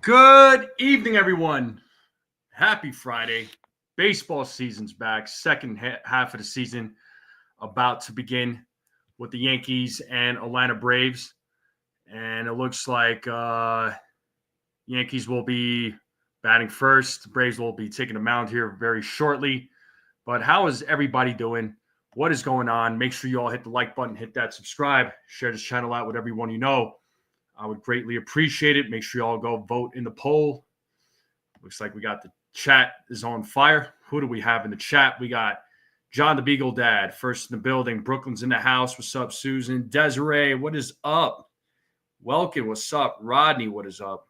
Good evening, everyone. Happy Friday. Baseball season's back. Second half of the season about to begin with the Yankees and Atlanta Braves. And it looks like Yankees will be batting first. The Braves will be taking a mound here very shortly. But how is everybody doing? What is going on? Make sure you all hit the like button, hit that subscribe, share this channel out with everyone you know. I would greatly appreciate it. Make sure you all go vote in the poll. Looks like we got the chat is on fire. Who do we have in the chat? We got John the Beagle Dad, first in the building. Brooklyn's in the house. What's up, Susan? Desiree, what is up? Welkin, what's up? Rodney, what is up?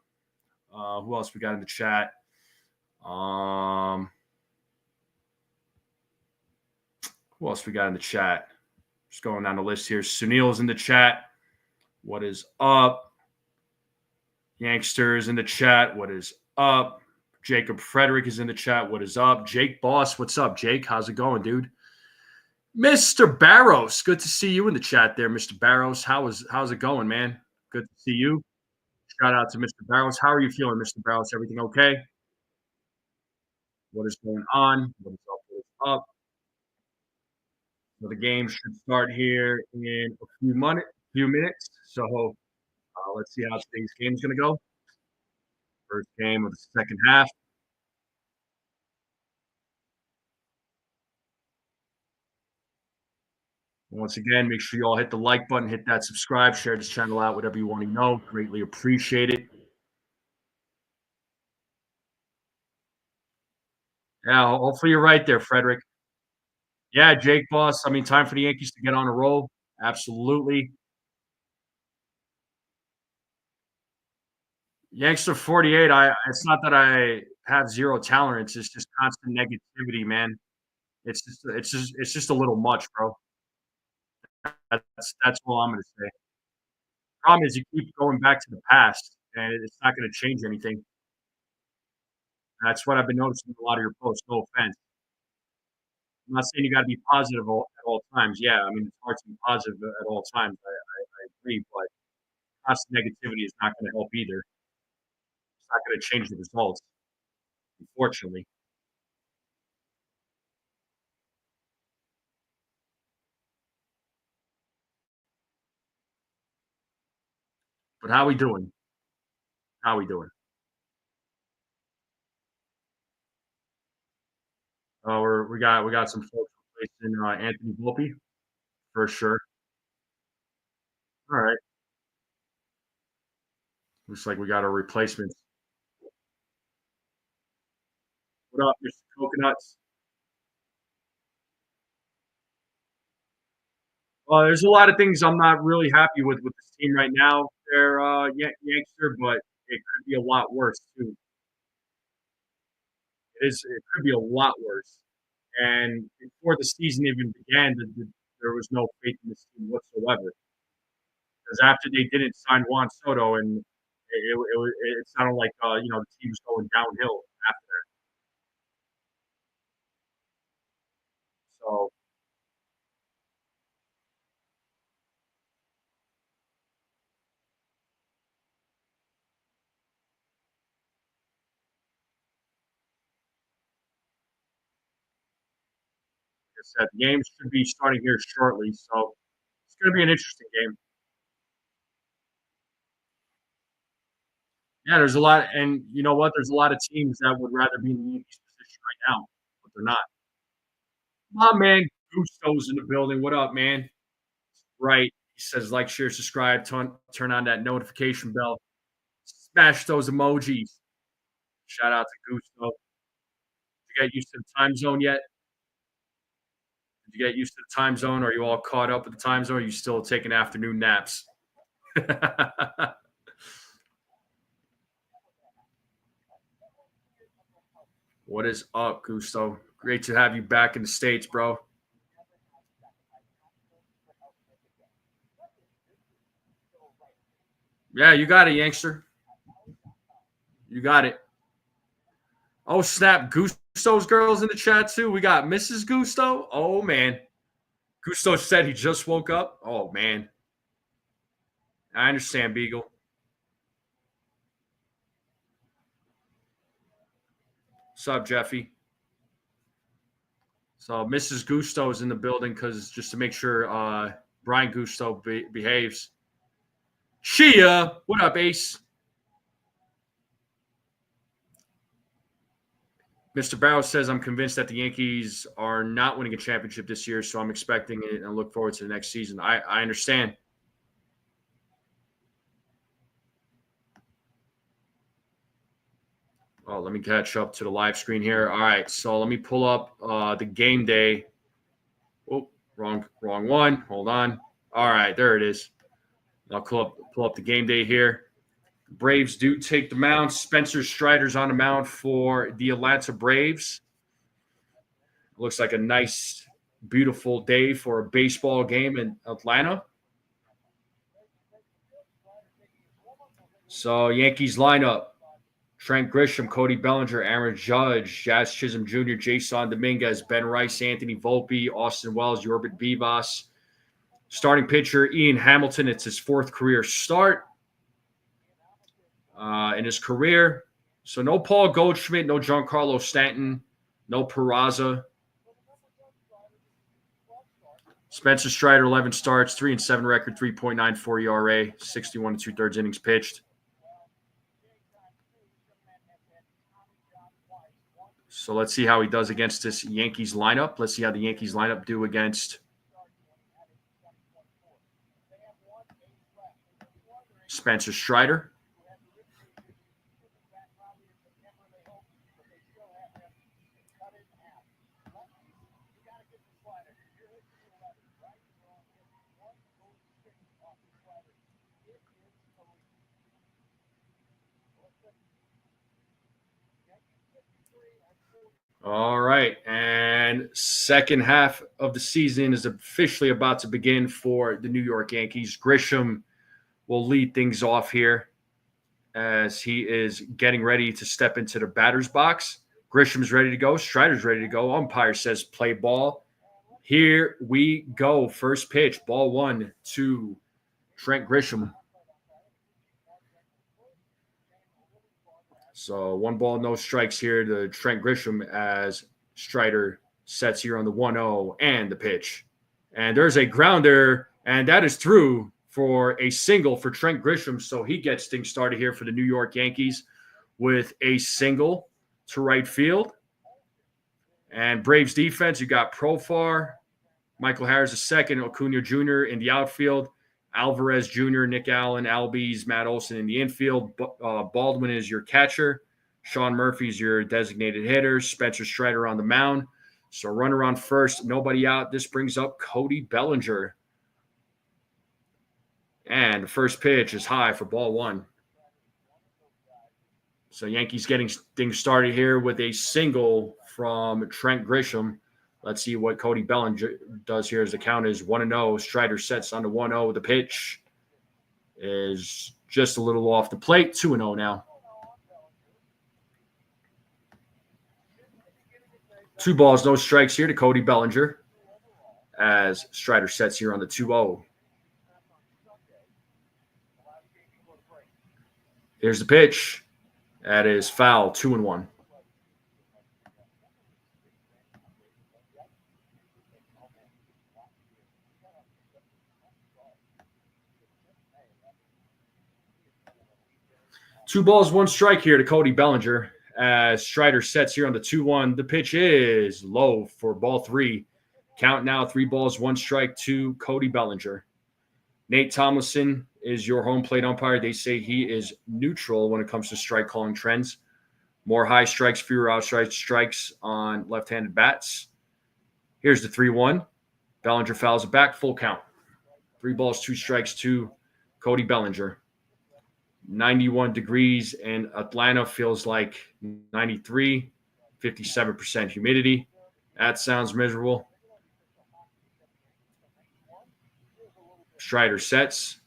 Who else we got in the chat? Who else we got in the chat? Just going down the list here. Sunil's in the chat. What is up? Yanksters in the chat. What is up? Jacob Frederick is in the chat. What is up? Jake Boss. What's up, Jake? How's it going, dude? Mr. Barros. Good to see you in the chat there, Mr. Barros. How's it going, man? Good to see you. Shout out to Mr. Barros. How are you feeling, Mr. Barros? Everything okay? What is going on? What is up? What is up? So the game should start here in a few minutes. So let's see how today's game is going to go. First game of the second half. Once again, make sure you all hit the like button, hit that subscribe, share this channel out, whatever you want to know. Greatly appreciate it. Yeah, hopefully you're right there, Frederick. Yeah, Jake Boss. I mean, time for the Yankees to get on a roll. Absolutely. Yankster 48. It's not that I have zero tolerance. It's just constant negativity, man. It's just a little much, bro. That's all I'm gonna say. Problem is you keep going back to the past, and it's not gonna change anything. That's what I've been noticing in a lot of your posts. No offense. I'm not saying you got to be positive at all times. Yeah, I mean it's hard to be positive at all times. I agree, but constant negativity is not going to help either. It's not going to change the results, unfortunately. But how we doing? How we doing? We got some folks replacing Anthony Volpe for sure. All right, looks like we got our replacements. What up, Mr. Coconuts? Well, there's a lot of things I'm not really happy with this team right now. They're Yankster, but it could be a lot worse too. It could be a lot worse. And before the season even began, there was no faith in this team whatsoever. Because after they didn't sign Juan Soto, and it sounded like the team was going downhill after that. So like I said, the game should be starting here shortly. So it's going to be an interesting game. Yeah, there's a lot, and you know what? There's a lot of teams that would rather be in the Yankees position right now, but they're not. My man Gusto's in the building. What up, man? Right. He says like, share, subscribe, turn on that notification bell, smash those emojis. Shout out to Gusto. Did you get used to the time zone yet? Did you get used to the time zone? Are you all caught up with the time zone? Or are you still taking afternoon naps? What is up, Gusto? Great to have you back in the States, bro. Yeah, you got it, Yankster. You got it. Oh, snap. Gusto's girls in the chat, too. We got Mrs. Gusto. Oh, man. Gusto said he just woke up. Oh, man. I understand, Beagle. What's up, Jeffy? So Mrs. Gusto is in the building because just to make sure Brian Gusto behaves. Shia, what up, Ace? Mr. Barrow says, I'm convinced that the Yankees are not winning a championship this year, so I'm expecting it and I look forward to the next season. I understand. Oh, let me catch up to the live screen here. All right, so let me pull up the game day. Oh, wrong one. Hold on. All right, there it is. I'll pull up the game day here. Braves do take the mound. Spencer Strider's on the mound for the Atlanta Braves. Looks like a nice, beautiful day for a baseball game in Atlanta. So Yankees lineup. Trent Grisham, Cody Bellinger, Aaron Judge, Jazz Chisholm Jr., Jason Dominguez, Ben Rice, Anthony Volpe, Austin Wells, Yorbit Vivas. Starting pitcher, Ian Hamilton. It's his 4th career start in his career. So no Paul Goldschmidt, no Giancarlo Stanton, no Peraza. Spencer Strider, 11 starts, 3-7 record, 3.94 ERA, 61 2/3 innings pitched. So let's see how he does against this Yankees lineup. Let's see how the Yankees lineup do against Spencer Strider. All right, and second half of the season is officially about to begin for the New York Yankees. Grisham will lead things off here as he is getting ready to step into the batter's box. Grisham's ready to go. Strider's ready to go. Umpire says play ball. Here we go. First pitch, ball 1 to Trent Grisham. So 1 ball, no strikes here to Trent Grisham as Strider sets here on the 1-0 and the pitch. And there's a grounder, and that is through for a single for Trent Grisham. So he gets things started here for the New York Yankees with a single to right field. And Braves defense, you got Profar, Michael Harris is second, Acuna Jr. in the outfield, Alvarez Jr., Nick Allen, Albies, Matt Olson in the infield. Baldwin is your catcher. Sean Murphy's your designated hitter. Spencer Strider on the mound. So runner on first, nobody out. This brings up Cody Bellinger. And the first pitch is high for ball 1. So Yankees getting things started here with a single from Trent Grisham. Let's see what Cody Bellinger does here as the count is 1-0. Strider sets on the 1-0. The pitch is just a little off the plate. 2-0 now. 2 balls, no strikes here to Cody Bellinger as Strider sets here on the 2-0. Here's the pitch. That is foul, 2-1. Two balls, one strike here to Cody Bellinger as Strider sets here on the 2-1. The pitch is low for ball 3. Count now 3 balls, 1 strike to Cody Bellinger. Nate Tomlinson is your home plate umpire. They say he is neutral when it comes to strike calling trends. More high strikes, fewer outside strikes on left-handed bats. Here's the 3-1. Bellinger fouls it back, full count. 3 balls, 2 strikes to Cody Bellinger. 91 degrees in Atlanta, feels like 93, 57% humidity. That sounds miserable. Strider sets.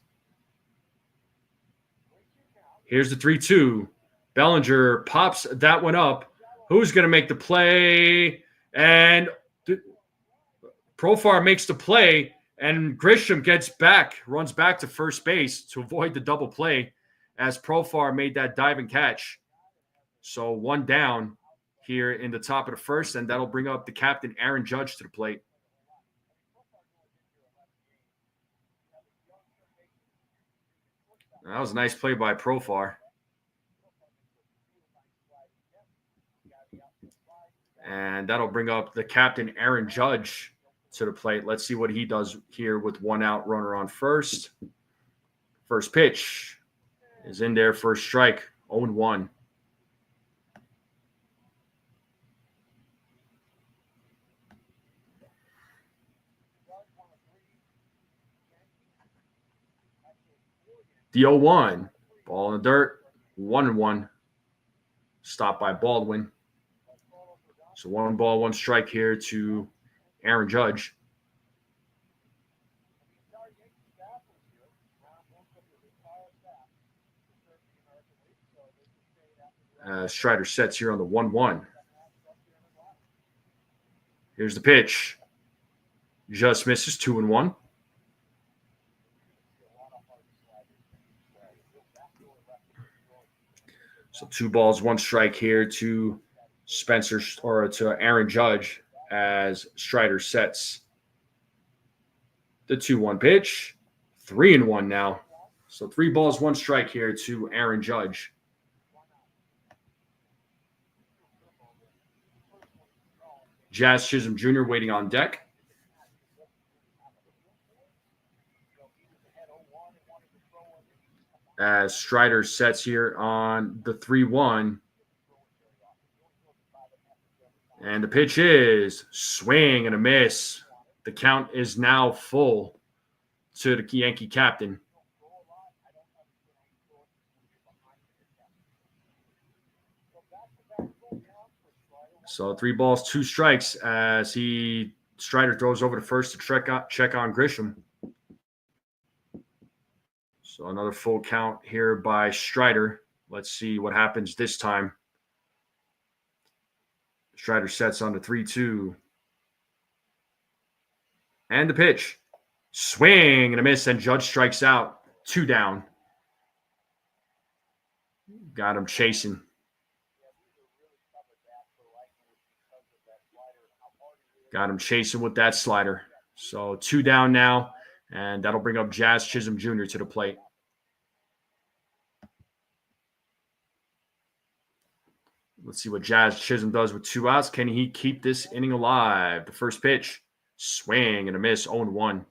Here's the 3-2. Bellinger pops that one up. Who's going to make the play? And Profar makes the play, and Grisham gets back, runs back to first base to avoid the double play as Profar made that diving catch. So 1 down here in the top of the first, and that'll bring up the captain, Aaron Judge, to the plate. That was a nice play by Profar. And that'll bring up the captain, Aaron Judge, to the plate. Let's see what he does here with one out, runner on first. First pitch is in there, first strike, 0-1. The 0-1, ball in the dirt, 1-1. Stopped by Baldwin. So 1 ball, 1 strike here to Aaron Judge. Strider sets here on the 1-1. Here's the pitch. Just misses, 2-1. So 2 balls, 1 strike here to Spencer or to Aaron Judge as Strider sets the 2-1 pitch. 3-1 now. So 3 balls, 1 strike here to Aaron Judge. Jazz Chisholm Jr. waiting on deck. As Strider sets here on the 3-1. And the pitch is swing and a miss. The count is now full to the Yankee captain. So 3 balls, 2 strikes as Strider throws over to first to check on Grisham. So another full count here by Strider. Let's see what happens this time. Strider sets on the 3-2. And the pitch. Swing and a miss, and Judge strikes out. 2 down. Got him chasing. Got him chasing with that slider. So 2 down now, and that'll bring up Jazz Chisholm Jr. to the plate. Let's see what Jazz Chisholm does with 2 outs. Can he keep this inning alive? The first pitch, swing and a miss, 0-1.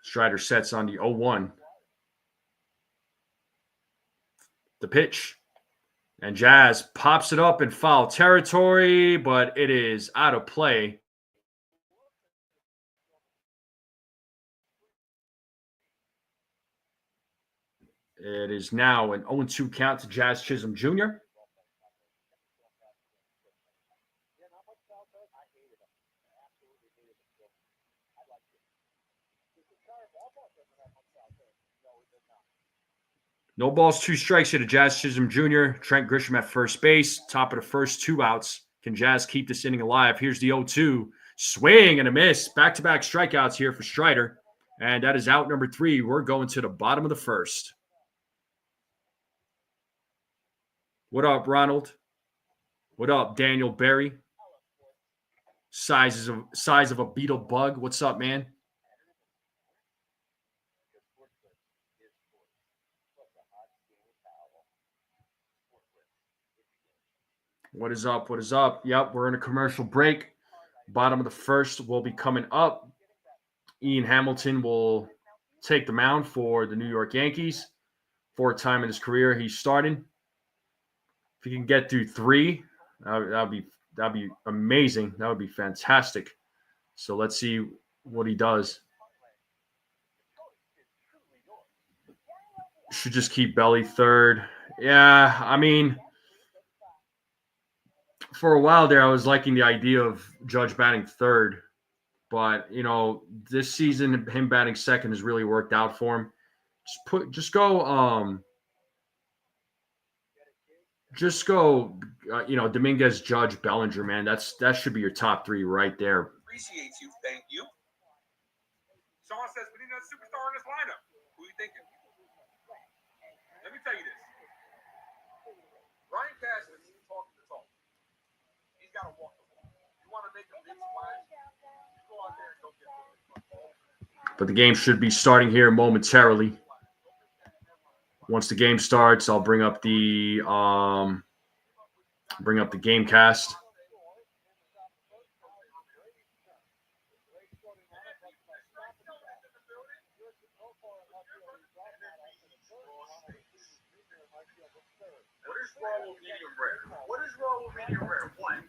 Strider sets on the 0-1. The pitch. And Jazz pops it up in foul territory, but it is out of play. It is now an 0-2 count to Jazz Chisholm Jr. No balls, 2 strikes here to Jazz Chisholm Jr. Trent Grisham at first base. Top of the first, 2 outs. Can Jazz keep this inning alive? Here's the 0-2. Swing and a miss. Back-to-back strikeouts here for Strider. And that is out number 3. We're going to the bottom of the first. What up, Ronald? What up, Daniel Berry? Size of a beetle bug. What's up, man? What is up? What is up? Yep, we're in a commercial break. Bottom of the first will be coming up. Ian Hamilton will take the mound for the New York Yankees. 4th time in his career he's starting. If he can get through 3, that'd be amazing. That would be fantastic. So let's see what he does. Should just keep Belly 3rd. Yeah, I mean, for a while there, I was liking the idea of Judge batting 3rd. But, this season, him batting 2nd has really worked out for him. Just go Just go, Dominguez, Judge, Bellinger, man. That should be your top three right there. Appreciate you. Thank you. Sean says we need another superstar in this lineup. Who are you thinking? Let me tell you this. Ryan Cash is talking the talk. He's got to walk the walk. You want to make a big splash? You go out there and go get it. But the game should be starting here momentarily. Once the game starts, I'll bring up the game cast. What is wrong with medium rare? One.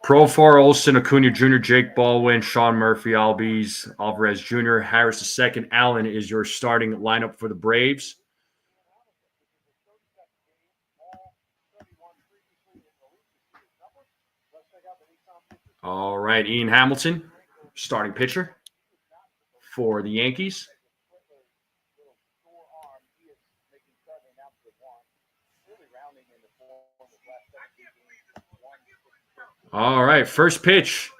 Profar, Olsen, Acuna Jr., Jake Baldwin, Sean Murphy, Albies, Alvarez Jr., Harris II. Allen is your starting lineup for the Braves. All right, Ian Hamilton, starting pitcher for the Yankees. All right, first pitch.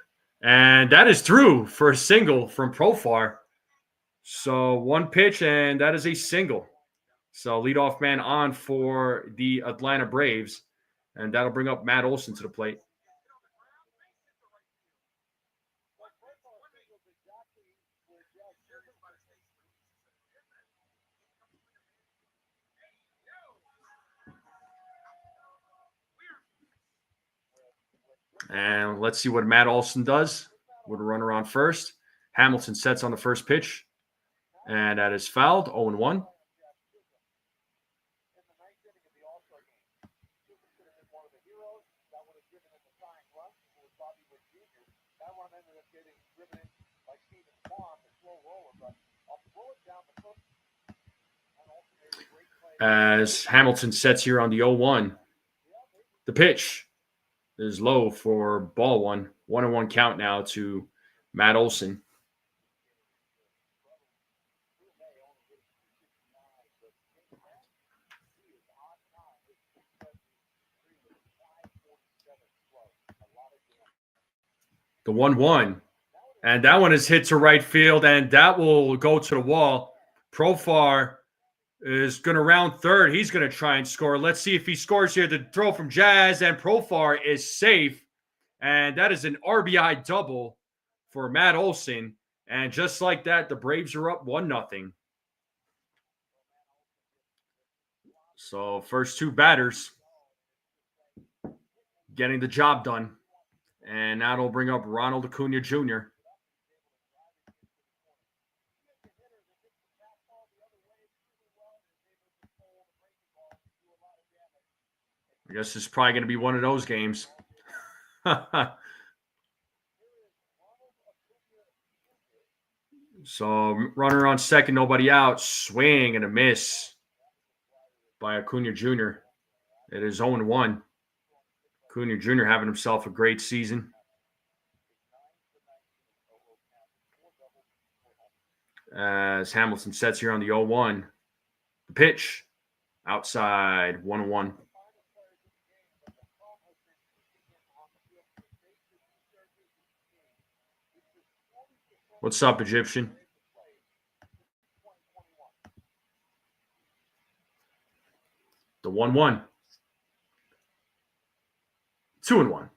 And that is through for a single from Profar. So one pitch, and that is a single. So leadoff man on for the Atlanta Braves. And that'll bring up Matt Olson to the plate. And let's see what Matt Olson does with a runner on first. Hamilton sets on the first pitch. And that is fouled, 0-1. As Hamilton sets here on the 0-1. The pitch is low for ball one. 1-1 count now to Matt Olson. The 1-1. And that one is hit to right field, and that will go to the wall. Profar is going to round third. He's going to try and score. Let's see if he scores here. The throw from Jazz, and Profar is safe. And that is an RBI double for Matt Olson. And just like that, the Braves are up 1-0. So first two batters getting the job done. And that'll bring up Ronald Acuna Jr. I guess it's probably going to be one of those games. So runner on second, nobody out. Swing and a miss by Acuna Jr. It is 0-1. Acuna Jr. having himself a great season. As Hamilton sets here on the 0-1. The pitch outside, 1-1. What's up, Egyptian? The 1-1. 2-1.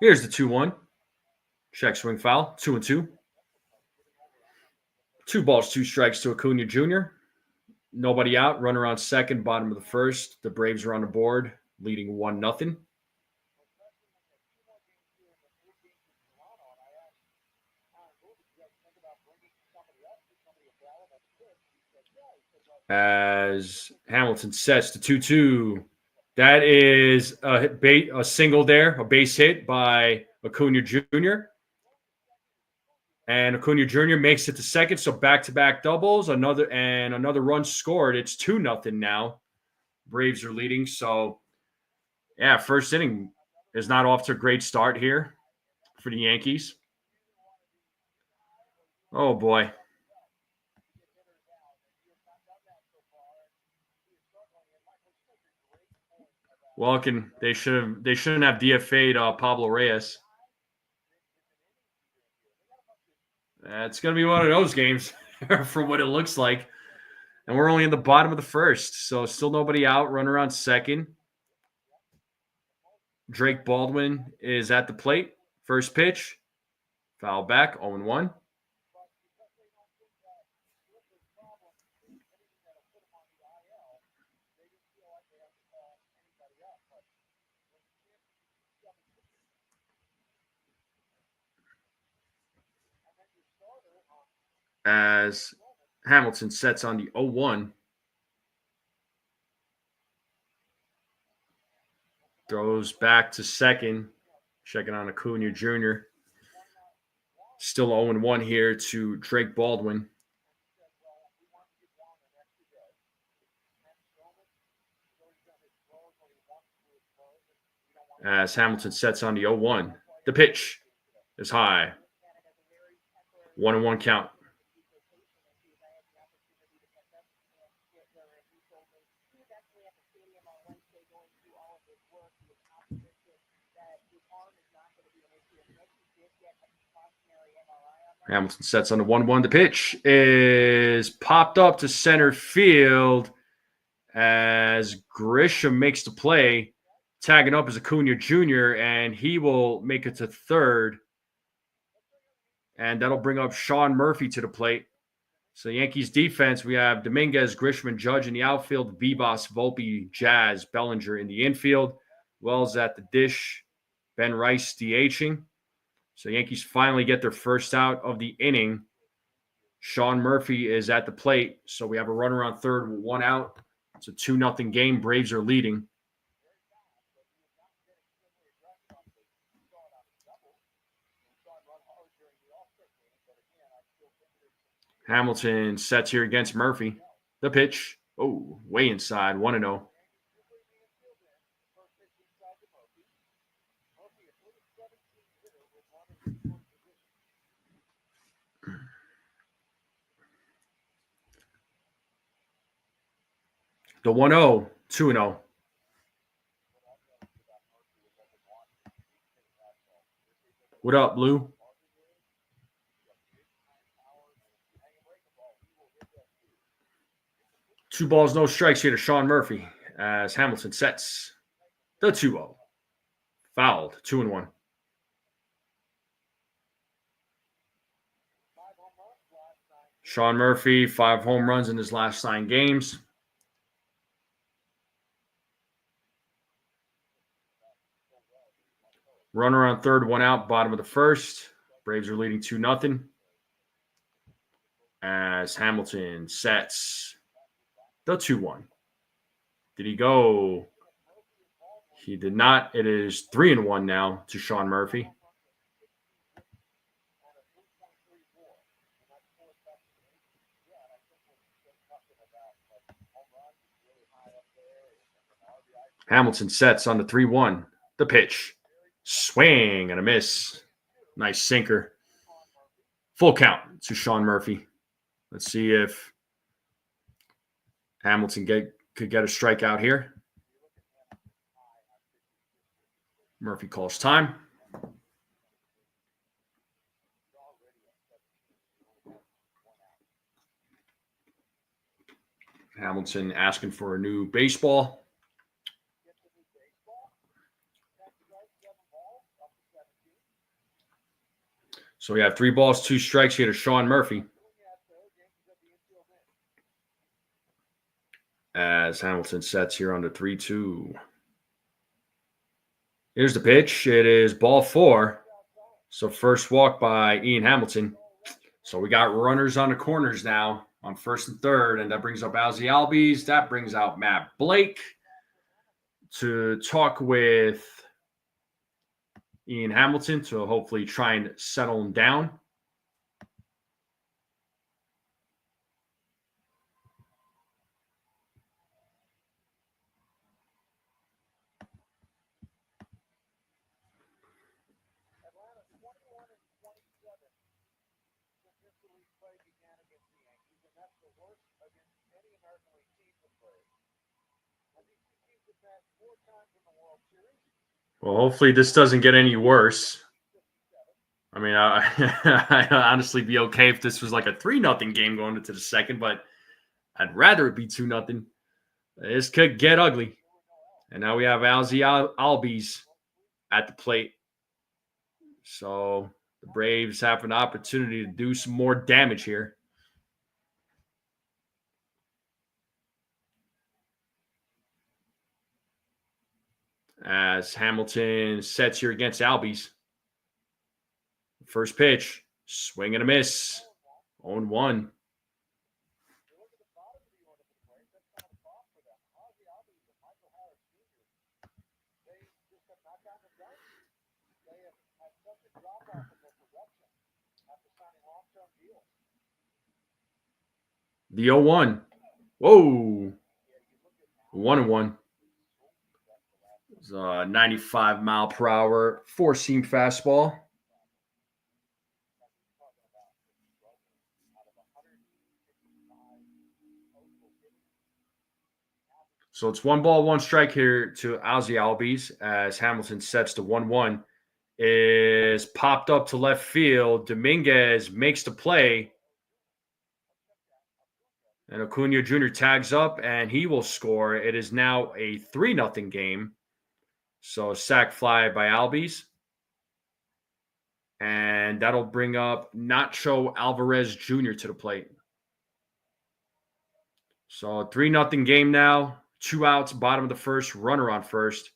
Here's the 2-1. Check swing foul. 2-2. 2 balls, 2 strikes to Acuna Jr. Nobody out. Runner on second, bottom of the first. The Braves are on the board, leading 1-0. As Hamilton sets the 2-2. That is a single there, a base hit by Acuna Jr. And Acuna Jr. makes it to second, so back-to-back doubles, another run scored. It's 2-0 now. Braves are leading, so yeah, first inning is not off to a great start here for the Yankees. Oh boy. Well, they shouldn't have DFA'd Pablo Reyes. It's going to be one of those games from what it looks like. And we're only in the bottom of the first, so still nobody out. Runner on second. Drake Baldwin is at the plate. First pitch. Foul back, 0-1. As Hamilton sets on the 0-1. Throws back to second. Checking on Acuna Jr. Still 0-1 here to Drake Baldwin. As Hamilton sets on the 0-1. The pitch is high. 1-1 count. Hamilton sets on the 1-1. The pitch is popped up to center field as Grisham makes the play. Tagging up is Acuna Jr., and he will make it to third. And that'll bring up Sean Murphy to the plate. So Yankees defense, we have Dominguez, Grisham, and Judge in the outfield, Vivas, Volpe, Jazz, Bellinger in the infield. Wells at the dish, Ben Rice DHing. So Yankees finally get their first out of the inning. Sean Murphy is at the plate. So we have a runner on third with 1 out. It's a 2-0 game. Braves are leading. Hamilton sets here against Murphy. The pitch. Oh, way inside. 1-0. The 1-0, 2-0. What up, Lou? 2 balls, no strikes here to Sean Murphy as Hamilton sets the 2-0. Fouled, 2-1. Sean Murphy, 5 home runs in his last 9 games. Runner on third, 1 out, bottom of the first. Braves are leading 2-0. As Hamilton sets the 2-1. Did he go? He did not. It is 3-1 now to Sean Murphy. Hamilton sets on the 3-1. The pitch. Swing and a miss. Nice sinker. Full count to Sean Murphy. Let's see if Hamilton could get a strikeout here. Murphy calls time. Hamilton asking for a new baseball. So we have 3 balls, 2 strikes here to Sean Murphy. As Hamilton sets here on the 3-2. Here's the pitch. It is ball 4. So first walk by Ian Hamilton. So we got runners on the corners now on first and third, and that brings up Ozzie Albies. That brings out Matt Blake to talk with Ian Hamilton to hopefully try and settle him down. Well, hopefully this doesn't get any worse. I mean, I'd honestly be okay if this was like a 3-0 game going into the second, but I'd rather it be 2-0. This could get ugly. And now we have Albies at the plate. So the Braves have an opportunity to do some more damage here. As Hamilton sets here against Albies. First pitch, swing and a miss. 0-1. The 0-1. Whoa. 1-1. It's a 95 mile per hour, 4-seam fastball. So it's 1 ball, 1 strike here to Albies as Hamilton sets to 1-1. Is popped up to left field. Dominguez makes the play. And Acuna Jr. tags up, and he will score. It is now a 3-0 game. So sac fly by Albies. And that'll bring up Nacho Alvarez Jr. to the plate. So 3-0 game now. 2 outs, bottom of the first, runner on first.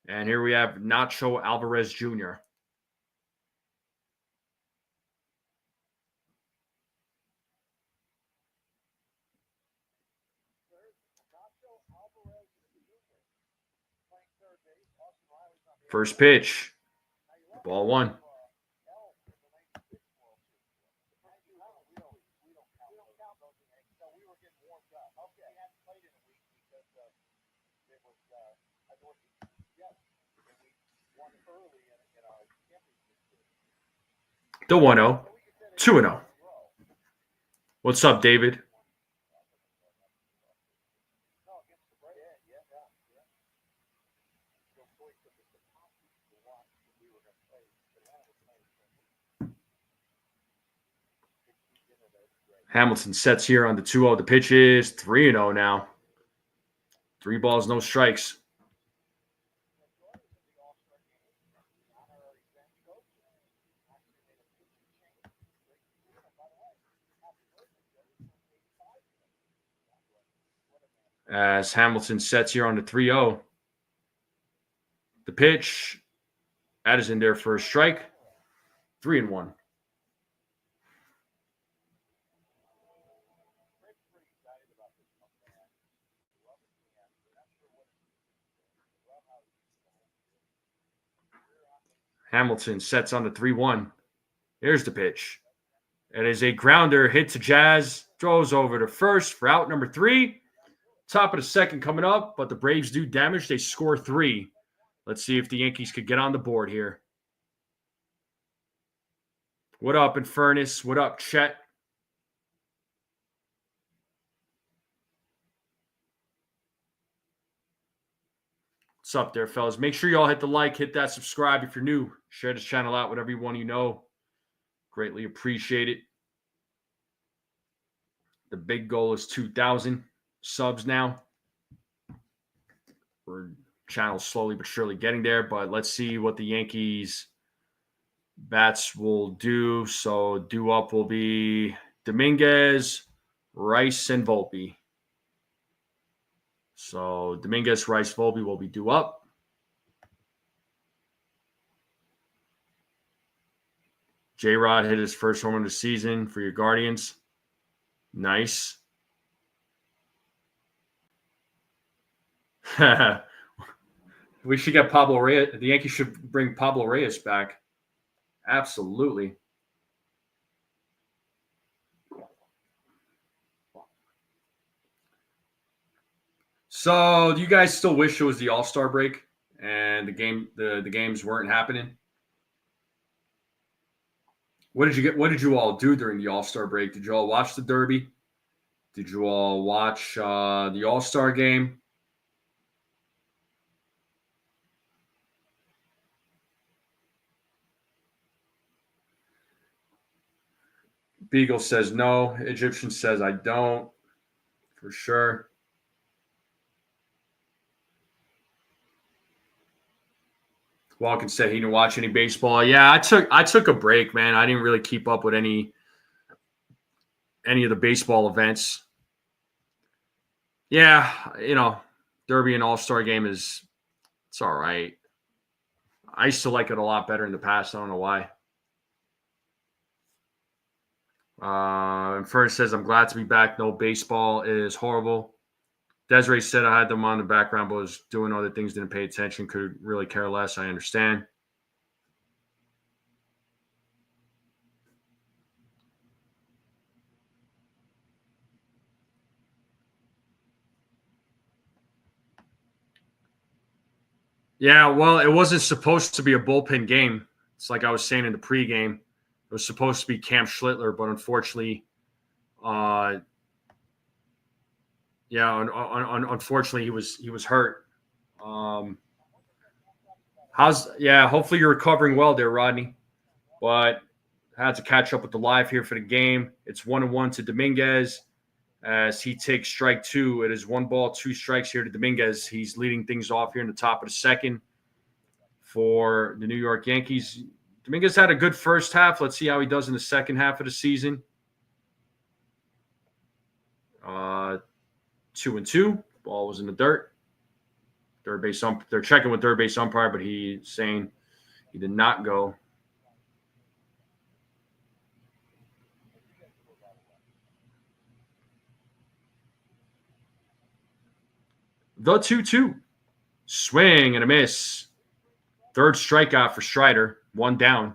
And here we have Nacho Alvarez Jr. First pitch, ball 1. The 1-0, 2-0. What's up, David? Hamilton sets here on the 2-0. The pitch is 3-0 now. 3 balls, no strikes. As Hamilton sets here on the 3-0. The pitch, that is in there for a strike. 3-1. Hamilton sets on the 3-1. Here's the pitch. It is a grounder hit to Jazz. Throws over to first for out number 3. Top of the second coming up, but the Braves do damage. They score 3. Let's see if the Yankees could get on the board here. What up, Infernus? What up, Chet? What's up there, fellas? Make sure you all hit the like, hit that subscribe if you're new. Share this channel out with everyone you know. Greatly appreciate it. The big goal is 2,000 subs now. We're channel slowly but surely getting there, but let's see what the Yankees bats will do. So due up will be Dominguez, Rice, and Volpe. So Dominguez, Rice, Volpe will be due up. J-Rod hit his first home run of the season for your Guardians. Nice. We should get Pablo Reyes. The Yankees should bring Pablo Reyes back. Absolutely. So, do you guys still wish it was the All-Star break and the games weren't happening? What did you all do during the All-Star break? Did you all watch the Derby? Did you all watch the All-Star game? Beagle says no. Egyptian says I don't. For sure. Walken said he didn't watch any baseball. Yeah, I took a break, man. I didn't really keep up with any of the baseball events. Yeah, Derby and All-Star game it's all right. I used to like it a lot better in the past. I don't know why. And Fern says, I'm glad to be back. No baseball is horrible. Desiree said I had them on the background, but was doing other things, didn't pay attention, could really care less. I understand. Yeah, well, it wasn't supposed to be a bullpen game. It's like I was saying in the pregame. It was supposed to be Cam Schlittler, but unfortunately, unfortunately, he was hurt. Hopefully you're recovering well there, Rodney. But I had to catch up with the live here for the game. It's 1-1 to Dominguez as he takes strike two. It is 1 ball, 2 strikes here to Dominguez. He's leading things off here in the top of the second for the New York Yankees. Dominguez had a good first half. Let's see how he does in the second half of the season. 2-2. Ball was in the dirt. Third base they're checking with third base umpire, but he's saying he did not go. The 2-2. Swing and a miss. Third strikeout for Strider. 1 down.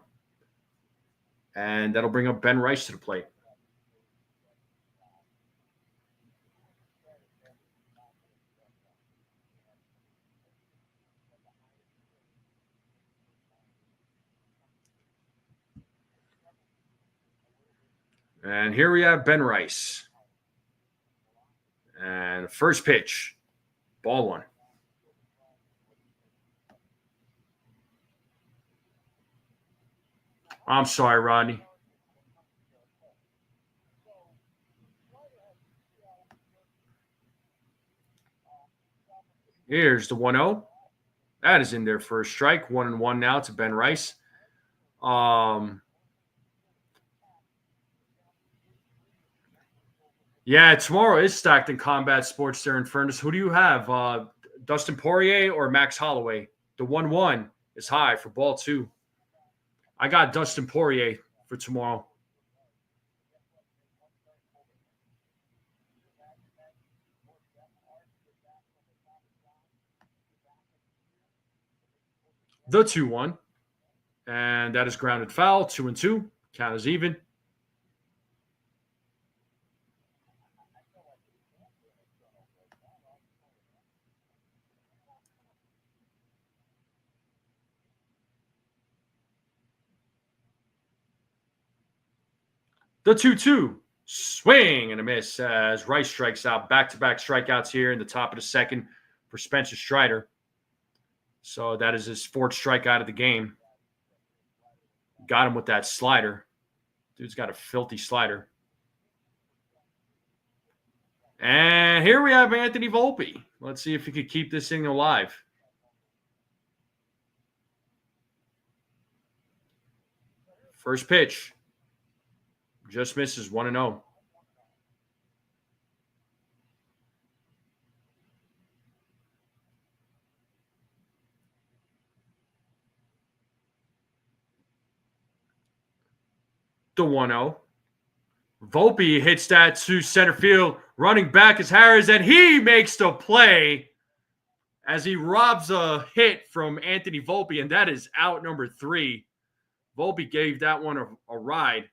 And that'll bring up Ben Rice to the plate. And here we have Ben Rice. And first pitch. Ball 1. I'm sorry, Rodney. Here's the 1-0. That is in there for a strike. 1-1 now to Ben Rice. Yeah, tomorrow is stacked in combat sports there in Furnace. Who do you have? Dustin Poirier or Max Holloway? The 1-1 is high for ball 2. I got Dustin Poirier for tomorrow. The 2-1. And that is grounded foul. 2-2. Count is even. The 2-2. Swing and a miss as Rice strikes out. Back-to-back strikeouts here in the top of the second for Spencer Strider. So that is his 4th strikeout of the game. Got him with that slider. Dude's got a filthy slider. And here we have Anthony Volpe. Let's see if he could keep this thing alive. First pitch. Just misses 1-0. The 1-0. Volpe hits that to center field. Running back is Harris, and he makes the play as he robs a hit from Anthony Volpe, and that is out number 3. Volpe gave that one a ride.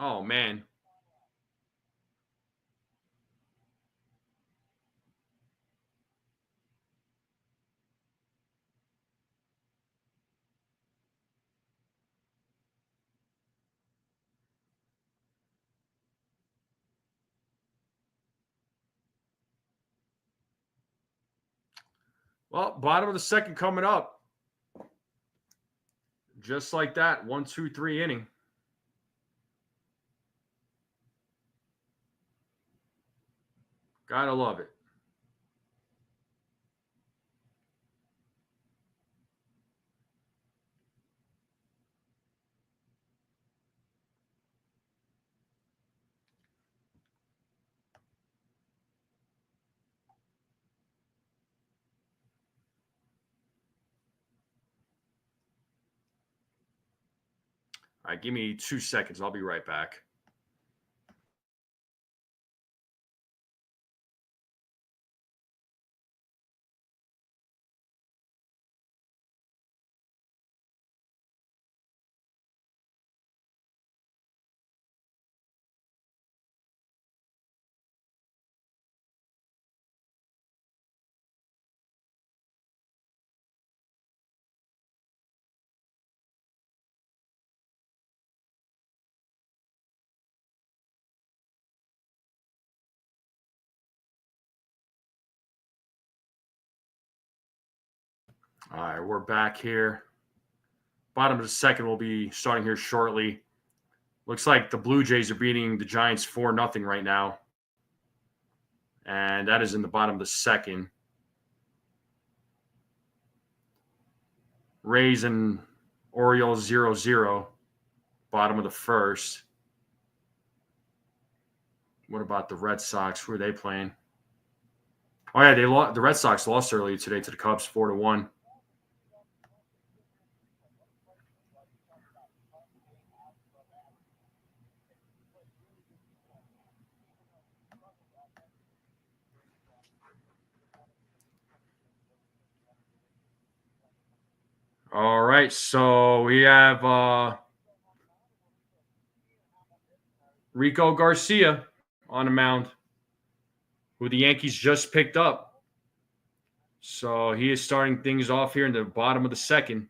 Oh, man. Well, bottom of the second coming up. Just like that, 1, 2, 3 inning. Gotta love it. All right, give me 2 seconds. I'll be right back. All right, we're back here. Bottom of the second will be starting here shortly. Looks like the Blue Jays are beating the Giants 4-0 right now. And that is in the bottom of the second. Rays and Orioles 0-0. Bottom of the first. What about the Red Sox? Who are they playing? Oh, yeah, the Red Sox lost earlier today to the Cubs 4-1. All right, so we have Rico Garcia on the mound, who the Yankees just picked up. So he is starting things off here in the bottom of the second.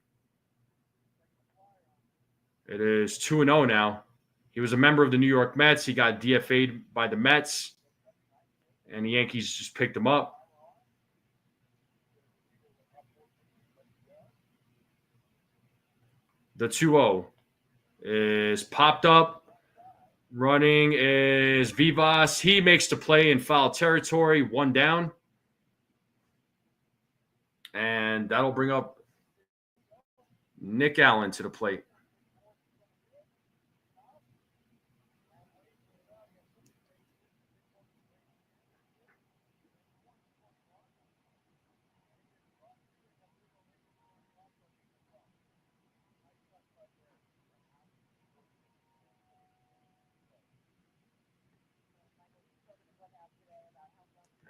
It is 2-0 now. He was a member of the New York Mets. He got DFA'd by the Mets, and the Yankees just picked him up. The 2-0 is popped up. Running is Vivas. He makes the play in foul territory, 1 down. And that'll bring up Nick Allen to the plate.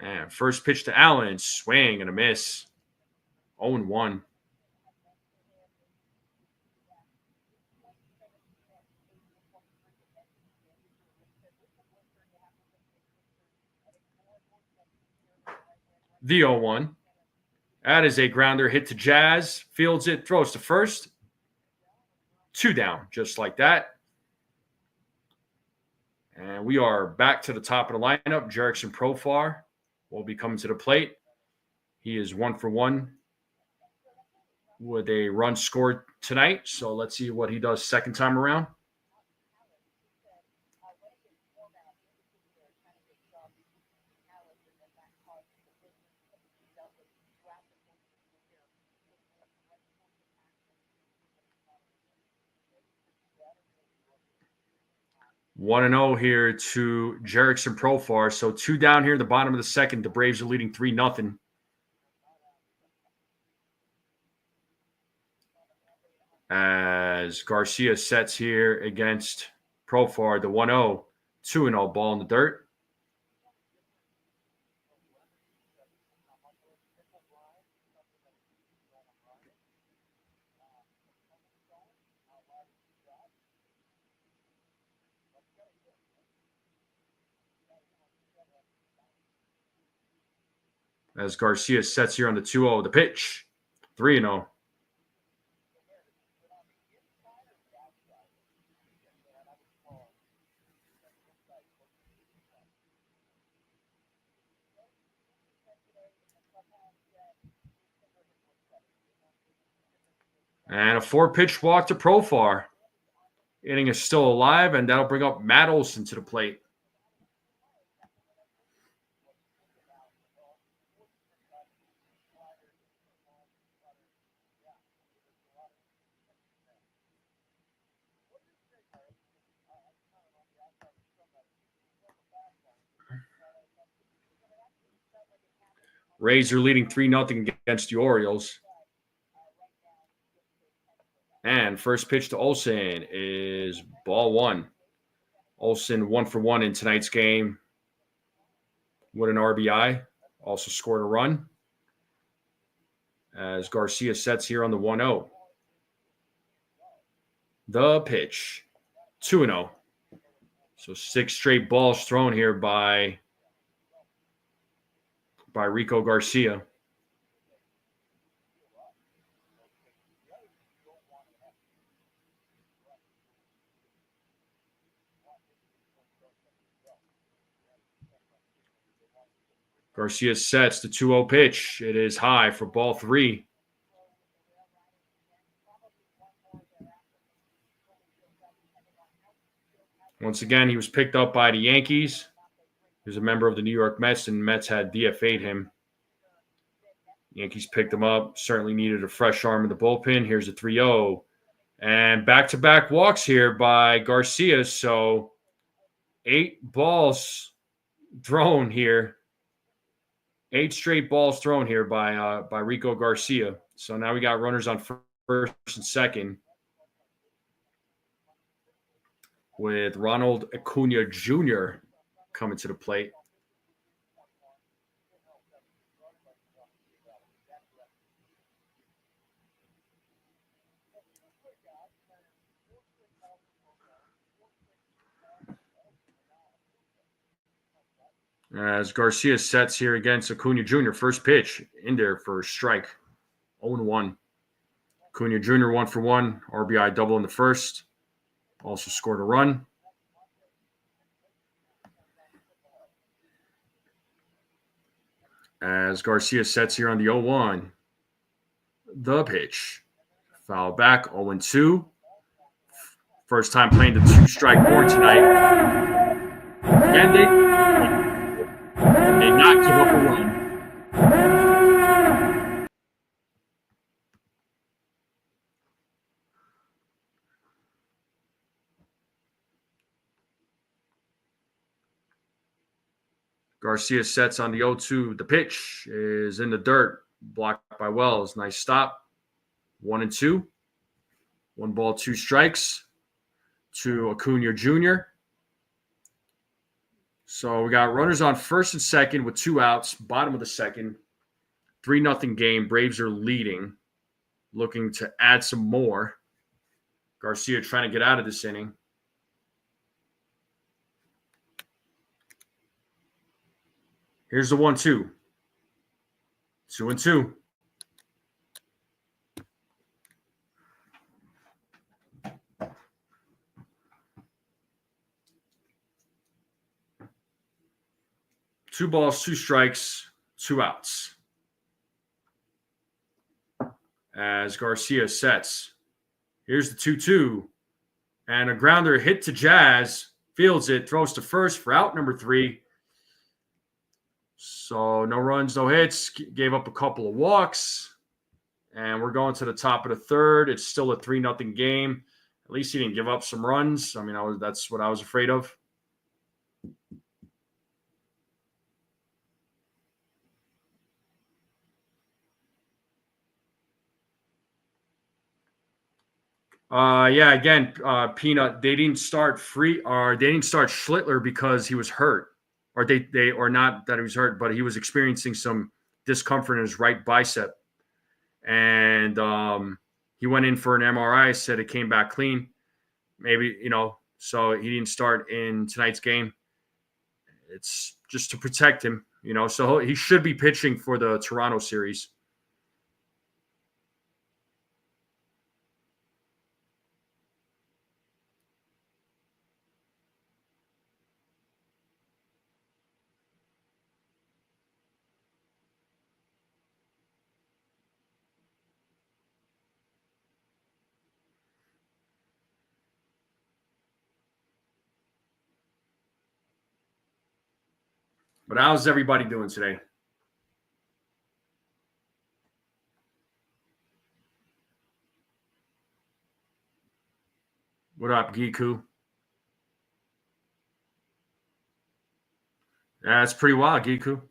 And first pitch to Allen, swing and a miss. 0-1. The 0-1. That is a grounder hit to Jazz. Fields it, throws to first. 2 down, just like that. And we are back to the top of the lineup. Jerickson Profar will be coming to the plate. He is 1 for 1 with a run scored tonight. So let's see what he does second time around. 1-0 here to Jerickson Profar. So 2 down here in the bottom of the second. The Braves are leading 3-0. As Garcia sets here against Profar, the 1-0, 2-0 ball in the dirt. As Garcia sets here on the 2-0, the pitch, 3-0. And a 4-pitch walk to Profar. Inning is still alive, and that'll bring up Matt Olson to the plate. Rays are leading 3-0 against the Orioles. And first pitch to Olson is ball one. Olson 1 for 1 in tonight's game with an RBI. Also scored a run as Garcia sets here on the 1-0. The pitch, 2-0. So 6 straight balls thrown here by Rico Garcia. Garcia sets the 2-0 pitch. It is high for ball 3. Once again, he was picked up by the Yankees. He was a member of the New York Mets, and Mets had DFA'd him. Yankees picked him up. Certainly needed a fresh arm in the bullpen. Here's a 3-0. And back-to-back walks here by Garcia. So 8 balls thrown here. 8 straight balls thrown here by Rico Garcia. So now we got runners on first and second with Ronald Acuna Jr. coming to the plate. As Garcia sets here against Acuna Jr. First pitch in there for a strike. 0-1. Acuna Jr. 1 for 1. RBI double in the first. Also scored a run. As Garcia sets here on the 0-1. The pitch. Foul back, 0-2. First time playing the 2-strike board tonight. Again, they not give up a run. Garcia sets on the 0-2. The pitch is in the dirt, blocked by Wells. Nice stop. 1-2. 1 ball, 2 strikes to Acuna Jr. So we got runners on first and second with 2 outs, bottom of the second. 3-0 game. Braves are leading, looking to add some more. Garcia trying to get out of this inning. Here's the 1-2. 2-2. Two balls, 2 strikes, 2 outs. As Garcia sets. Here's the 2-2. And a grounder hit to Jazz. Fields it, throws to first for out number 3. So no runs, no hits. Gave up a couple of walks. And we're going to the top of the third. It's still a 3-0 game. At least he didn't give up some runs. I mean, that's what I was afraid of. Again, Peanut, they didn't start Schlittler because he was hurt. Or or not that he was hurt, but he was experiencing some discomfort in his right bicep. And he went in for an MRI, said it came back clean. Maybe, so he didn't start in tonight's game. It's just to protect him, so he should be pitching for the Toronto series. But how's everybody doing today? What up, Giku? That's pretty wild, Giku.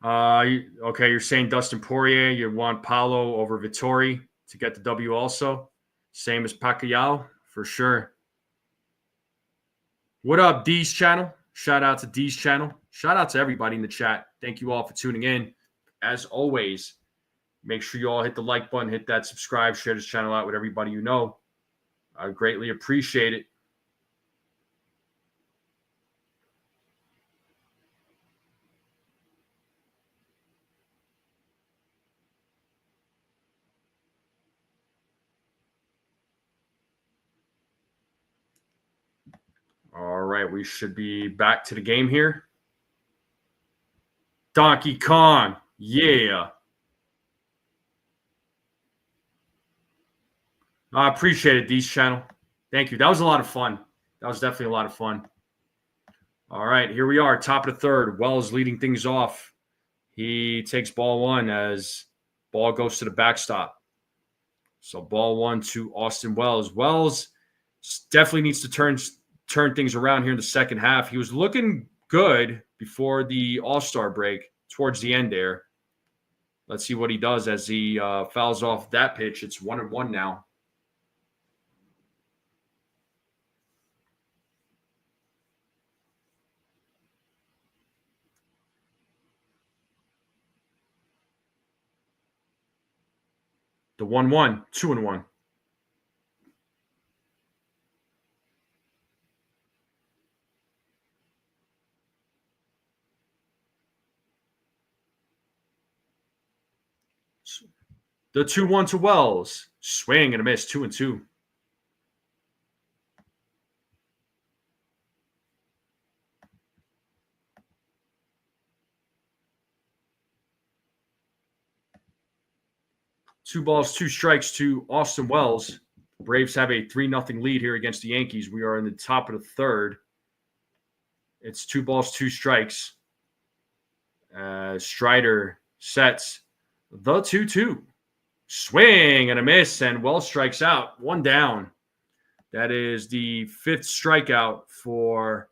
Okay, you're saying Dustin Poirier. You want Paulo over Vittori to get the W also. Same as Pacquiao, for sure. What up, D's channel? Shout out to D's channel. Shout out to everybody in the chat. Thank you all for tuning in. As always, make sure you all hit the like button, hit that subscribe, share this channel out with everybody you know. I greatly appreciate it. All right, we should be back to the game here. Donkey Kong, yeah. I appreciate it, D's channel. Thank you. That was a lot of fun. That was definitely a lot of fun. All right, here we are, top of the third. Wells leading things off. He takes ball one as ball goes to the backstop. So ball one to Austin Wells. Wells definitely needs to turn things around here in the second half. He was looking good before the All-Star break towards the end there. Let's see what he does as he fouls off that pitch. It's 1-1 now. The 1-1, 2-1. The 2-1 to Wells. Swing and a miss, 2-2. Two balls, two strikes to Austin Wells. Braves have a 3-0 lead here against the Yankees. We are in the top of the third. It's 2 balls, 2 strikes. Strider sets the 2-2. Swing and a miss, and Wells strikes out. 1 down. That is the 5th strikeout for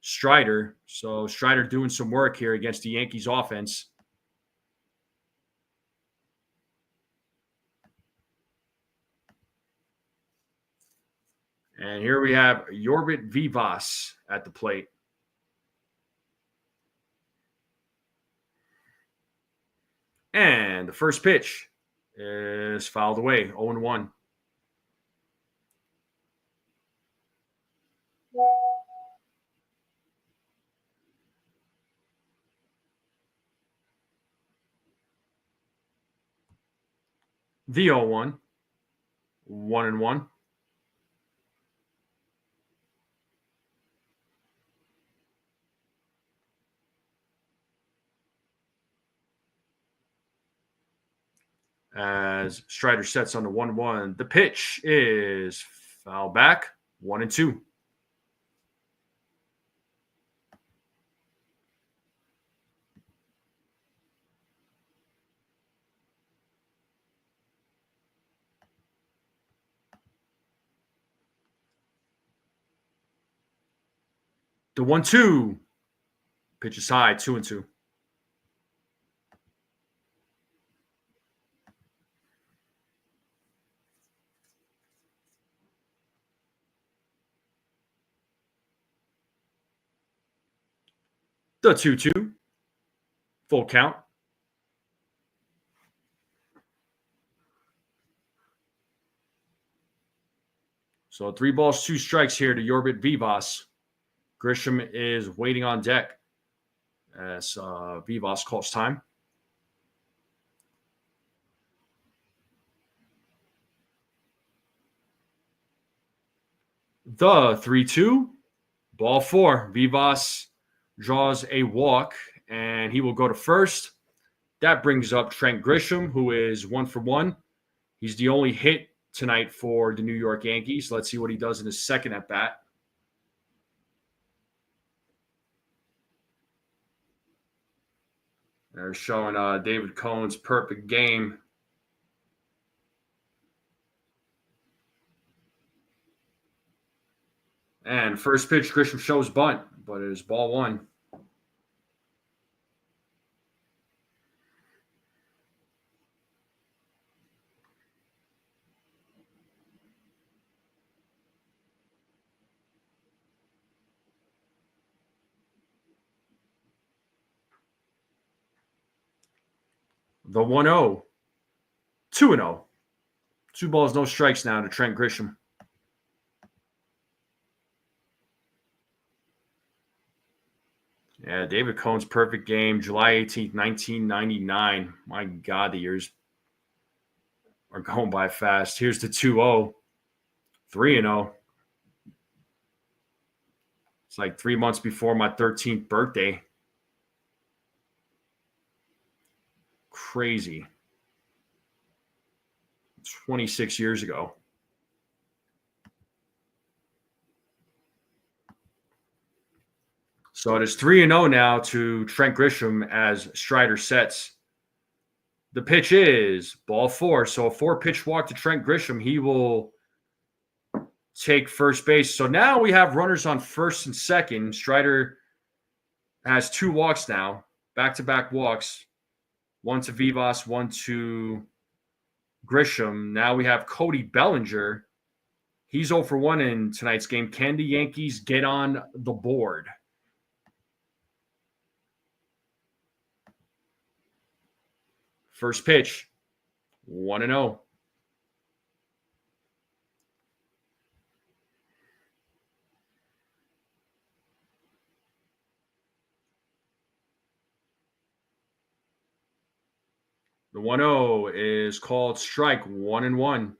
Strider. So Strider doing some work here against the Yankees offense. And here we have York Vivas at the plate. And the first pitch is fouled away, 0-1. The 0-1, 1-1. As Strider sets on the 1-1, the pitch is foul back, 1-2. The 1-2 pitch is high, 2-2. The 2-2, full count. So 3 balls, 2 strikes here to York Vivas. Grisham is waiting on deck as Vivas calls time. The 3-2, ball 4. Vivas draws a walk, and he will go to first. That brings up Trent Grisham, who is 1 for 1. He's the only hit tonight for the New York Yankees. Let's see what he does in his second at bat. They're showing David Cohn's perfect game. And first pitch, Grisham shows bunt, but it is ball one. The 1-0. 2-0. 2 balls, no strikes now to Trent Grisham. Yeah, David Cohn's perfect game, July 18th, 1999. My God, the years are going by fast. Here's the 2-0. 3-0. It's like 3 months before my 13th birthday. Crazy. 26 years ago. So it is 3-0 now to Trent Grisham as Strider sets. The pitch is ball 4. So a 4-pitch walk to Trent Grisham. He will take first base. So now we have runners on first and second. Strider has 2 walks now, back-to-back walks. 1 to Vivas, 1 to Grisham. Now we have Cody Bellinger. He's 0 for 1 in tonight's game. Can the Yankees get on the board? First pitch, 1-0. The 1-0 is called strike, 1-1.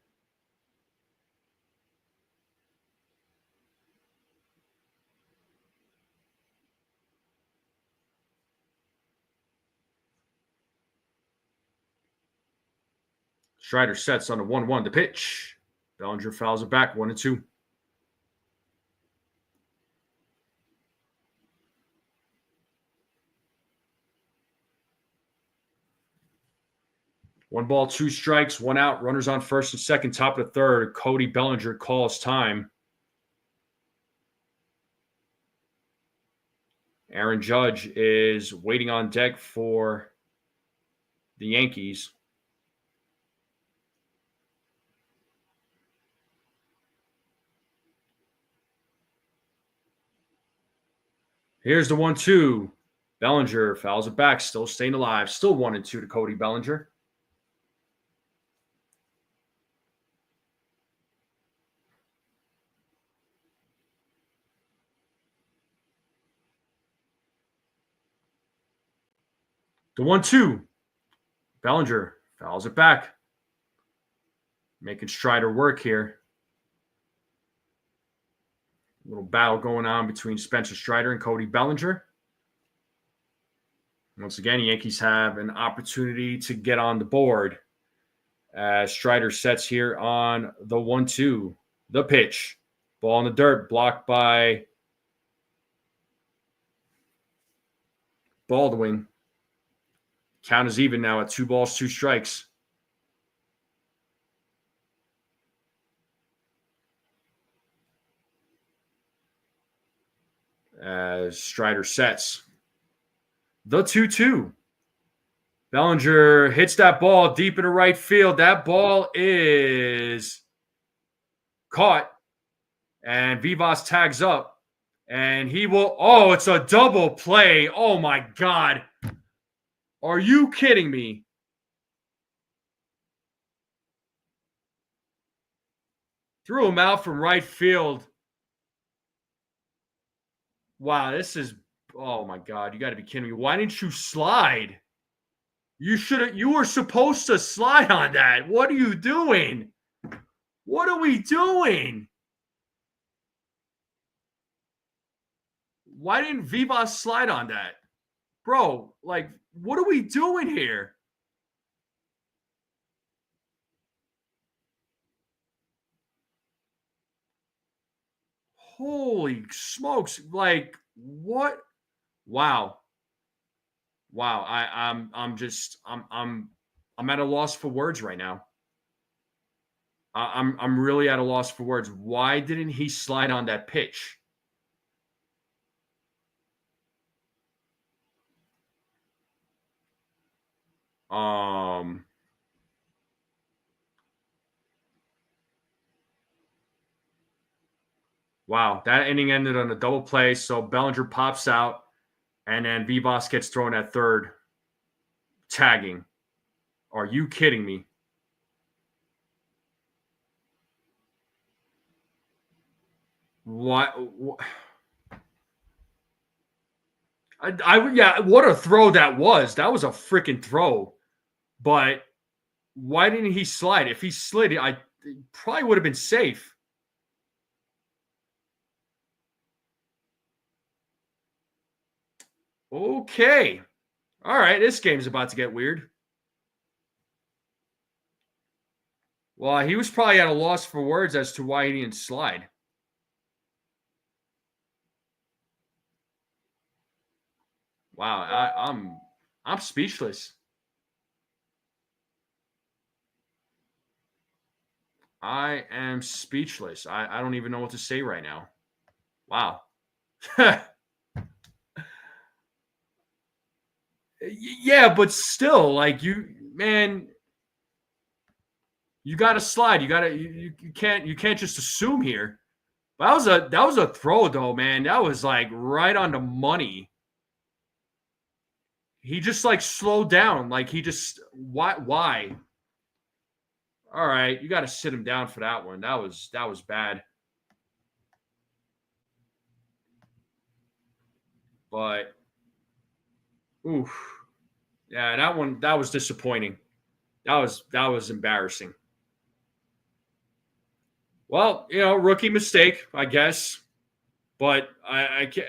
Strider sets on the 1-1. The pitch. Bellinger fouls it back, 1-2. One ball, 2 strikes, 1 out. Runners on first and second, top of the third. Cody Bellinger calls time. Aaron Judge is waiting on deck for the Yankees. Here's the 1-2. Bellinger fouls it back, still staying alive. Still 1-2 to Cody Bellinger. The 1-2. Bellinger fouls it back. Making Strider work here. A little battle going on between Spencer Strider and Cody Bellinger. Once again, the Yankees have an opportunity to get on the board as Strider sets here on the 1-2. The pitch. Ball in the dirt, blocked by Baldwin. Count is even now at 2 balls, 2 strikes. As Strider sets. The 2-2. Bellinger hits that ball deep into right field. That ball is caught. And Vivas tags up. And he will... Oh, it's a double play. Oh, my God. Are you kidding me? Threw him out from right field. Wow, this is... Oh, my God. You got to be kidding me. Why didn't you slide? You were supposed to slide on that. What are you doing? What are we doing? Why didn't Vivas slide on that? Bro, like, what are we doing here? Holy smokes. Like, what? Wow. Wow, I'm at a loss for words right now. I'm really at a loss for words. Why didn't he slide on that pitch? Wow, that inning ended on a double play. So Bellinger pops out, and then Vivas gets thrown at third, tagging. Are you kidding me? What? Yeah, what a throw that was. That was a freaking throw. But why didn't he slide? If he slid, it probably would have been safe. Okay. All right, this game's about to get weird. Well, he was probably at a loss for words as to why he didn't slide. Wow, I'm speechless. I am speechless. I don't even know what to say right now. Wow. Yeah, but still, like you got to slide. You can't just assume here. That was a throw though, man. That was like right on the money. He just like slowed down. Like he just why? All right, you got to sit him down for that one. That was bad. But oof. Yeah, that was disappointing. That was embarrassing. Well, rookie mistake, I guess. But I can't,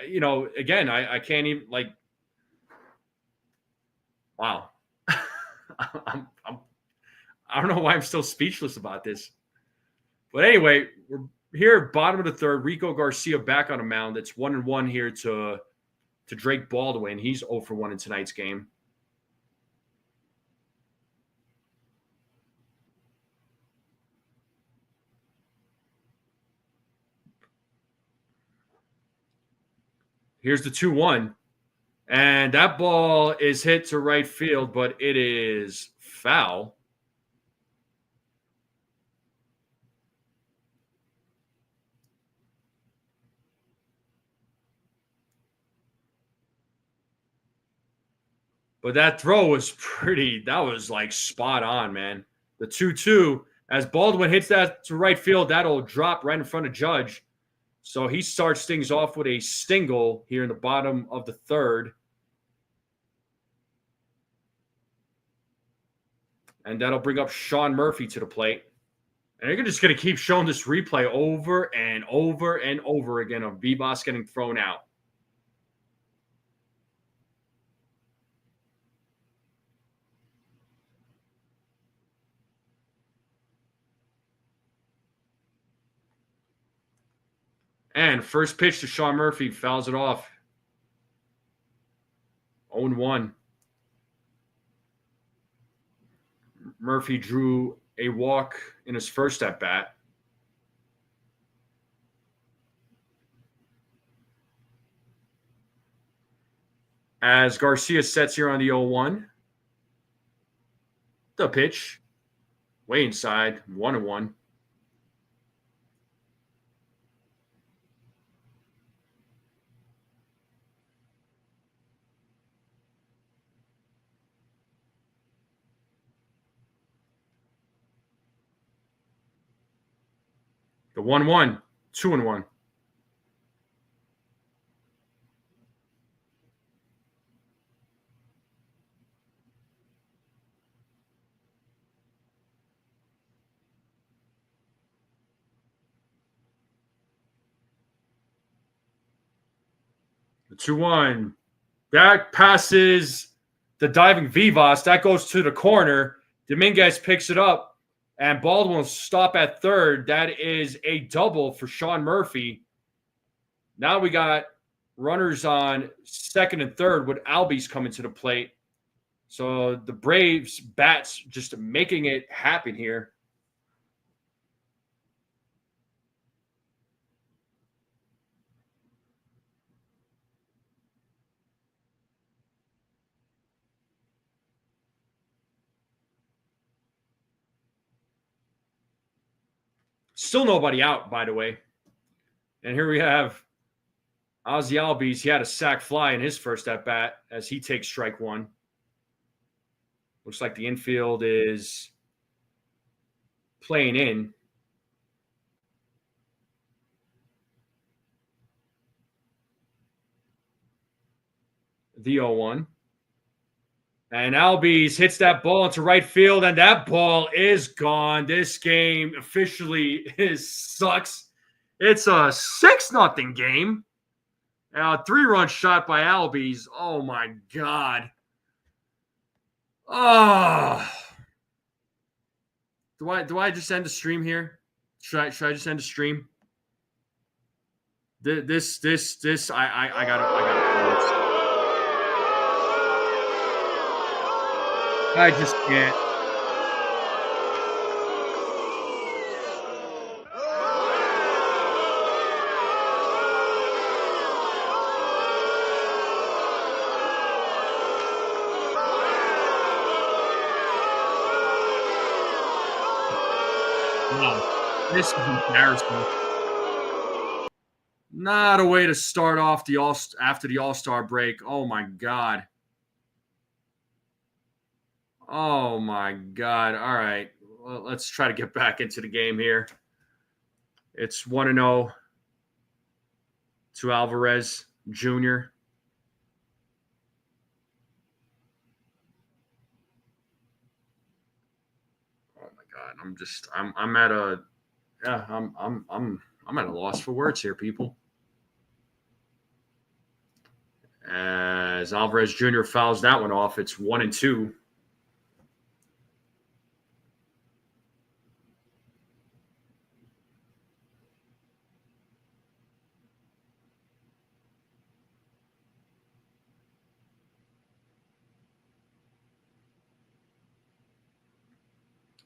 again, I can't even like. Wow, I don't know why I'm still speechless about this. But anyway, we're here, bottom of the third. Rico Garcia back on a mound. It's 1-1 here to Drake Baldwin. He's 0 for 1 in tonight's game. Here's the 2-1. And that ball is hit to right field, but it is foul. But that throw was that was like spot on, man. The 2-2, as Baldwin hits that to right field, that'll drop right in front of Judge. So he starts things off with a single here in the bottom of the third. And that'll bring up Sean Murphy to the plate. And you're just going to keep showing this replay over and over and over again of Vivas getting thrown out. And first pitch to Sean Murphy, fouls it off. 0-1. Murphy drew a walk in his first at bat. As Garcia sets here on the 0-1. The pitch. Way inside. 1-1. The 1-1. 2-1. The 2-1. That passes the diving Vivas. That goes to the corner. Dominguez picks it up, and Baldwin will stop at third. That is a double for Sean Murphy. Now we got runners on second and third with Albies coming to the plate. So the Braves bats just making it happen here. Still nobody out, by the way. And here we have Ozzy Albies. He had a sac fly in his first at bat as he takes strike one. Looks like the infield is playing in. The 0-1. And Albies hits that ball into right field, and that ball is gone. This game officially sucks. It's a 6-0 game. A 3-run shot by Albies. Oh, my God. Oh. Do I just end the stream here? Should I just end the stream? This I gotta close. I just can't. Wow, this is embarrassing. Not a way to start off after the All-Star break. Oh my God. Oh my God. All right. Well, let's try to get back into the game here. It's 1-0 to Alvarez Jr. Oh my God. I'm at a I'm at a loss for words here, people. As Alvarez Jr. fouls that one off, it's 1-2.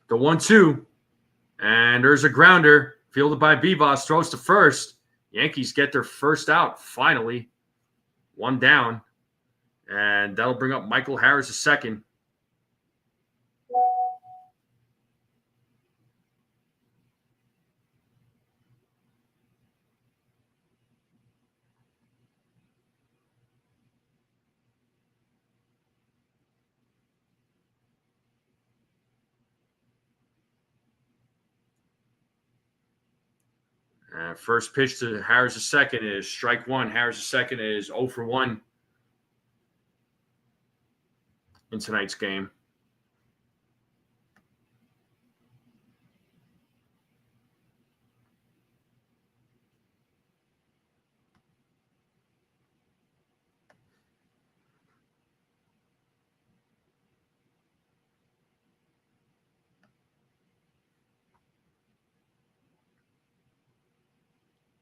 The 1-2. And there's a grounder fielded by Vivas, throws to first. Yankees get their first out, finally. One down. And that'll bring up Michael Harris a second. First pitch to Harris a second is strike one. Harris a second is 0 for 1 in tonight's game.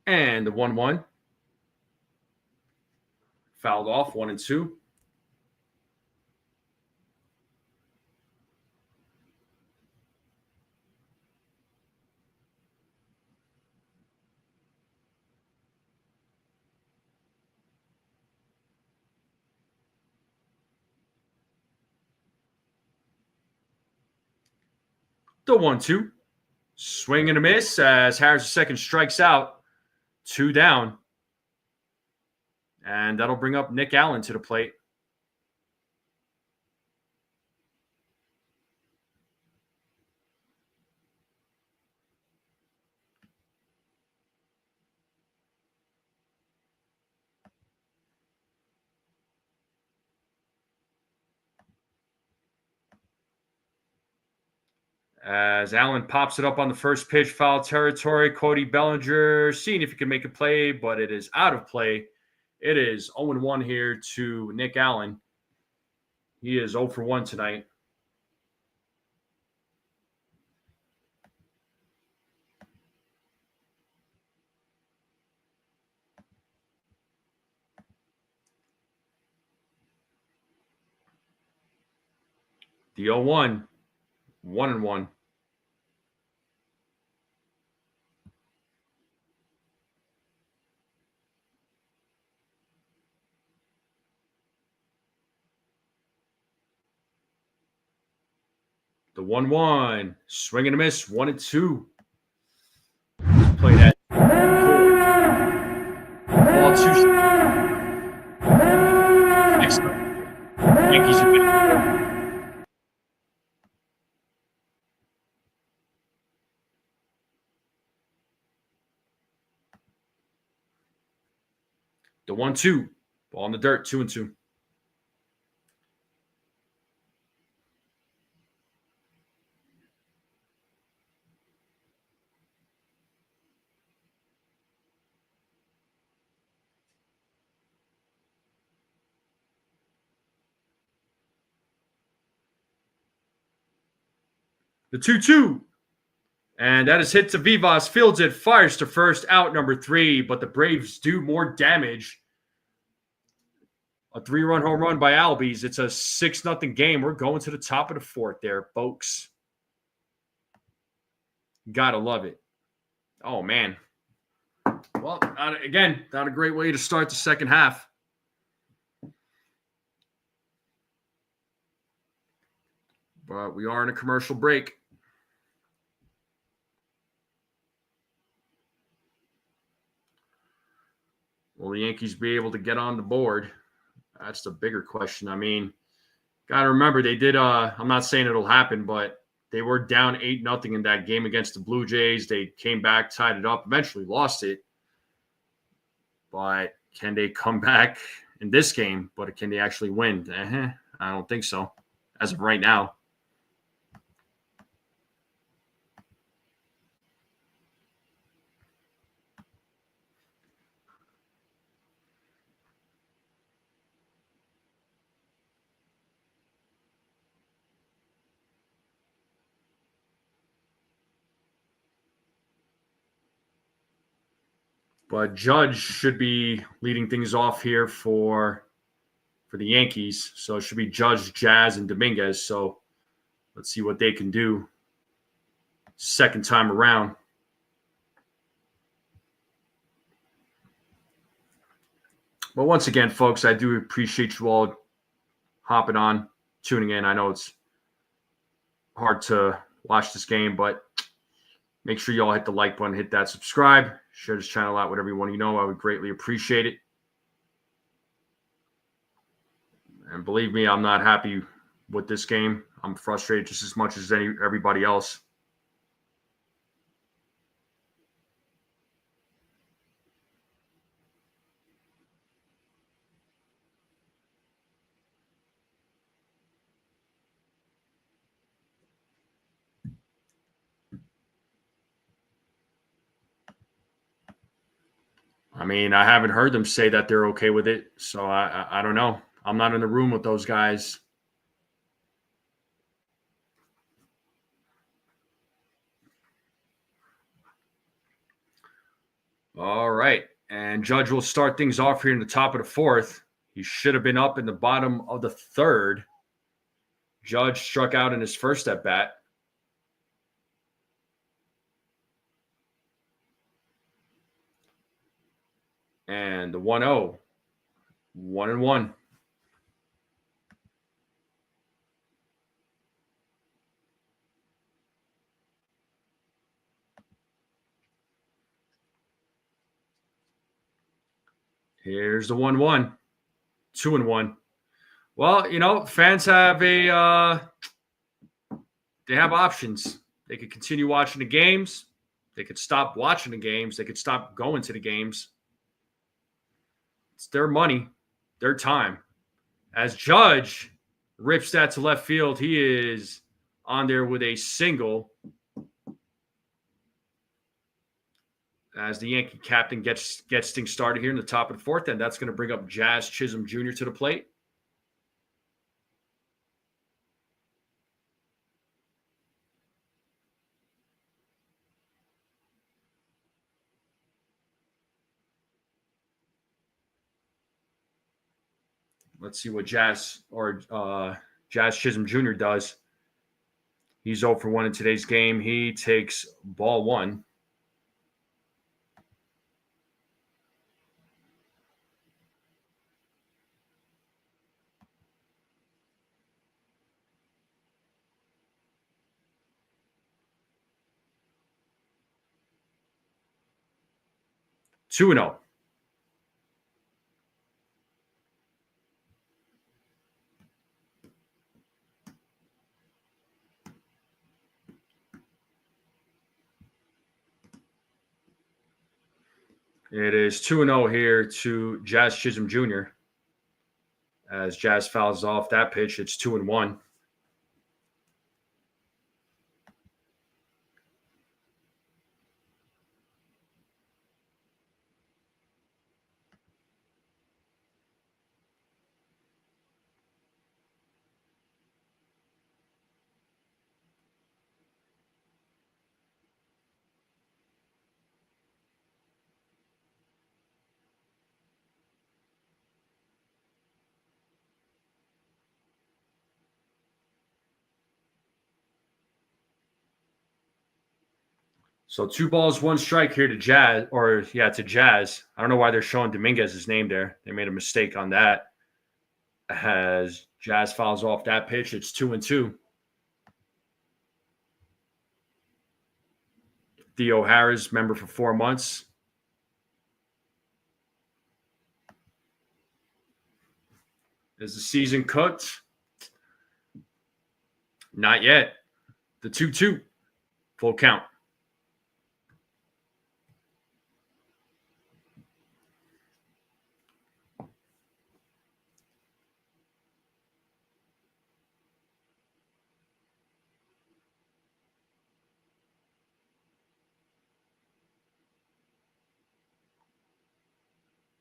And the 1-1. Fouled off, 1-2. The 1-2. Swing and a miss as Harris second strikes out. 2 down. And that'll bring up Nick Allen to the plate. As Allen pops it up on the first pitch, foul territory. Cody Bellinger seeing if he can make a play, but it is out of play. It is 0-1 here to Nick Allen. He is 0 for 1 tonight. The 0-1, 1-1. The 1-1, swing and a miss, 1-2. Play that. Ball two. Excellent. Yankees are winning. The 1-2, ball in the dirt, 2-2. The 2-2. And that is hit to Vivas. Fields it, fires to first, out number 3. But the Braves do more damage. A 3-run home run by Albies. It's a 6-0 game. We're going to the top of the 4th there, folks. Gotta love it. Oh, man. Well, again, not a great way to start the second half. But we are in a commercial break. Will the Yankees be able to get on the board? That's the bigger question. I mean, got to remember they did, I'm not saying it'll happen, but they were down 8-0 in that game against the Blue Jays. They came back, tied it up, eventually lost it. But can they come back in this game? But can they actually win? I don't think so, as of right now. But Judge should be leading things off here for the Yankees. So it should be Judge, Jazz, and Dominguez. So let's see what they can do second time around. But once again, folks, I do appreciate you all hopping on, tuning in. I know it's hard to watch this game, but make sure you all hit the like button, hit that subscribe, share this channel out with everyone you know. I would greatly appreciate it. And believe me, I'm not happy with this game. I'm frustrated just as much as everybody else. I mean, I haven't heard them say that they're okay with it, so I don't know. I'm not in the room with those guys. All right, and Judge will start things off here in the top of the 4th. He should have been up in the bottom of the 3rd. Judge struck out in his first at bat. And the 1-0, 1-1. Here's the 1-1, 2-1. Well, you know, fans have they have options. They could continue watching the games. They could stop watching the games. They could stop going to the games. It's their money, their time. As Judge rips that to left field, he is on there with a single. As the Yankee captain gets things started here in the top of the 4th, and that's going to bring up Jazz Chisholm Jr. to the plate. Let's see what Jazz Chisholm Jr. does. He's 0 for 1 in today's game. He takes ball 1. Two and 0. It is 2-0 here to Jazz Chisholm Jr. As Jazz fouls off that pitch, it's 2-1. So 2 balls, 1 strike here to Jazz, to Jazz. I don't know why they're showing Dominguez's name there. They made a mistake on that. As Jazz fouls off that pitch, it's 2-2. Theo Harris, member for 4 months. Is the season cooked? Not yet. The 2-2. Full count.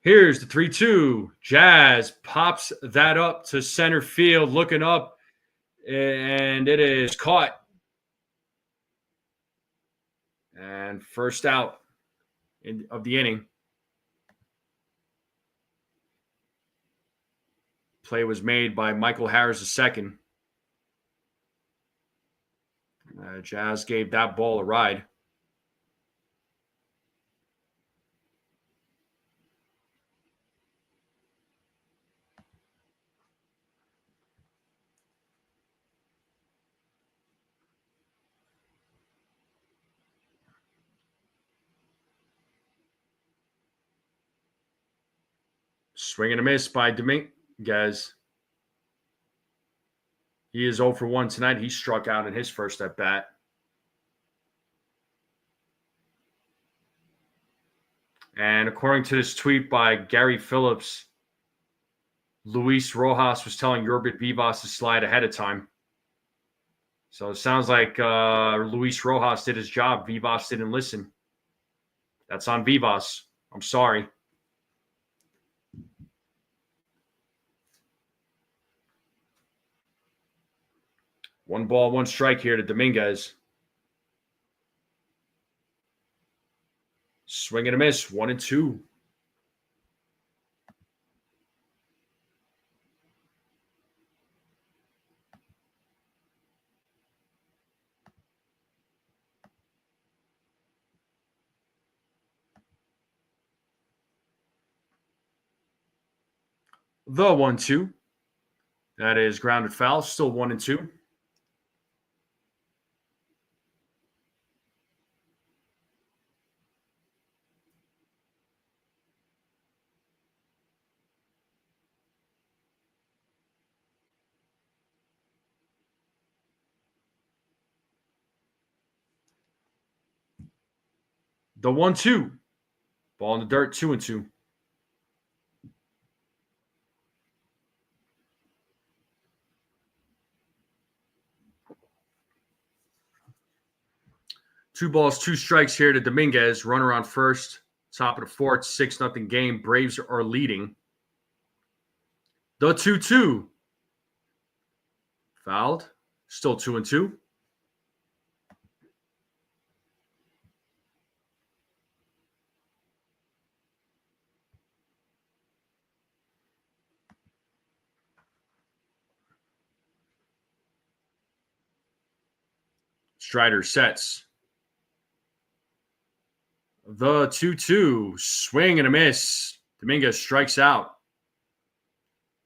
Here's the 3-2. Jazz pops that up to center field, looking up, and it is caught. And first out of the inning. Play was made by Michael Harris II. Jazz gave that ball a ride. Swing and a miss by Dominguez. He is 0 for 1 tonight. He struck out in his first at bat. And according to this tweet by Gary Phillips, Luis Rojas was telling Yorbit Vivas to slide ahead of time. So it sounds like Luis Rojas did his job. Vivas didn't listen. That's on Vivas. I'm sorry. One ball, 1 strike here to Dominguez. Swing and a miss, 1-2. The 1-2. That is grounded foul, still 1-2. The 1-2. Ball in the dirt, 2-2. Two balls, 2 strikes here to Dominguez. Runner on first. Top of the fourth, 6-0 game. Braves are leading. The 2-2. Fouled. Still 2-2. Strider sets. The 2-2. Swing and a miss. Dominguez strikes out.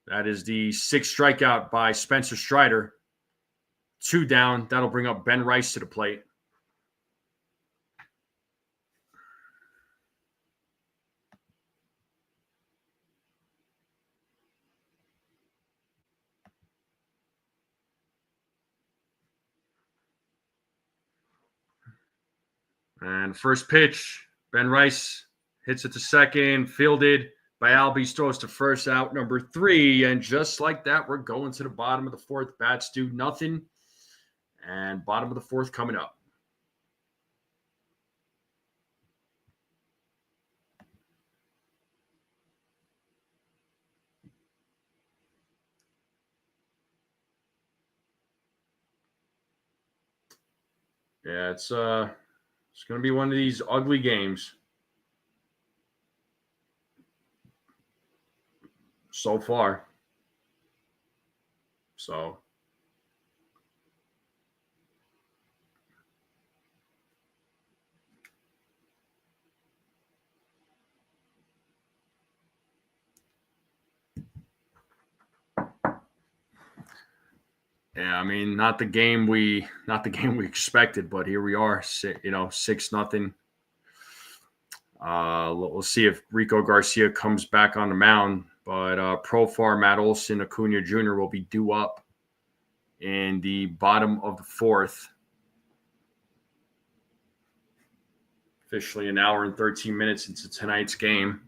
That is the 6th strikeout by Spencer Strider. 2 down. That'll bring up Ben Rice to the plate. And first pitch, Ben Rice hits it to second, fielded by Albies, throws to first, out number 3. And just like that, we're going to the bottom of the 4th. Bats do nothing. And bottom of the 4th coming up. Yeah, it's going to be one of these ugly games. So far. So. Yeah, I mean, not the game we expected, but here we are, 6-0. We'll see if Rico Garcia comes back on the mound, but Profar, Matt Olson, Acuna Jr. will be due up in the bottom of the 4th. Officially an hour and 13 minutes into tonight's game.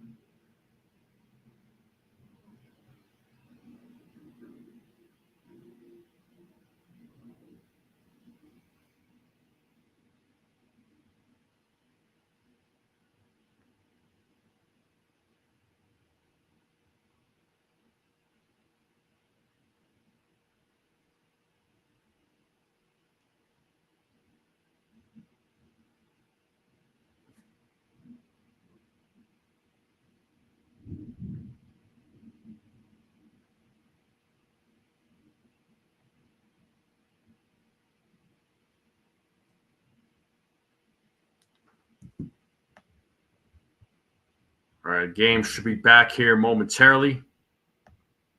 All right, game should be back here momentarily.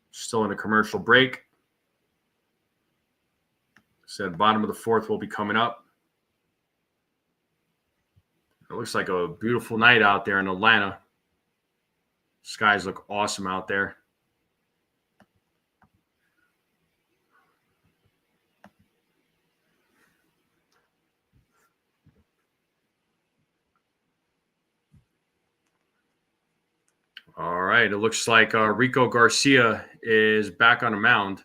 Still in a commercial break. Said bottom of the 4th will be coming up. It looks like a beautiful night out there in Atlanta. Skies look awesome out there. All right, it looks like Rico Garcia is back on the mound.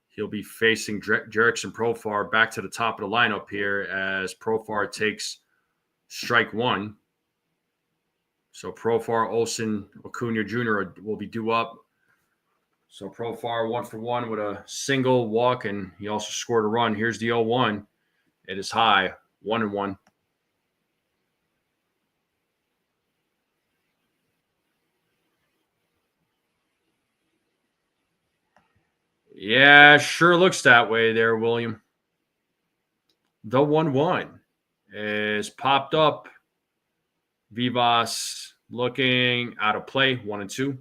He'll be facing Jerickson Profar back to the top of the lineup here as Profar takes strike 1. So Profar, Olson, Acuna Jr. will be due up. So Profar 1 for 1 with a single walk, and he also scored a run. Here's the 0-1. It is high, 1-1. Yeah, sure looks that way there, William. The 1-1 is popped up. Vivas looking out of play, 1-2.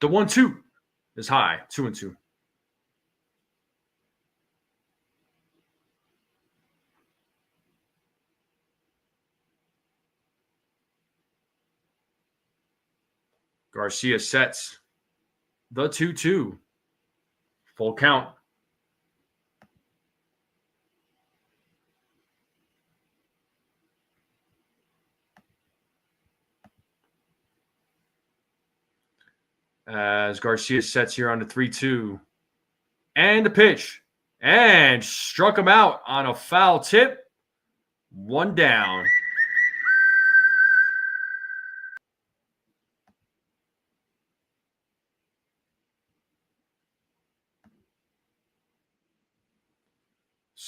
The 1-2 is high, 2-2. Garcia sets the 2-2. Full count. As Garcia sets here on the 3-2. And the pitch. And struck him out on a foul tip. 1 down.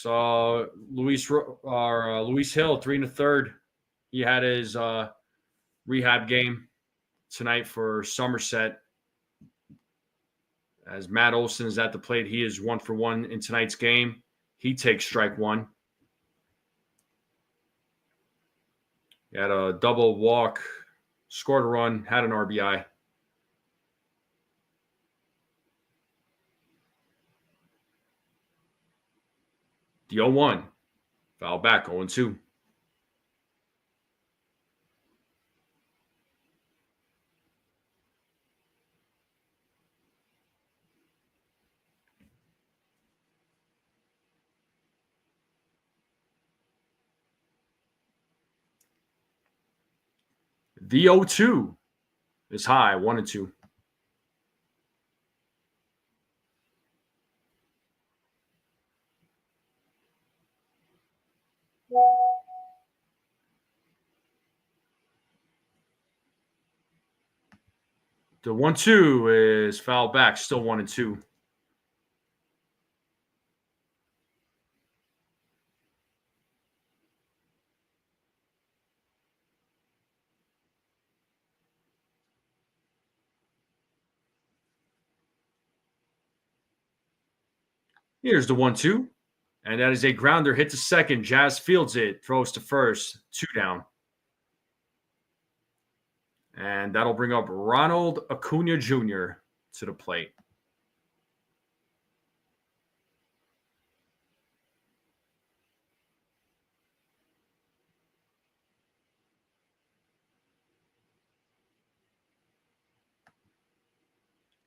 So Luis Hill, 3 1/3. He had his rehab game tonight for Somerset. As Matt Olson is at the plate, he is 1 for 1 in tonight's game. He takes strike one. He had a double walk, scored a run, had an RBI. The 0-1. Foul back, 0-2. The 0-2 is high, 1-2. The 1-2 is foul back, still 1-2. Here's the 1-2. And that is a grounder hit to second. Jazz fields it, throws to first, 2 down. And that'll bring up Ronald Acuna Jr. to the plate.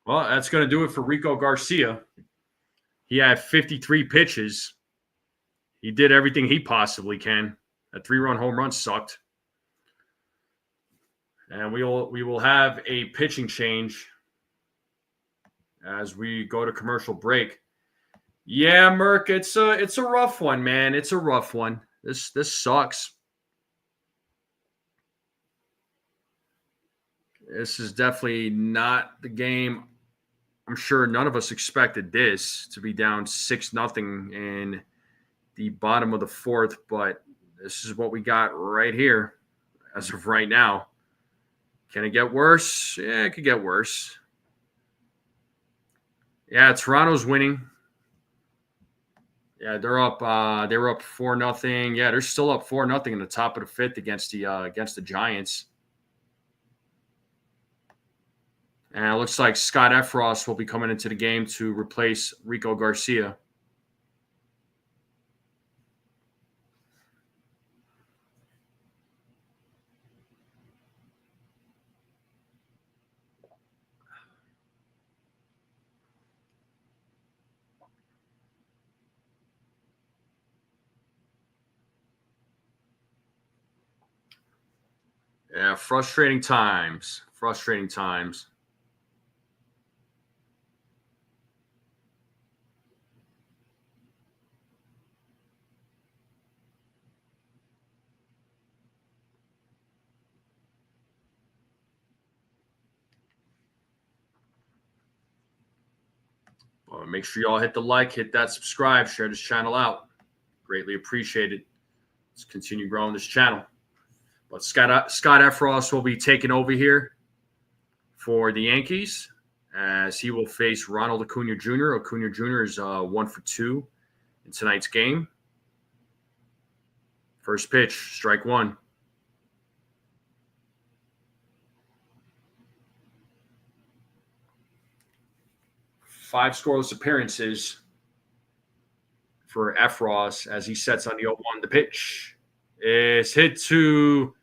Well, that's going to do it for Rico Garcia. He had 53 pitches. He did everything he possibly can. A 3-run home run sucked. And we will have a pitching change as we go to commercial break. Yeah, Merck, it's a rough one, man. It's a rough one. This sucks. This is definitely not the game. I'm sure none of us expected this to be down 6-0 in the bottom of the fourth, but this is what we got right here as of right now. Can it get worse? Yeah, it could get worse. Yeah, Toronto's winning. Yeah, they're up. They were up 4-0. Yeah, they're still up 4-0 in the top of the fifth against the Giants. And it looks like Scott Effross will be coming into the game to replace Rico Garcia. Yeah, frustrating times. Frustrating times. Make sure you all hit the like, hit that subscribe, share this channel out. Greatly appreciated. Let's continue growing this channel. But Scott Effross will be taking over here for the Yankees as he will face Ronald Acuna Jr. Acuna Jr. is 1 for 2 in tonight's game. First pitch, strike one. Five scoreless appearances for Effross as he sets on the 0-1. The pitch is hit to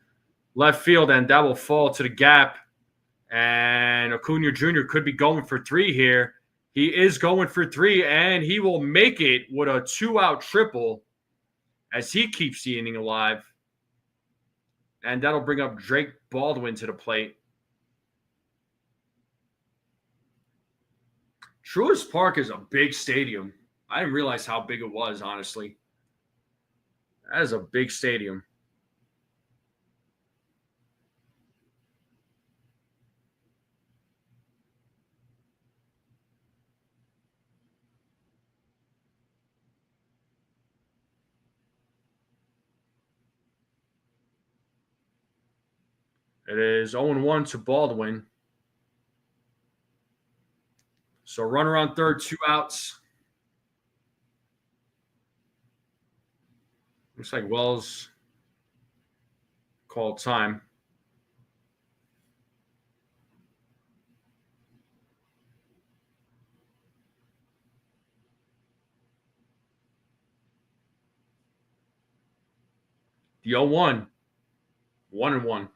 left field, and that will fall to the gap. And Acuna Jr. could be going for 3 here. He is going for 3, and he will make it with a 2-out triple as he keeps the inning alive. And that'll bring up Drake Baldwin to the plate. Truist Park is a big stadium. I didn't realize how big it was, honestly. That is a big stadium. It is 0-1 to Baldwin. So runner on third, 2 outs. Looks like Wells called time. The 0-1. 1-1.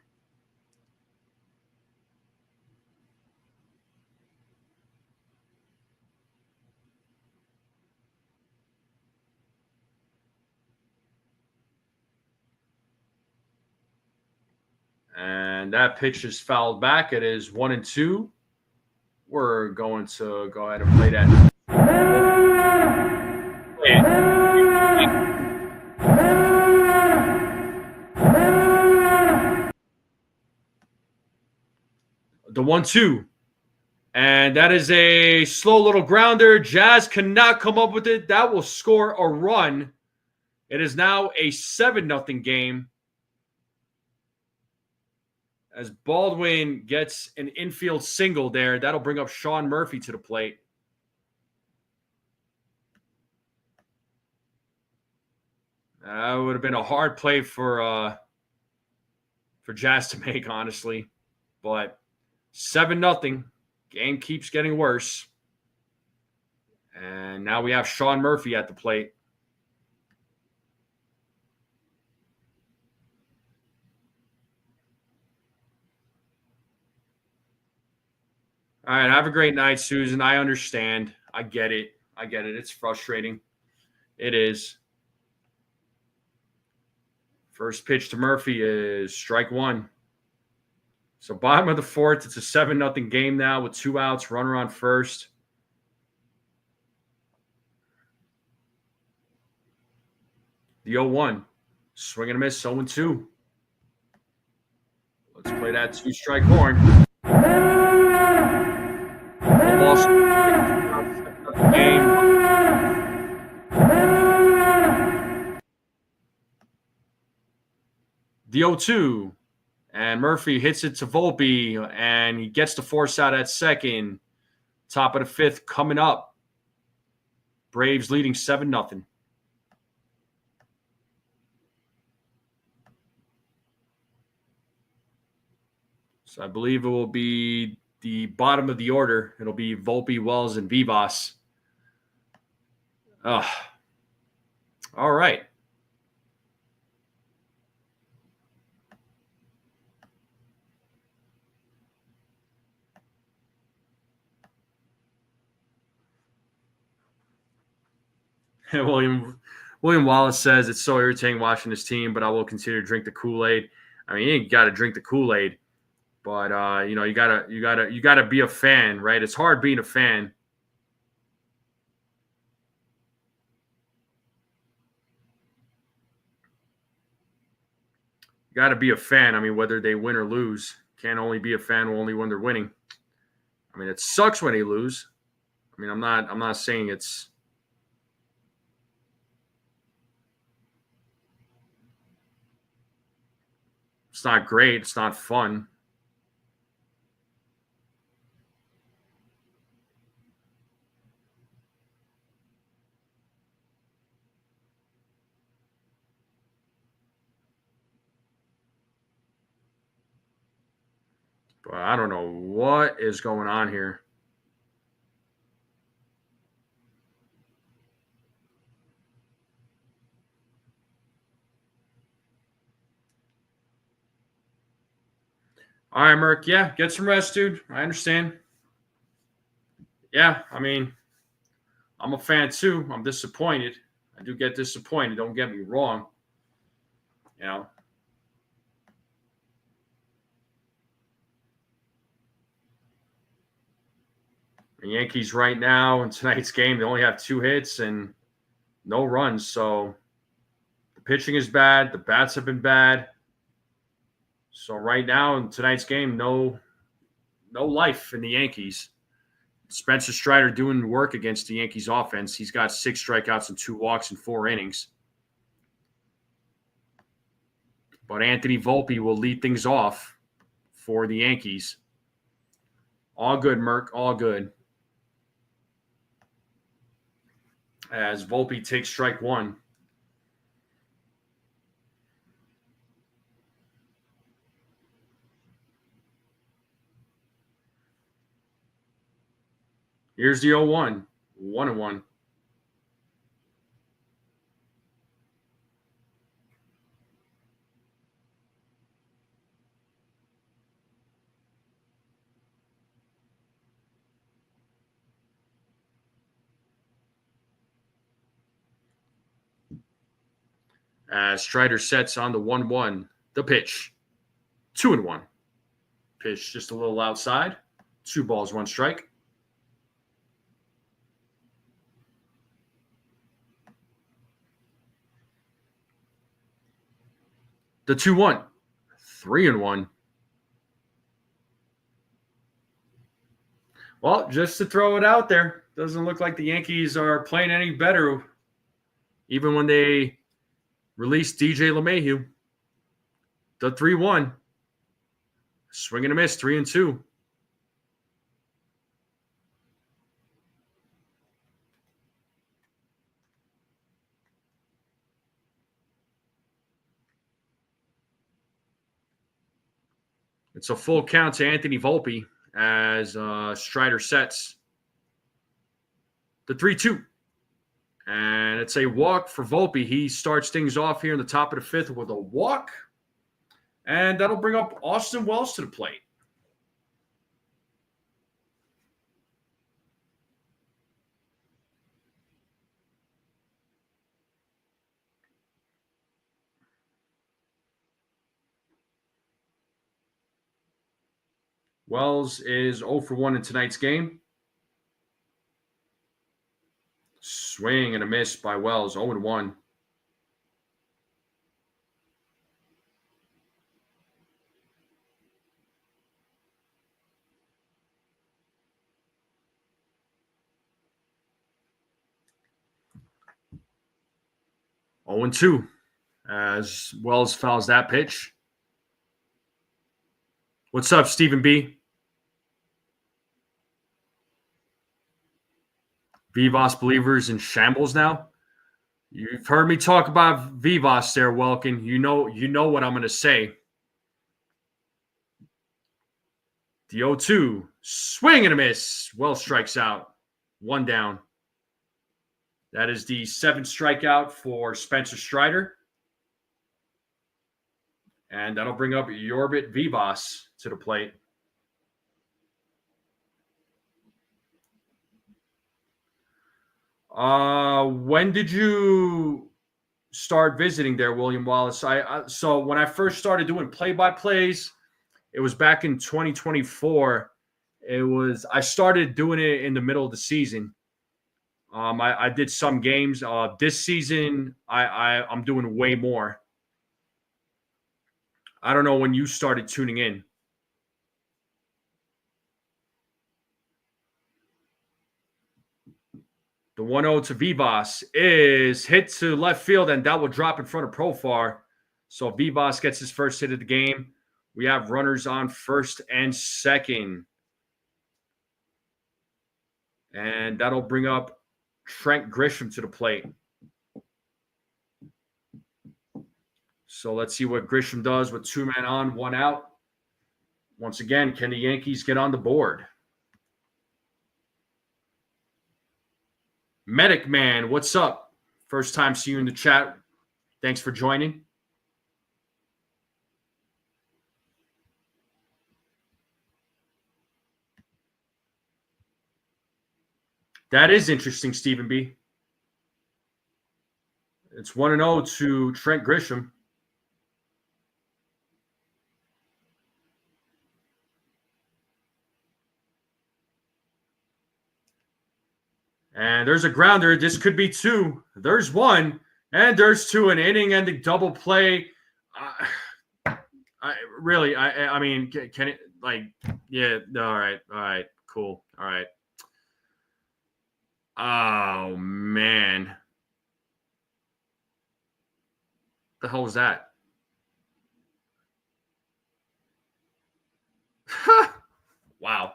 And that pitch is fouled back. It is 1-2. We're going to go ahead and play that. The 1-2. And that is a slow little grounder. Jazz cannot come up with it. That will score a run. It is now a 7-0 game, as Baldwin gets an infield single there. That'll bring up Sean Murphy to the plate. That would have been a hard play for Jazz to make, honestly. But 7-0. Game keeps getting worse. And now we have Sean Murphy at the plate. All right, have a great night, Susan. I understand. I get it. It's frustrating. It is. First pitch to Murphy is strike one. So bottom of the fourth, it's a 7-0 game now with 2 outs, runner on first. The 0-1. Swing and a miss, 0-2. Let's play that 2-strike horn. The 0-2. And Murphy hits it to Volpe, and he gets the force out at second. Top of the fifth coming up. Braves leading 7-0. So I believe it will be the bottom of the order. It'll be Volpe, Wells, and Vivas. All right. William Wallace says it's so irritating watching this team, but I will continue to drink the Kool-Aid. I mean, you got to drink the Kool-Aid, but you gotta be a fan, right? It's hard being a fan. You got to be a fan. I mean, whether they win or lose, can't only be a fan only when they're winning. I mean, it sucks when they lose. I mean, I'm not saying it's not great. It's not fun. But I don't know what is going on here. All right, Merc. Yeah, get some rest, dude. I understand. Yeah, I mean, I'm a fan too. I'm disappointed. I do get disappointed. Don't get me wrong. You know. The Yankees right now in tonight's game, they only have 2 hits and no runs. So the pitching is bad. The bats have been bad. So right now in tonight's game, no life in the Yankees. Spencer Strider doing work against the Yankees offense. He's got 6 strikeouts and 2 walks in 4 innings. But Anthony Volpe will lead things off for the Yankees. All good, Merc. All good. As Volpe takes strike one. Here's the 0-1. 1-1. As Strider sets on the 1-1. The pitch. 2-1. Pitch just a little outside. 2 balls, 1 strike. The 2-1. 3-1. Well, just to throw it out there, doesn't look like the Yankees are playing any better, even when they released DJ LeMahieu. The 3-1. Swing and a miss, 3-2. It's a full count to Anthony Volpe as Strider sets the 3-2. And it's a walk for Volpe. He starts things off here in the top of the 5th with a walk. And that'll bring up Austin Wells to the plate. Wells is 0 for 1 in tonight's game. Swing and a miss by Wells, 0-1. Oh and 2 as Wells fouls that pitch. What's up, Stephen B? Vivas believers in shambles now. You've heard me talk about Vivas there, Welkin. You know what I'm going to say. The 0-2. Swing and a miss. Wells strikes out. 1 down. That is the 7th strikeout for Spencer Strider. And that'll bring up Yorbit Vivas to the plate. When did you start visiting there, William Wallace? So when I first started doing play-by-plays, it was back in 2024. I started doing it in the middle of the season. I did some games. This season, I'm doing way more. I don't know when you started tuning in. The 1-0 to Vivas is hit to left field, and that will drop in front of Profar. So Vivas gets his first hit of the game. We have runners on first and second. And that'll bring up Trent Grisham to the plate. So let's see what Grisham does with 2 men on, 1 out. Once again, can the Yankees get on the board? Medic Man, what's up? First time seeing you in the chat. Thanks for joining. That is interesting, Stephen B. It's 1-0 to Trent Grisham. And there's a grounder. This could be 2. There's 1. And there's 2. An inning-ending double play. I mean, can it, like, yeah, all right, cool, all right. Oh, man. The hell was that? Wow.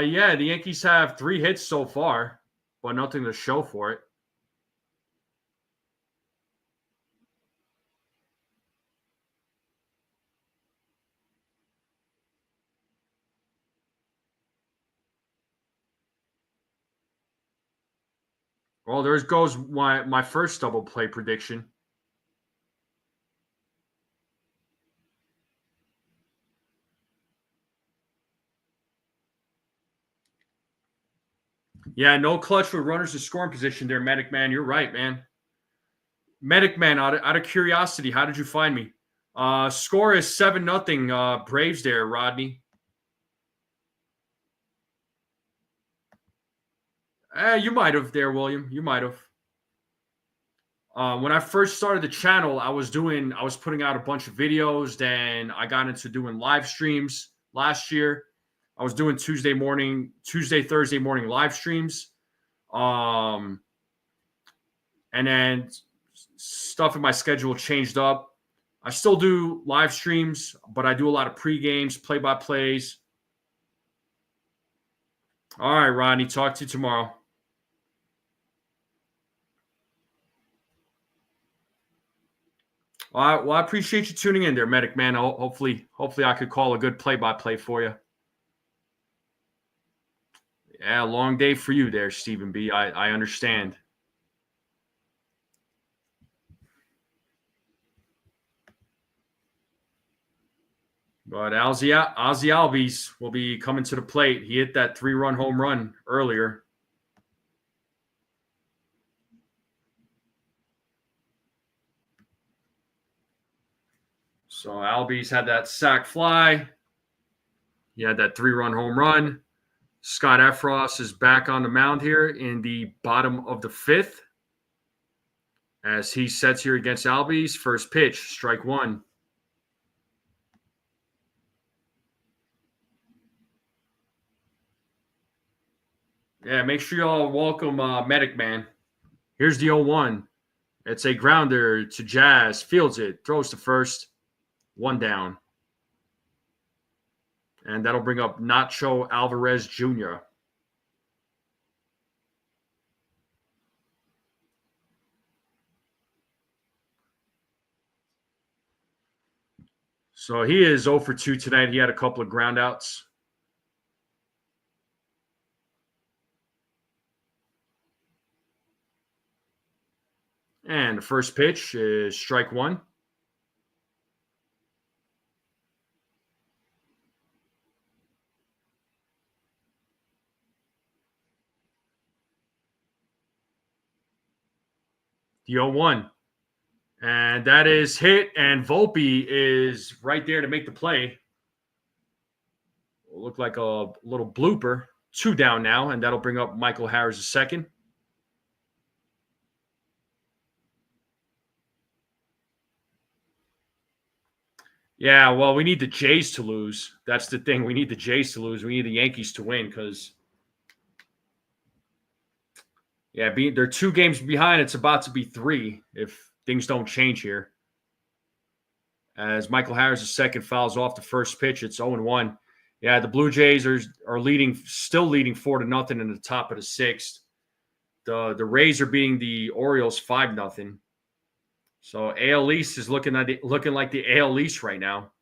Yeah, the Yankees have 3 hits so far, but nothing to show for it. Well, there goes my first double play prediction. Yeah, no clutch with runners in scoring position there, Medic Man. You're right, man. Medic Man, out of curiosity, how did you find me? Score is 7-0 Braves there, Rodney. You might have there, William. You might have. When I first started the channel, I was putting out a bunch of videos. Then I got into doing live streams last year. I was doing Thursday, Thursday morning live streams. And then stuff in my schedule changed up. I still do live streams, but I do a lot of pre-games, play-by-plays. All right, Rodney, talk to you tomorrow. All right, well, I appreciate you tuning in there, Medic Man. Hopefully I could call a good play-by-play for you. Yeah, long day for you there, Stephen B. I understand. But Ozzy Albies will be coming to the plate. He hit that 3-run home run earlier. So Albies had that sac fly. He had that 3-run home run. Scott Efros is back on the mound here in the bottom of the 5th. As he sets here against Albies. First pitch, strike 1. Yeah, make sure y'all welcome Medic Man. Here's the 0-1. It's a grounder to Jazz. Fields it. Throws to first. 1 down. And that'll bring up Nacho Alvarez Jr. So he is 0 for 2 tonight. He had a couple of groundouts. And the first pitch is strike 1. The 0-1. And that is hit, and Volpe is right there to make the play. It'll look like a little blooper. 2 down now, and that'll bring up Michael Harris a second. Yeah, well, we need the Jays to lose. That's the thing. We need the Jays to lose. We need the Yankees to win because, yeah, they're 2 games behind. It's about to be 3 if things don't change here. As Michael Harris' second fouls off the first pitch, it's 0-1. Yeah, the Blue Jays are still leading 4-0 in the top of the 6th. The Rays are beating the Orioles 5-0. So AL East is looking like the AL East right now.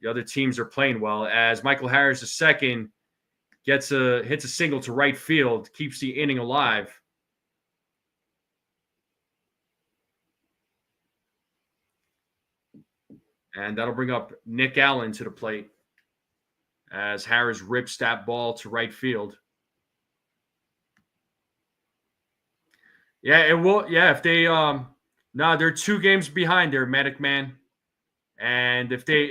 The other teams are playing well. As Michael Harris, the second, hits a single to right field, keeps the inning alive. And that'll bring up Nick Allen to the plate as Harris rips that ball to right field. Yeah, it will. Yeah, if they no, they're 2 games behind there, Medic Man. And if they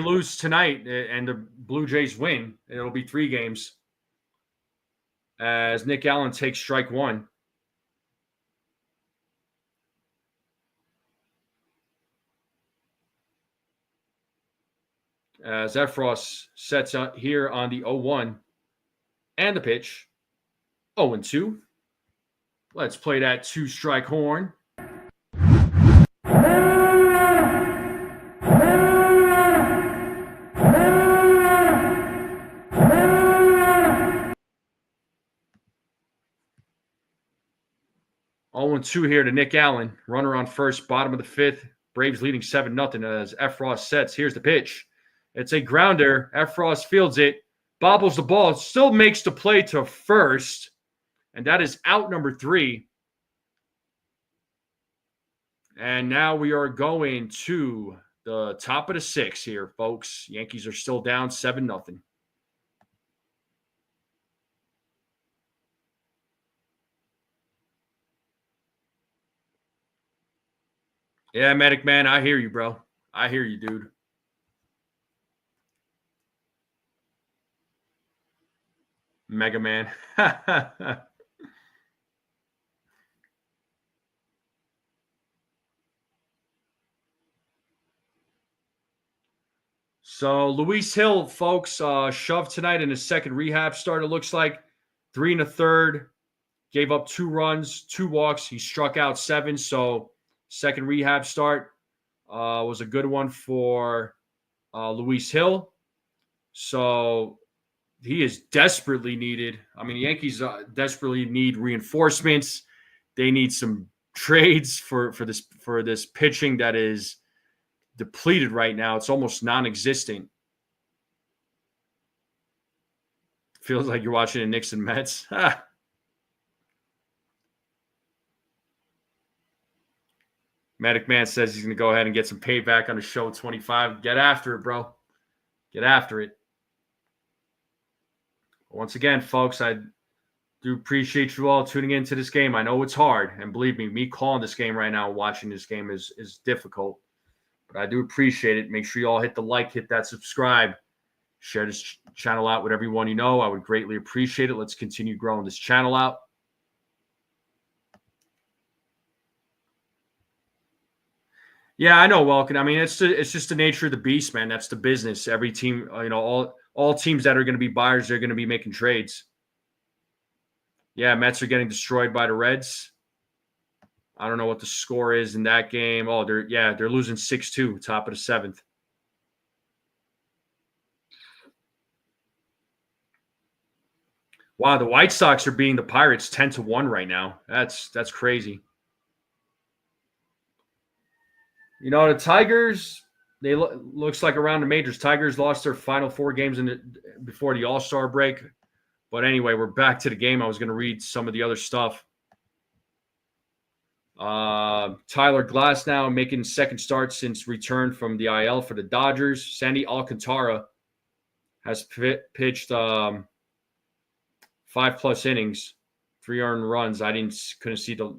lose tonight and the Blue Jays win, it'll be 3 games. As Nick Allen takes strike 1. As Efros sets up here on the 0-1 and the pitch. 0-2. Let's play that 2-strike horn. 0-2 here to Nick Allen. Runner on first, bottom of the fifth. Braves leading 7-0 as Efros sets. Here's the pitch. It's a grounder. Efros fields it, bobbles the ball, still makes the play to first, and that is out number 3. And now we are going to the top of the 6th here, folks. Yankees are still down 7-0. Yeah, Medic Man, I hear you, bro. I hear you, dude. Mega Man. So Luis Hill, folks, shoved tonight in his second rehab start. It looks like 3 1/3, gave up 2 runs, 2 walks. He struck out 7. So second rehab start was a good one for Luis Hill. So he is desperately needed. I mean, the Yankees desperately need reinforcements. They need some trades for this pitching that is depleted right now. It's almost non-existent. Feels like you're watching a Knicks and Mets. Medic Man says he's going to go ahead and get some payback on the show 25. Get after it, bro. Get after it. Once again, folks, I do appreciate you all tuning into this game. I know it's hard, and believe me calling this game right now, watching this game is difficult. But I do appreciate it. Make sure you all hit the like, hit that subscribe. Share this channel out with everyone you know. I would greatly appreciate it. Let's continue growing this channel out. Yeah, I know, Welkin. I mean, it's just the nature of the beast, man. That's the business. Every team, all teams that are going to be buyers, they're going to be making trades. Yeah, Mets are getting destroyed by the Reds. I don't know what the score is in that game. Oh, they're losing 6-2, top of the 7th. Wow, the White Sox are beating the Pirates 10-1 right now. That's crazy. The Tigers, they looks like around the majors. Tigers lost their final 4 games before the All-Star break. But anyway, we're back to the game. I was going to read some of the other stuff. Tyler Glass now making second start since return from the IL for the Dodgers. Sandy Alcantara has pitched 5+ innings, 3 earned runs. Couldn't see the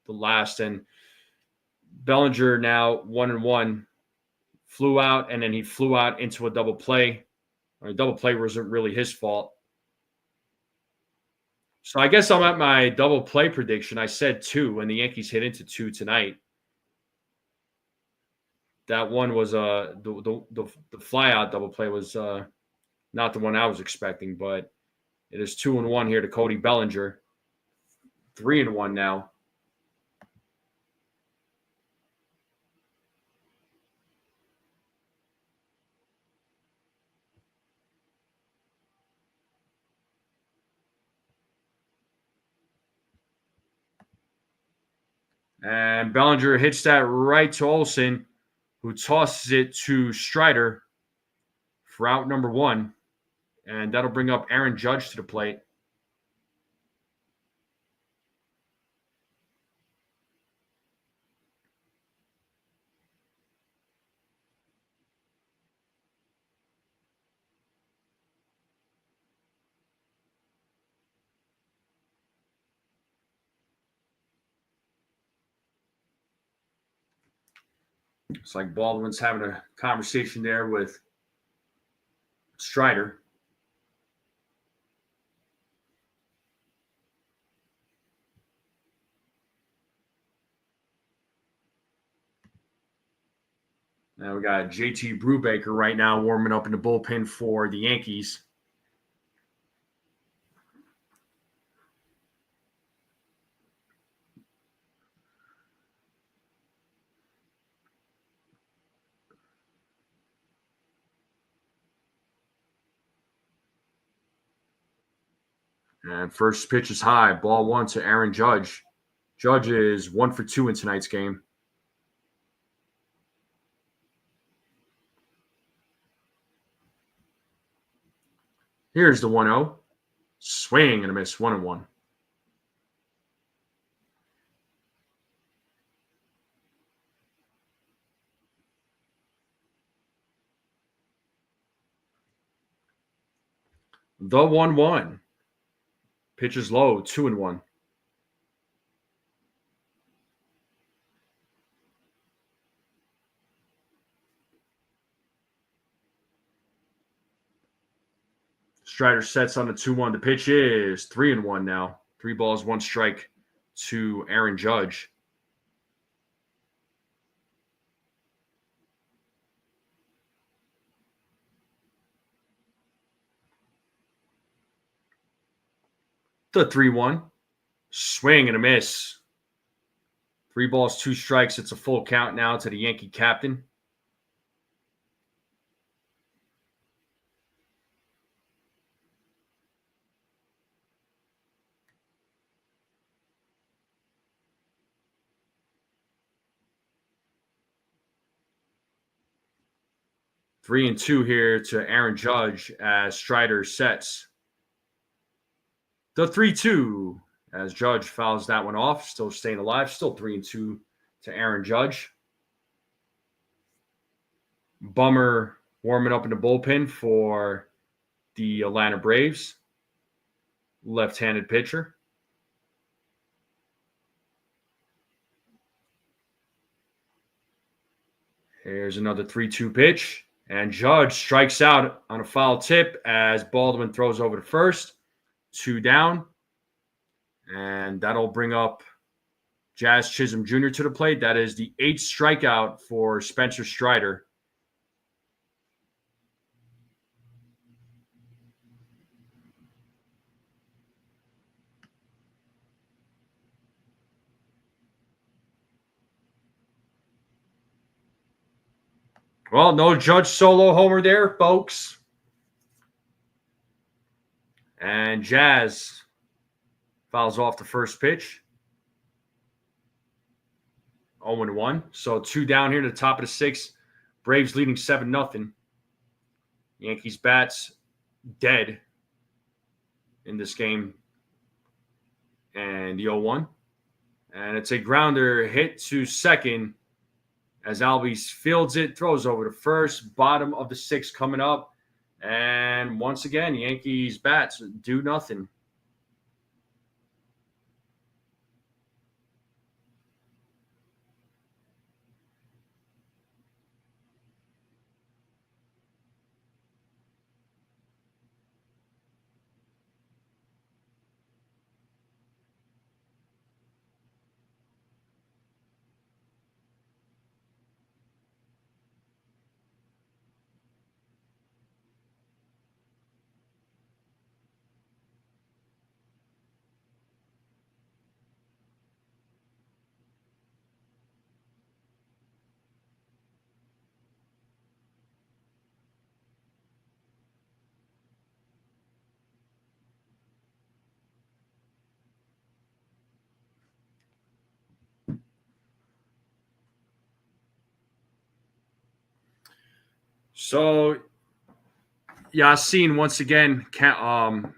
last. And Bellinger now 1-1, flew out, and then he flew out into a double play. A double play wasn't really his fault. So I guess I'm at my double play prediction. I said 2, and the Yankees hit into 2 tonight. That one was the flyout double play was not the one I was expecting, but it is 2-1 here to Cody Bellinger. 3-1 now. And Bellinger hits that right to Olsen, who tosses it to Strider for out number 1. And that'll bring up Aaron Judge to the plate. It's like Baldwin's having a conversation there with Strider. Now we got JT Brubaker right now warming up in the bullpen for the Yankees. And first pitch is high. Ball 1 to Aaron Judge. Judge is 1 for 2 in tonight's game. Here's the 1-0. Swing and a miss, 1-1. The 1-1. Pitch is low, 2-1. Strider sets on the 2-1. The pitch is 3-1 now. 3 balls, 1 strike to Aaron Judge. The 3-1. Swing and a miss. 3 balls, 2 strikes. It's a full count now to the Yankee captain. Three and 2 here to Aaron Judge as Strider sets. The 3-2 as Judge fouls that one off. Still staying alive. Still 3-2 to Aaron Judge. Bummer warming up in the bullpen for the Atlanta Braves. Left-handed pitcher. Here's another 3-2 pitch. And Judge strikes out on a foul tip as Baldwin throws over to first. 2 down. And that'll bring up Jazz Chisholm Jr. to the plate. That is the 8th strikeout for Spencer Strider. Well, no Judge solo homer there, folks. And Jazz fouls off the first pitch. 0-1. So 2 down here to the top of the 6th. Braves leading 7-0. Yankees bats dead in this game. And the 0-1. And it's a grounder hit to second as Albies fields it, throws over to first. Bottom of the 6th coming up. And once again, Yankees bats do nothing. So, Yasin, once again,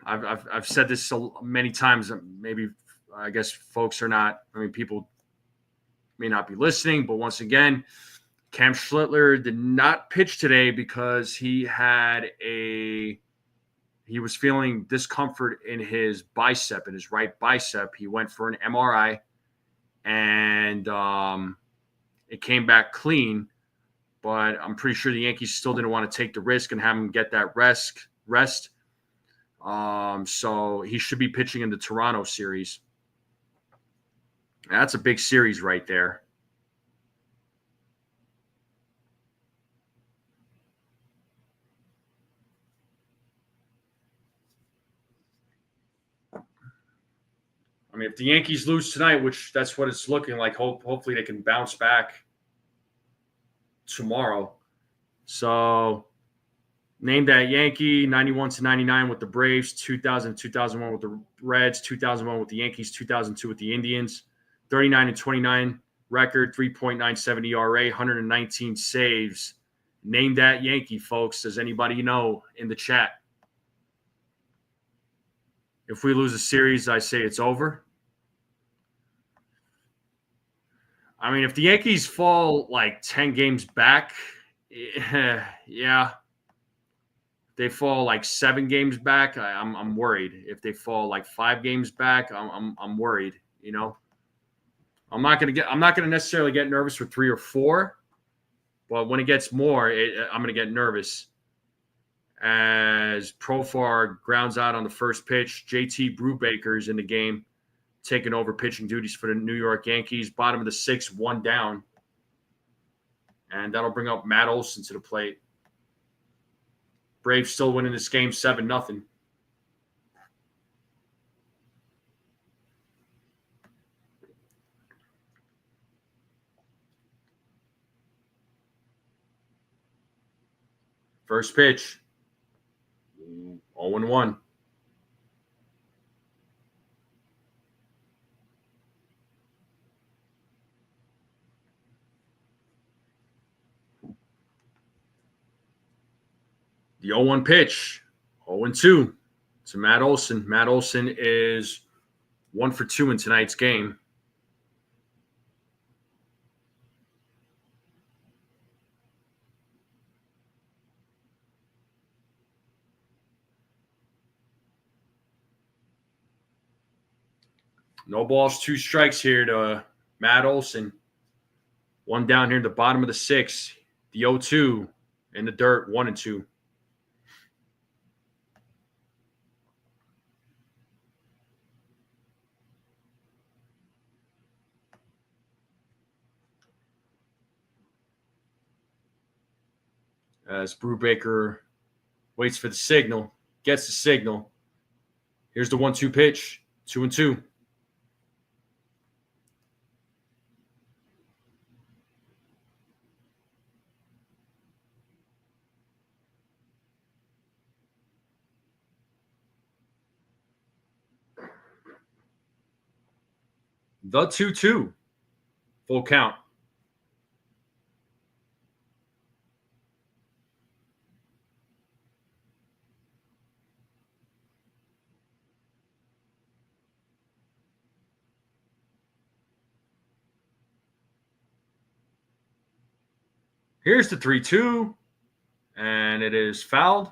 I've said this so many times. Maybe I guess folks are not. I mean, people may not be listening, but once again, Cam Schlittler did not pitch today because he was feeling discomfort in his bicep, in his right bicep. He went for an MRI, and it came back clean. But I'm pretty sure the Yankees still didn't want to take the risk and have him get that rest. So he should be pitching in the Toronto series. That's a big series right there. I mean, if the Yankees lose tonight, which that's what it's looking like, hopefully they can bounce back tomorrow. So named that Yankee, 91-99 with the Braves, 2000-2001 with the Reds, 2001 with the Yankees, 2002 with the Indians, 39-29 record, 3.97 ERA, 119 saves. Name that Yankee, folks. Does anybody know in the chat? If we lose a series, I say it's over. I mean, if the Yankees fall like 10 games back, yeah. If they fall like 7 games back, I'm worried. If they fall like 5 games back, I'm worried. You know, I'm not gonna necessarily get nervous for 3 or 4, but when it gets more, I'm gonna get nervous. As Profar grounds out on the first pitch, JT Brubaker's in the game, taking over pitching duties for the New York Yankees. Bottom of the 6th, 1 down. And that'll bring up Matt Olson to the plate. Braves still winning this game 7-0. First pitch. 0-1. The 0-1 pitch, 0-2 to Matt Olson. Matt Olson is 1 for 2 in tonight's game. No balls, 2 strikes here to Matt Olson. 1 down here in the bottom of the 6th. The 0-2 in the dirt, 1-2. As Brubaker waits for the signal, gets the signal. Here's the 1-2 pitch, 2-2. The 2-2. Full count. Here's the 3-2, and it is fouled.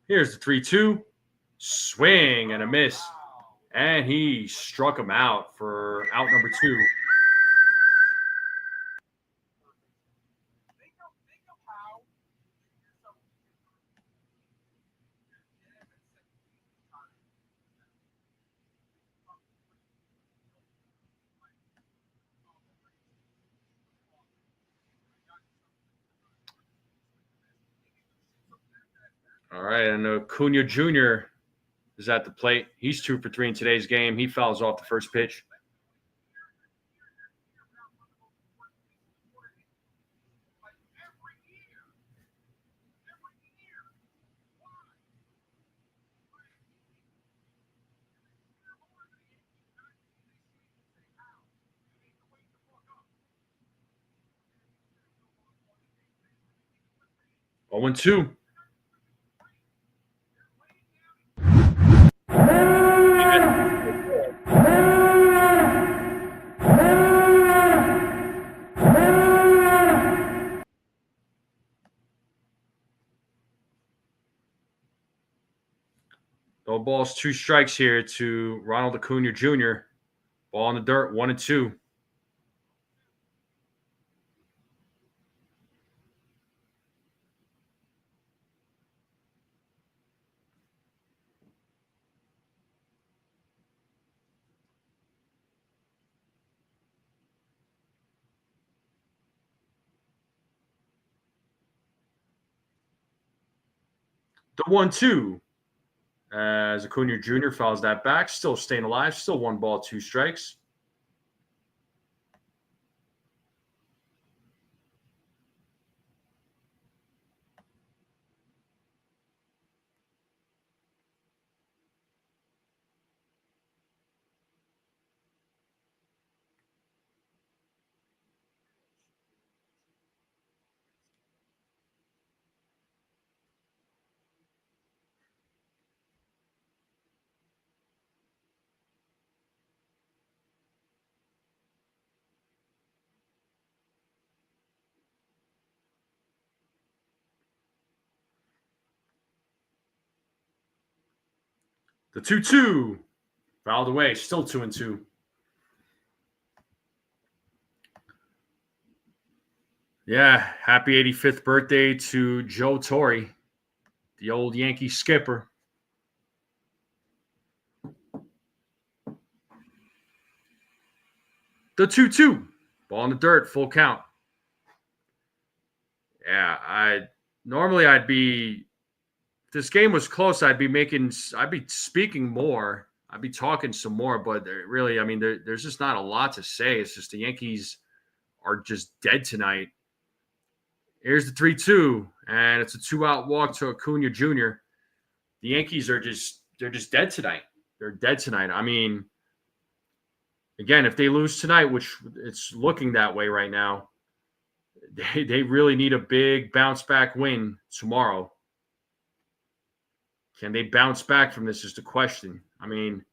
Here's the 3-2. Swing and a miss. And he struck him out for out number 2. All right, and Acuna Jr. is at the plate. He's 2 for 3 in today's game. He fouls off the first pitch. Oh, 1-2. No balls, 2 strikes here to Ronald Acuna Jr. Ball in the dirt, 1-2. The 1-2. as Acuna Jr. fouls that back. Still staying alive. Still 1 ball, 2 strikes. The 2-2. Fouled away. Still 2-2. Yeah. Happy 85th birthday to Joe Torre, the old Yankee skipper. The 2-2. Ball in the dirt. Full count. Yeah. I'd be, if this game was close, I'd be speaking more. I'd be talking some more, but really, I mean, there's just not a lot to say. It's just the Yankees are just dead tonight. Here's the 3-2, and it's a 2-out walk to Acuna Jr. The Yankees they're just dead tonight. They're dead tonight. I mean, again, if they lose tonight, which it's looking that way right now, they really need a big bounce back win tomorrow. Can they bounce back from this is the question. I mean,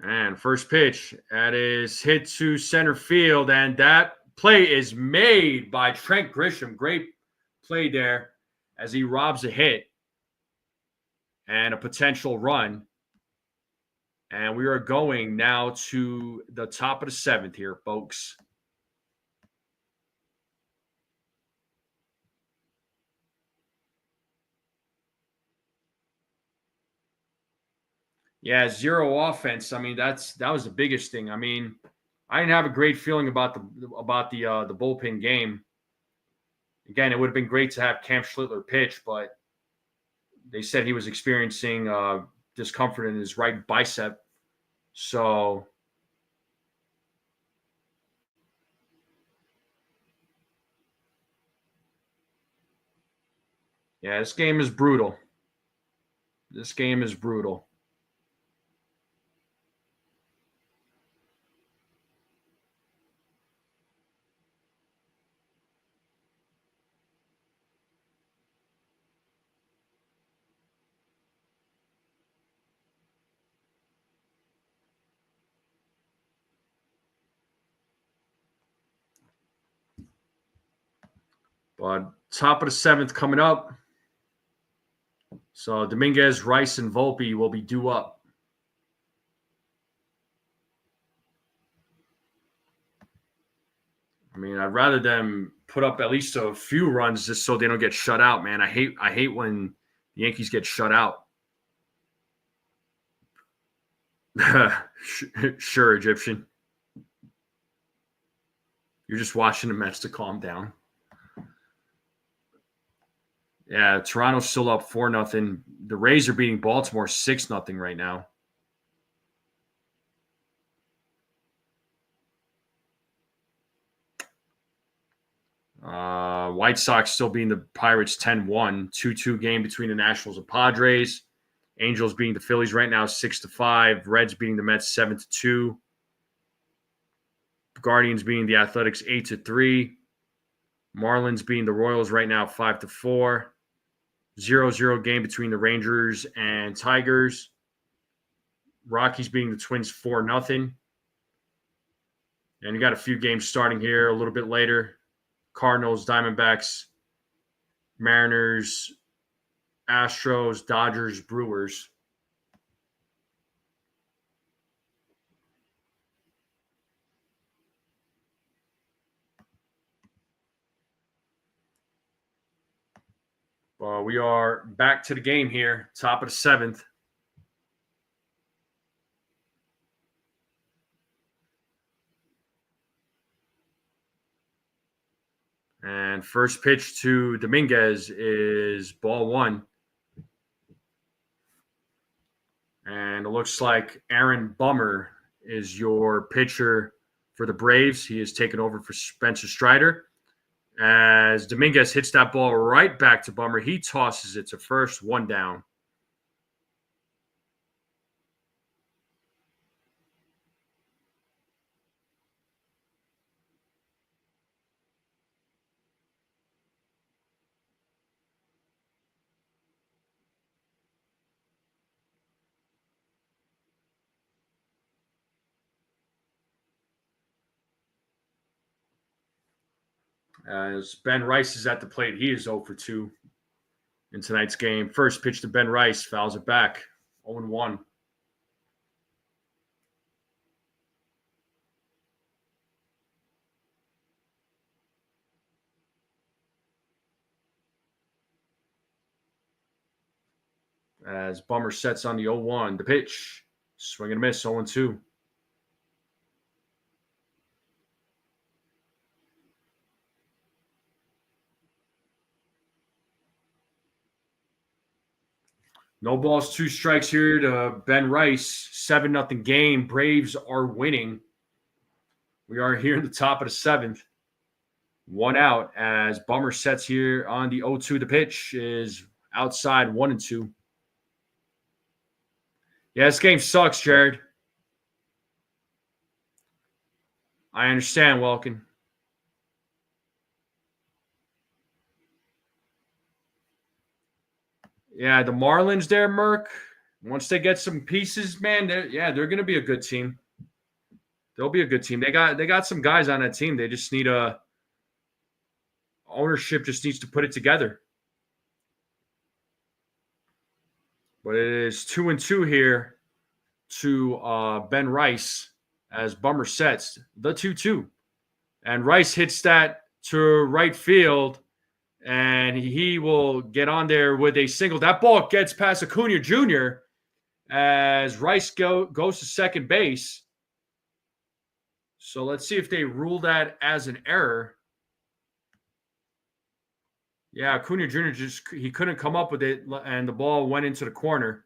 and first pitch, that is hit to center field, and that play is made by Trent Grisham. Great play there as he robs a hit and a potential run. And we are going now to the top of the 7th here, folks. Yeah, 0 offense. I mean, that was the biggest thing. I mean, I didn't have a great feeling about the bullpen game. Again, it would have been great to have Cam Schlittler pitch, but they said he was experiencing discomfort in his right bicep. So, yeah, this game is brutal. This game is brutal. But top of the 7th coming up. So Dominguez, Rice, and Volpe will be due up. I mean, I'd rather them put up at least a few runs just so they don't get shut out, man. I hate when the Yankees get shut out. Sure, Egyptian. You're just watching the Mets to calm down. Yeah, Toronto's still up 4-0. The Rays are beating Baltimore 6-0 right now. White Sox still beating the Pirates 10-1. 2-2 game between the Nationals and Padres. Angels beating the Phillies right now 6-5. Reds beating the Mets 7-2. Guardians beating the Athletics 8-3. Marlins beating the Royals right now 5-4. 0-0 game between the Rangers and Tigers. Rockies beating the Twins 4-0. And you got a few games starting here a little bit later. Cardinals, Diamondbacks, Mariners, Astros, Dodgers, Brewers. We are back to the game here, top of the 7th. And first pitch to Dominguez is ball one. And it looks like Aaron Bummer is your pitcher for the Braves. He is taken over for Spencer Strider. As Dominguez hits that ball right back to Bummer, he tosses it to first, one down. As Ben Rice is at the plate, he is 0 for 2 in tonight's game. First pitch to Ben Rice, fouls it back, 0-1. As Bummer sets on the 0-1, the pitch, swing and a miss, 0-2. No balls, 2 strikes here to Ben Rice. 7-0 game. Braves are winning. We are here in the top of the 7th. 1 out as Bummer sets here on the 0-2. The pitch is outside, 1-2. Yeah, this game sucks, Jared. I understand, Welkin. Yeah, the Marlins there, Merc. Once they get some pieces, man, they're going to be a good team. They'll be a good team. They got some guys on that team. They just need ownership just needs to put it together. But it is 2-2 here to Ben Rice as Bummer sets the 2-2. And Rice hits that to right field, and he will get on there with a single. That ball gets past Acuna Jr. as Rice goes to second base. So let's see if they rule that as an error. Yeah, Acuna Jr. he couldn't come up with it, and the ball went into the corner.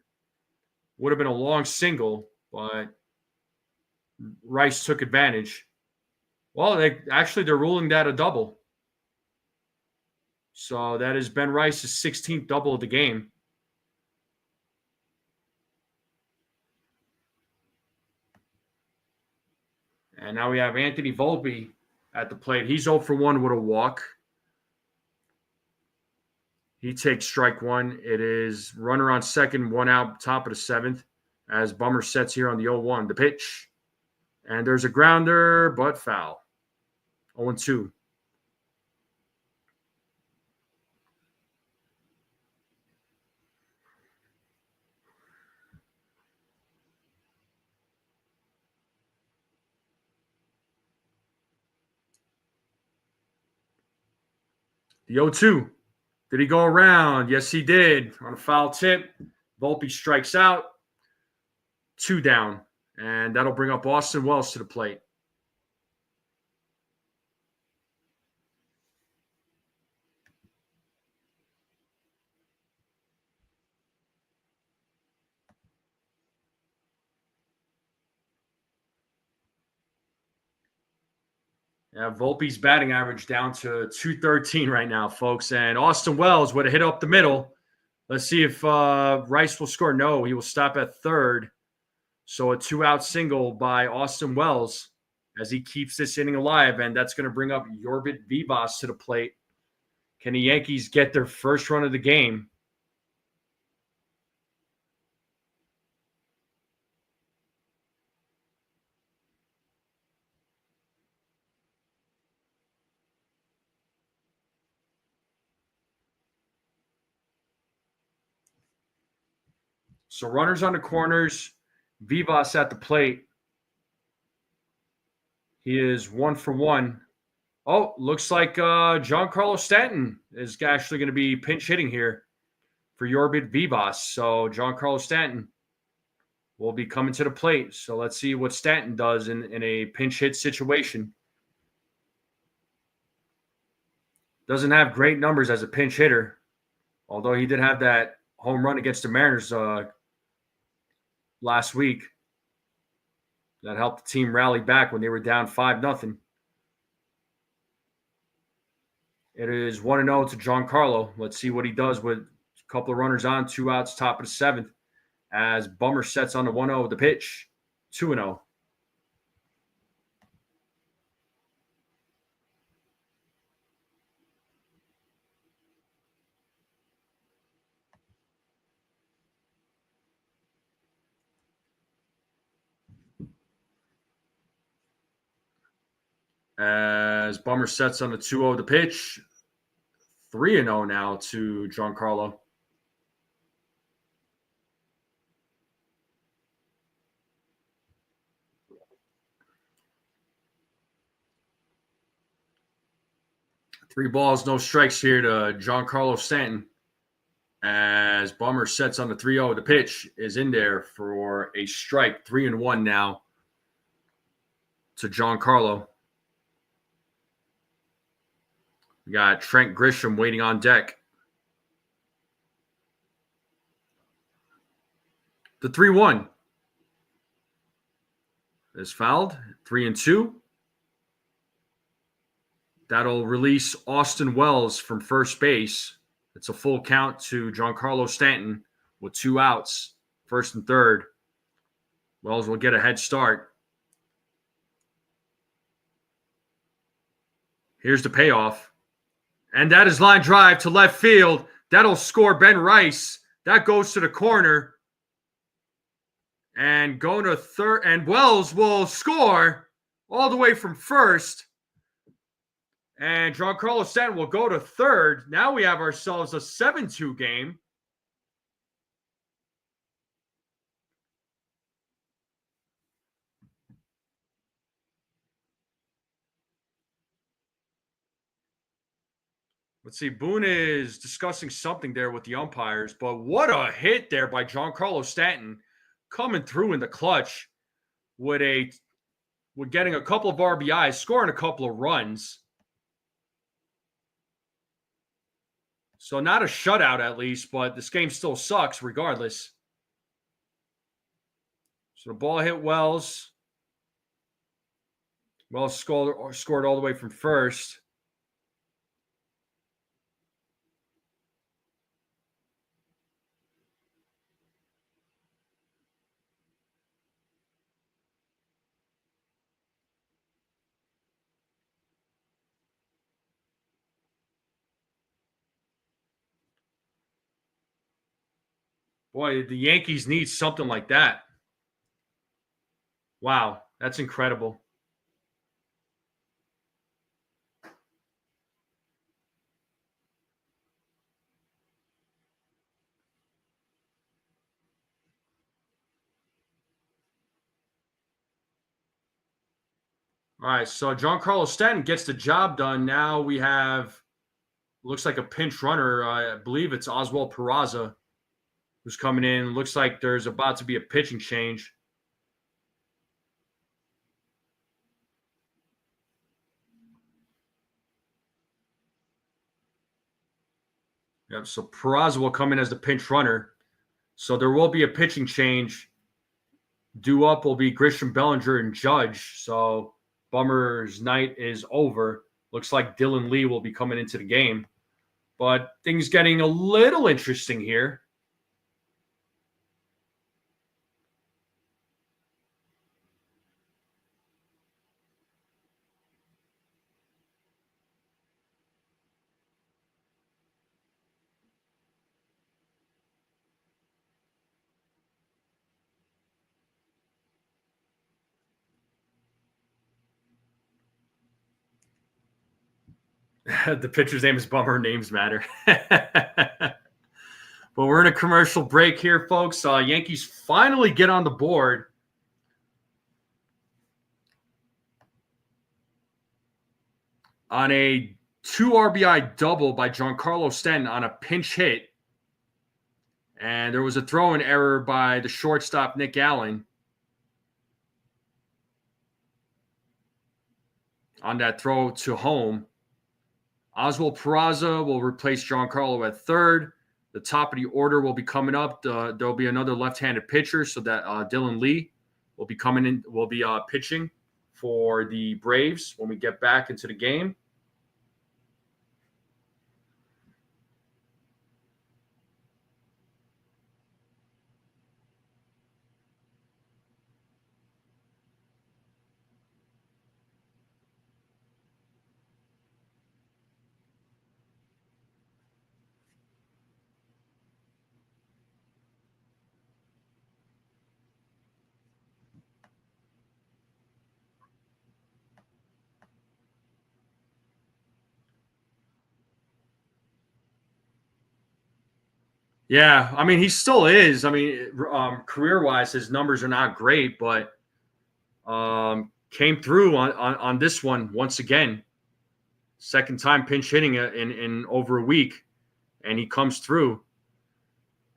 Would have been a long single, but Rice took advantage. Well, they're ruling that a double. So that is Ben Rice's 16th double of the game. And now we have Anthony Volpe at the plate. He's 0 for 1 with a walk. He takes strike one. It is runner on second, 1 out, top of the 7th, as Bummer sets here on the 0-1. The pitch. And there's a grounder, but foul. 0-2. The 0-2. Did he go around? Yes, he did. On a foul tip, Volpe strikes out. 2 down. And that'll bring up Austin Wells to the plate. Yeah, Volpe's batting average down to 213 right now, folks. And Austin Wells would have hit up the middle. Let's see if Rice will score. No, he will stop at third. So a 2-out single by Austin Wells as he keeps this inning alive. And that's going to bring up Yorbit Vivas to the plate. Can the Yankees get their first run of the game? So runners on the corners, Vivas at the plate. He is 1 for 1. Oh, looks like Giancarlo Stanton is actually going to be pinch hitting here for Yorbit Vivas. So Giancarlo Stanton will be coming to the plate. So let's see what Stanton does in a pinch hit situation. Doesn't have great numbers as a pinch hitter, although he did have that home run against the Mariners last week. That helped the team rally back when they were down 5-0. It is 1-0 to Giancarlo. Let's see what he does with a couple of runners on, 2 outs, top of the 7th, as Bummer sets on the 1-0 with the pitch, 2-0. As Bummer sets on the 2-0 the pitch, 3-0 now to Giancarlo. Three balls, no strikes here to Giancarlo Stanton. As Bummer sets on the 3-0 the pitch is in there for a strike, 3-1 now to Giancarlo. We got Trent Grisham waiting on deck. The 3-1 is fouled. 3-2. That'll release Austin Wells from first base. It's a full count to Giancarlo Stanton with 2 outs, first and third. Wells will get a head start. Here's the payoff. And that is line drive to left field. That'll score Ben Rice. That goes to the corner. And going to third. And Wells will score all the way from first. And Giancarlo Stanton will go to third. Now we have ourselves a 7-2 game. Let's see. Boone is discussing something there with the umpires, but what a hit there by Giancarlo Stanton, coming through in the clutch with getting a couple of RBIs, scoring a couple of runs. So not a shutout at least, but this game still sucks regardless. So the ball hit Wells. Wells scored all the way from first. Boy, the Yankees need something like that. Wow, that's incredible. All right, so Giancarlo Stanton gets the job done. Now we have, looks like a pinch runner. I believe it's Oswald Peraza who's coming in. Looks like there's about to be a pitching change. Yep, so Peraza will come in as the pinch runner. So there will be a pitching change. Due up will be Grisham, Bellinger, and Judge. So Bummer's night is over. Looks like Dylan Lee will be coming into the game. But things getting a little interesting here. The pitcher's name is Bummer. Names matter. But we're in a commercial break here, folks. Yankees finally get on the board. On a 2 RBI double by Giancarlo Stanton on a pinch hit. And there was a throw-in error by the shortstop, Nick Allen, on that throw to home. Oswald Peraza will replace Giancarlo at third. The top of the order will be coming up. There'll be another left-handed pitcher, so that Dylan Lee will be coming in. Will be pitching for the Braves when we get back into the game. Yeah, I mean, he still is. I mean, career-wise, his numbers are not great, but came through on this one once again. Second time pinch hitting in over a week, and he comes through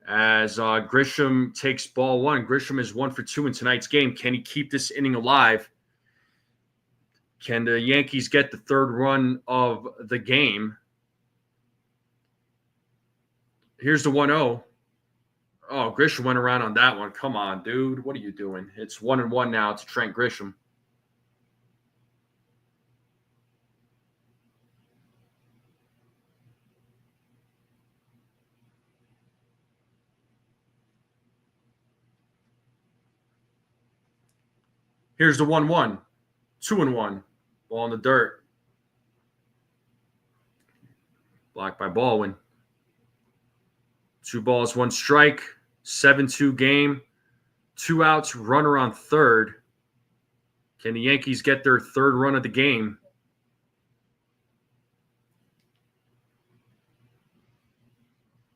as Grisham takes ball one. Grisham is 1 for 2 in tonight's game. Can he keep this inning alive? Can the Yankees get the third run of the game? Here's the 1-0. Oh, Grisham went around on that one. Come on, dude. What are you doing? It's 1-1 now to Trent Grisham. Here's the 1-1. 2-1. Ball in the dirt. Blocked by Baldwin. 2 balls, 1 strike. 7-2 game. 2 outs, runner on third. Can the Yankees get their third run of the game?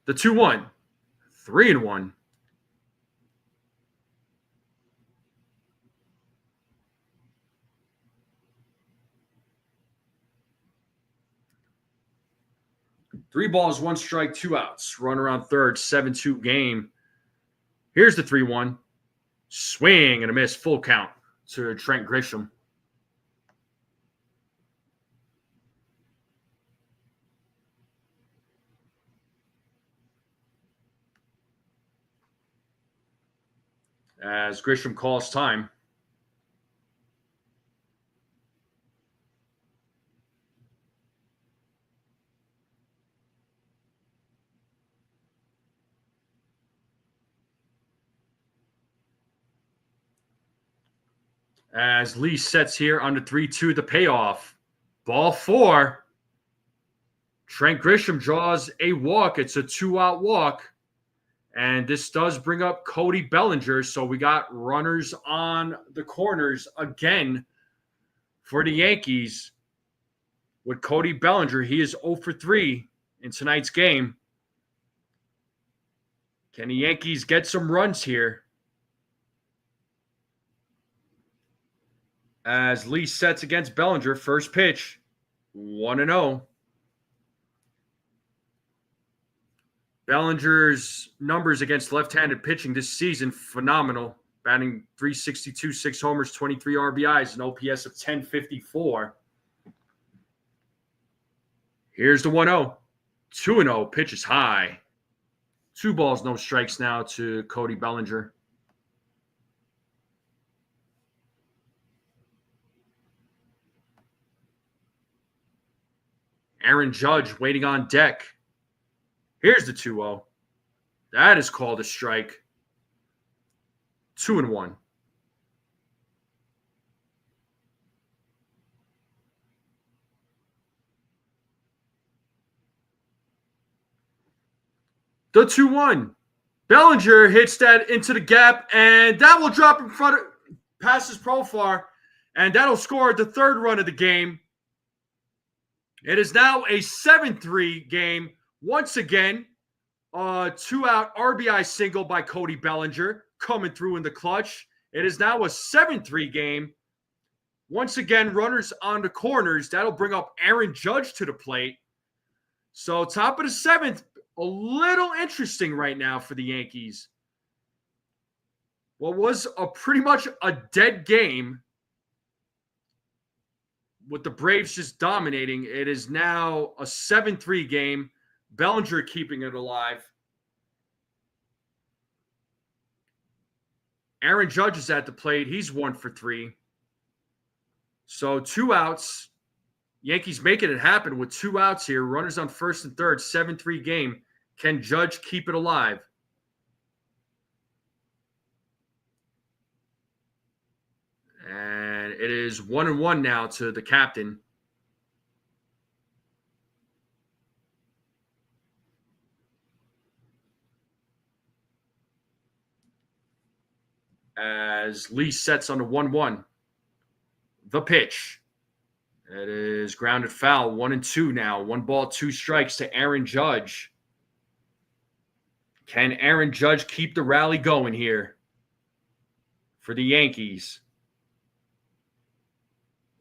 The 2-1. 3-1. Three balls, 1 strike, 2 outs. Runner on third, 7-2 game. Here's the 3-1. Swing and a miss. Full count to Trent Grisham. As Grisham calls time. As Lee sets here on the 3-2, the payoff. Ball 4. Trent Grisham draws a walk. It's a 2-out walk. And this does bring up Cody Bellinger. So we got runners on the corners again for the Yankees. With Cody Bellinger, he is 0 for 3 in tonight's game. Can the Yankees get some runs here? As Lee sets against Bellinger, first pitch, 1-0. Bellinger's numbers against left-handed pitching this season, phenomenal. Batting .362, 6 homers, 23 RBIs, an OPS of 1054. Here's the 1-0. 2-0, pitch is high. 2 balls, no strikes now to Cody Bellinger. Aaron Judge waiting on deck. Here's the 2-0. That is called a strike. 2-1. The 2-1. Bellinger hits that into the gap, and that will drop in front of past his profile, and that'll score the third run of the game. It is now a 7-3 game. Once again, 2-out RBI single by Cody Bellinger coming through in the clutch. It is now a 7-3 game. Once again, runners on the corners. That'll bring up Aaron Judge to the plate. So top of the 7th, a little interesting right now for the Yankees. What was pretty much a dead game with the Braves just dominating, it is now a 7-3 game. Bellinger keeping it alive. Aaron Judge is at the plate. He's 1 for 3. So 2 outs. Yankees making it happen with 2 outs here. Runners on first and third. 7-3 game. Can Judge keep it alive? And it is 1-1 now to the captain. As Lee sets on the 1-1. The pitch. It is grounded foul. 1-2 now. 1 ball, 2 strikes to Aaron Judge. Can Aaron Judge keep the rally going here for the Yankees?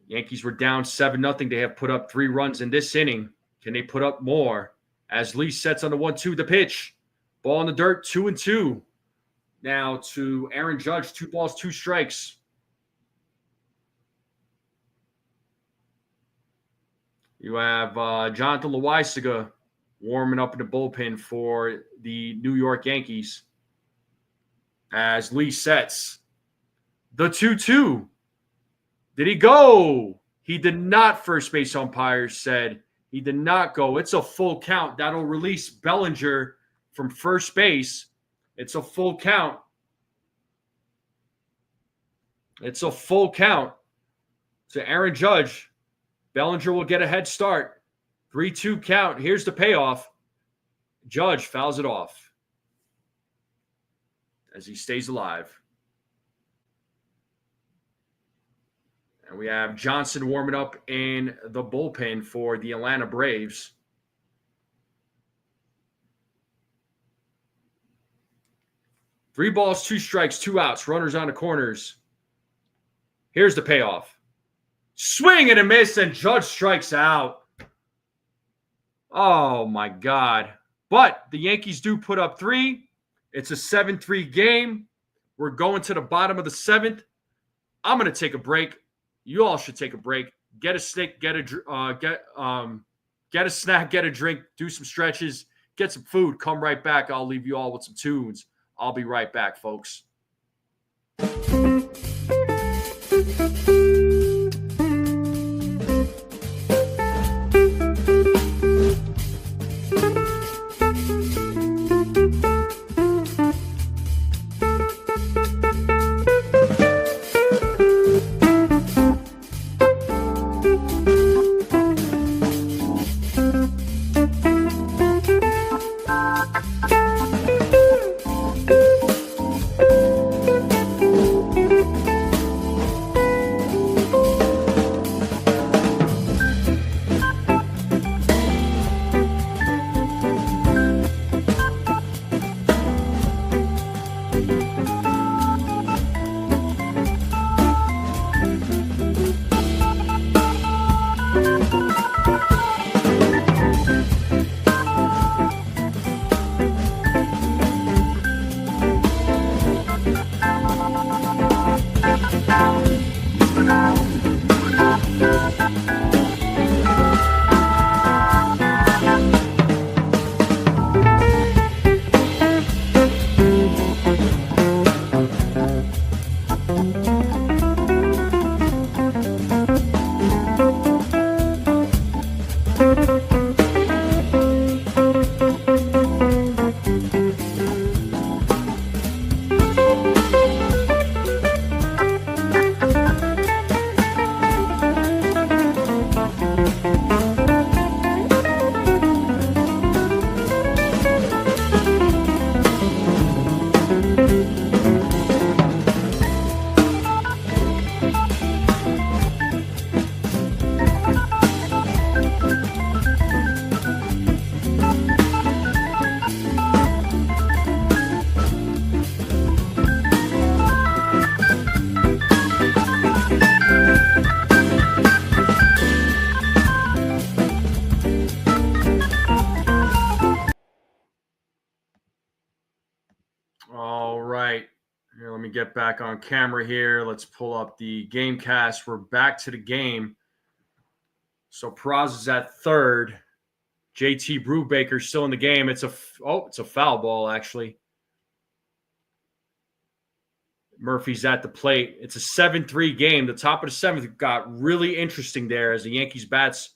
Yankees were down 7-0. They have put up 3 runs in this inning. Can they put up more? As Lee sets on the 1-2, the pitch. Ball in the dirt, 2-2. Now to Aaron Judge, 2 balls, 2 strikes. You have Jonathan Loaisiga warming up in the bullpen for the New York Yankees. As Lee sets the 2-2. Did he go? He did not, first base umpire said. He did not go. It's a full count. That'll release Bellinger from first base. It's a full count. It's a full count to Aaron Judge. Bellinger will get a head start. 3-2 count. Here's the payoff. Judge fouls it off as he stays alive. And we have Johnson warming up in the bullpen for the Atlanta Braves. Three balls, 2 strikes, 2 outs. Runners on the corners. Here's the payoff. Swing and a miss, and Judge strikes out. Oh, my God. But the Yankees do put up 3. It's a 7-3 game. We're going to the bottom of the 7th. I'm going to take a break. You all should take a break. Get a stick, get a snack, get a drink, do some stretches, get some food. Come right back. I'll leave you all with some tunes. I'll be right back, folks. All right. Here, let me get back on camera here. Let's pull up the game cast. We're back to the game. So Peraza's at third. JT Brubaker's still in the game. It's a foul ball, actually. Murphy's at the plate. It's a 7-3 game. The top of the seventh got really interesting there as the Yankees bats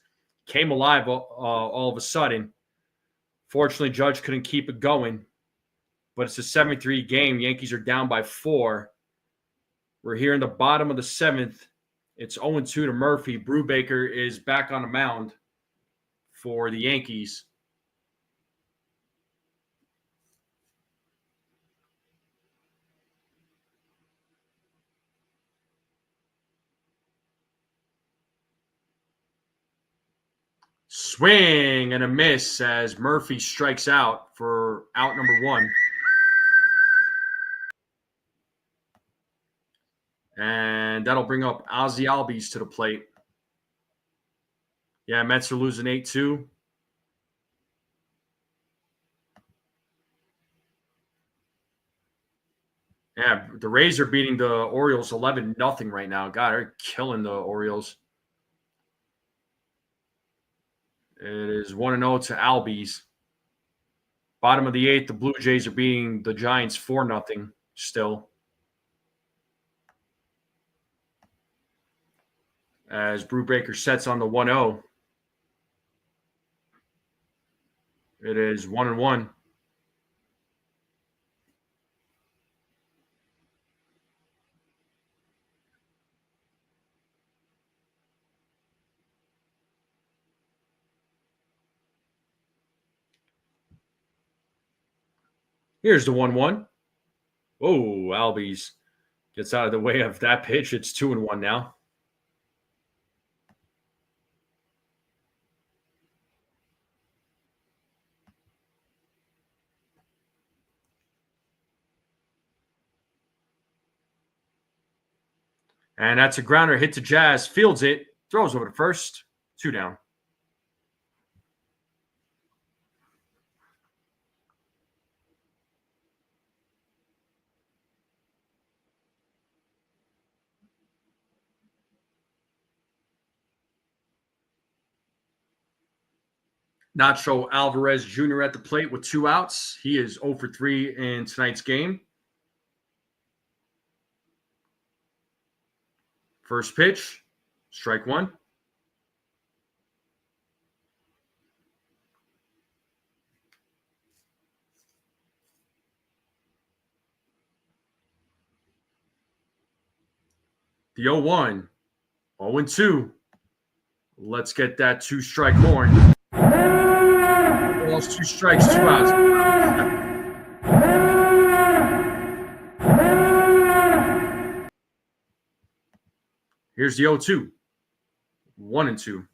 came alive all of a sudden. Fortunately, Judge couldn't keep it going. But it's a 7-3 game. Yankees are down by 4. We're here in the bottom of the seventh. It's 0-2 to Murphy. Brubaker is back on the mound for the Yankees. Swing and a miss as Murphy strikes out for out number 1. And that'll bring up Ozzy Albies to the plate. Yeah, Mets are losing 8-2. Yeah, the Rays are beating the Orioles 11-0 right now. God, they're killing the Orioles. It is 1-0 to Albies. Bottom of the 8th, the Blue Jays are beating the Giants 4-0 still. As Brubaker sets on the 1-0. It is 1-1. Here's the 1-1. Oh, Albies gets out of the way of that pitch. It's 2-1 now. And that's a grounder hit to Jazz. Fields it. Throws over to first. 2 down. Nacho Alvarez Jr. at the plate with 2 outs. He is 0 for 3 in tonight's game. First pitch, strike 1. The 0-1, 0-2. Let's get that 2-strike horn. Balls, 2 strikes, 2 outs. Here's the 0-2, 1-2.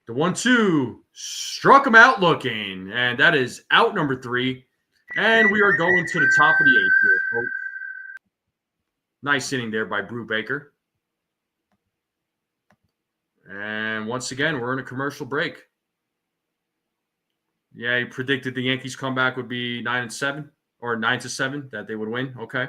The 1-2 struck him out looking, and that is out number 3. And we are going to the top of the 8th here, folks. Nice inning there by Brubaker. And once again, we're in a commercial break. Yeah, he predicted the Yankees comeback would be 9-7 or 9-7, that they would win. Okay.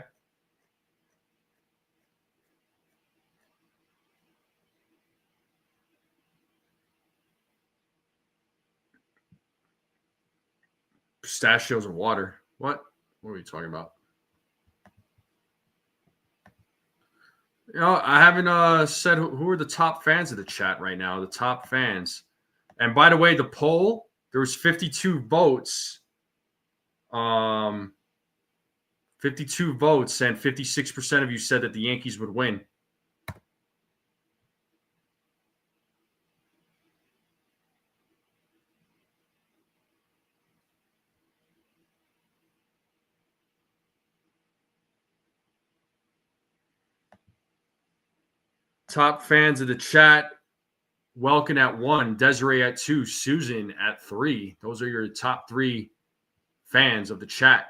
Pistachios and water. What? What are we talking about? You know, I haven't said who are the top fans of the chat right now. The top fans. And by the way, the poll, there was 52 votes. 52 votes, and 56% of you said that the Yankees would win. Top fans of the chat. Welkin at 1, Desiree at 2, Susan at 3. Those are your top 3 fans of the chat.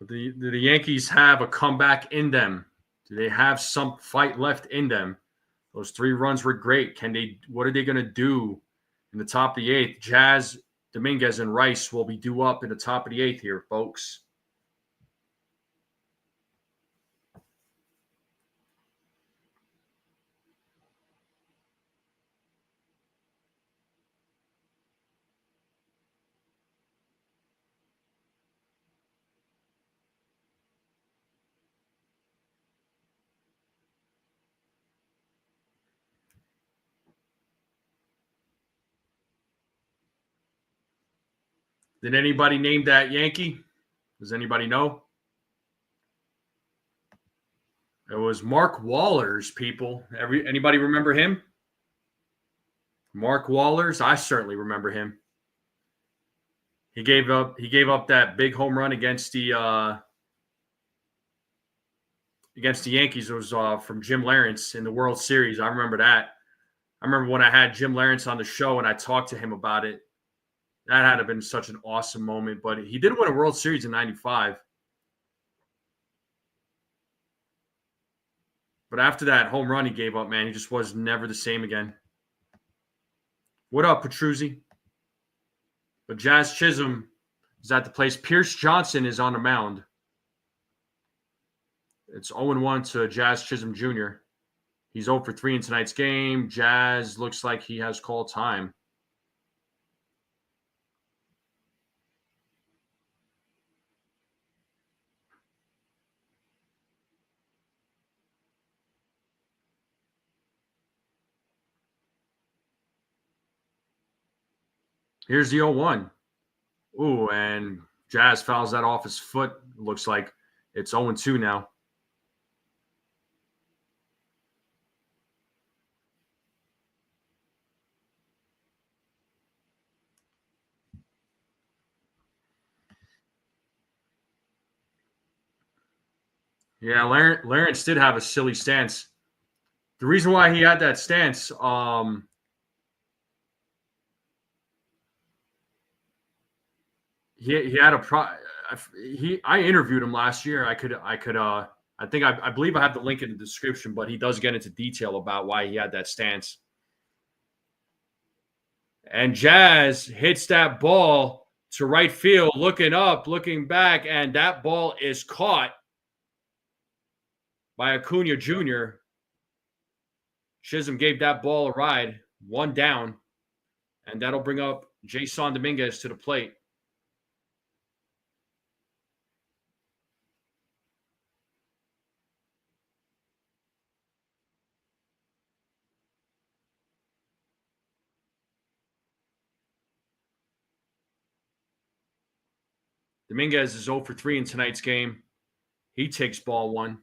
But do the Yankees have a comeback in them? Do they have some fight left in them? Those 3 runs were great. What are they going to do in the top of the 8th? Jazz, Dominguez, and Rice will be due up in the top of the 8th here, folks. Did anybody name that Yankee? Does anybody know? It was Mark Wallers, people. Anybody remember him? Mark Wallers? I certainly remember him. He gave up that big home run against the Yankees. It was from Jim Lawrence in the World Series. I remember that. I remember when I had Jim Lawrence on the show and I talked to him about it. That had been such an awesome moment. But he did win a World Series in '95. But after that home run he gave up, man, he just was never the same again. What up, Petruzzi? But Jazz Chisholm is at the place. Pierce Johnson is on the mound. It's 0-1 to Jazz Chisholm Jr. He's 0 for 3 in tonight's game. Jazz looks like he has called time. Here's the 0-1. Ooh, and Jazz fouls that off his foot. Looks like it's 0-2 now. Yeah, Lawrence did have a silly stance. The reason why he had that stance, he had I interviewed him last year. I believe I have the link in the description, but he does get into detail about why he had that stance. And Jazz hits that ball to right field, looking up, looking back, and that ball is caught by Acuna Jr. Chisholm gave that ball a ride, 1 down, and that'll bring up Jason Dominguez to the plate. Dominguez is 0 for 3 in tonight's game. He takes ball 1.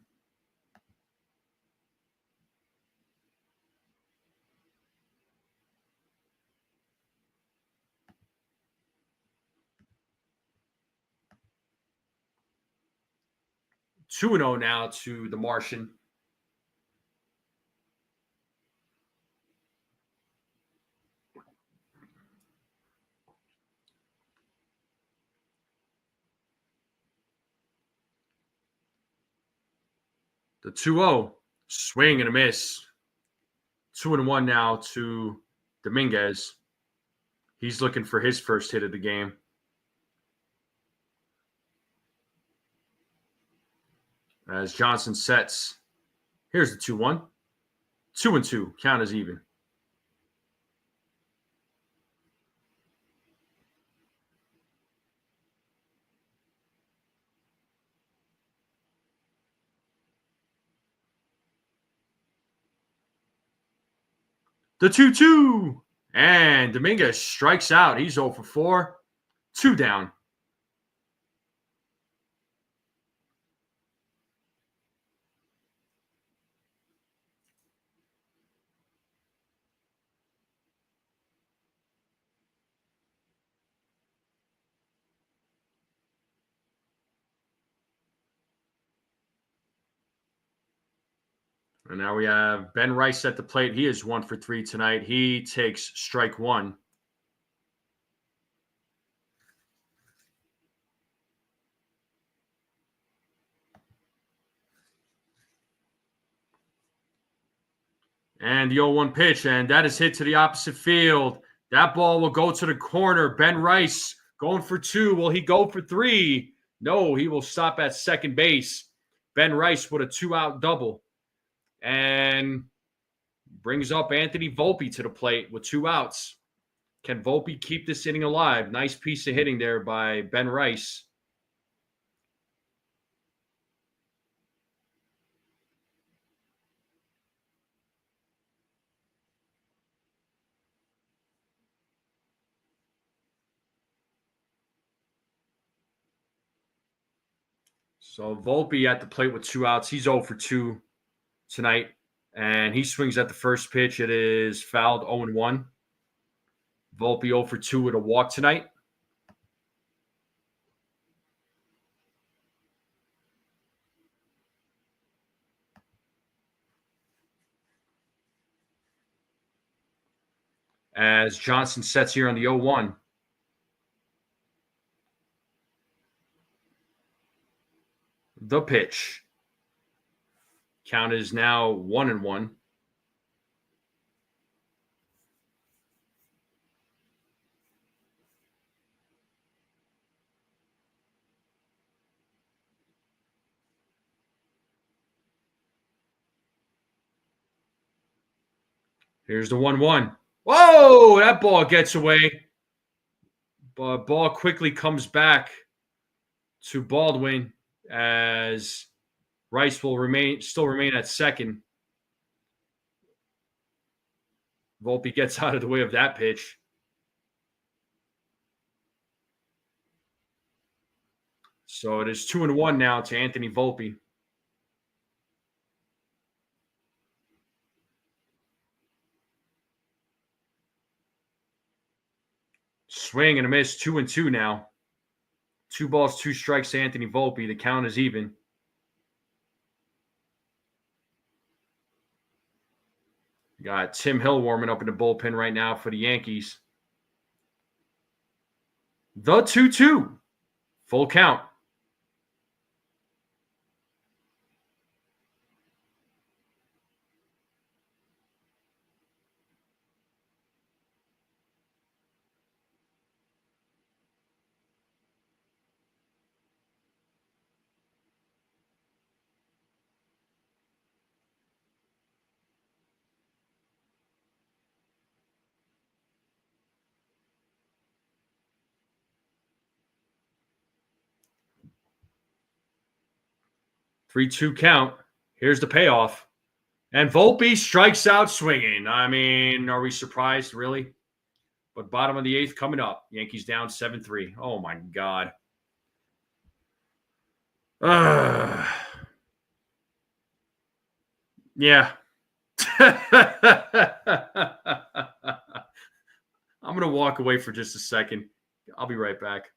Two and 0 now to the Martian. The 2-0, swing and a miss. 2-1 now to Dominguez. He's looking for his first hit of the game. As Johnson sets. Here's the 2-1. 2-2. Count as even. The 2-2. And Dominguez strikes out. He's 0 for 4. 2 down. And now we have Ben Rice at the plate. He is 1 for 3 tonight. He takes strike 1. And the 0-1 pitch, and that is hit to the opposite field. That ball will go to the corner. Ben Rice going for 2. Will he go for 3? No, he will stop at second base. Ben Rice with a 2-out double. And brings up Anthony Volpe to the plate with 2 outs. Can Volpe keep this inning alive? Nice piece of hitting there by Ben Rice. So Volpe at the plate with 2 outs. He's 0 for 2 tonight. And he swings at the first pitch. It is fouled 0-1. Volpe 0 for 2 with a walk tonight. As Johnson sets here on the 0-1. The pitch. Count is now 1-1. Here's the 1-1. Whoa, that ball gets away. But ball quickly comes back to Baldwin as Rice will still remain at second. Volpe gets out of the way of that pitch. So it is 2-1 now to Anthony Volpe. Swing and a miss, 2-2 now. 2 balls, 2 strikes to Anthony Volpe. The count is even. Got Tim Hill warming up in the bullpen right now for the Yankees. The 2-2. Full count. Three-two count. Here's the payoff. And Volpe strikes out swinging. I mean, are we surprised, really? But bottom of the 8th coming up. Yankees down 7-3. Oh, my God. Yeah. I'm going to walk away for just a second. I'll be right back.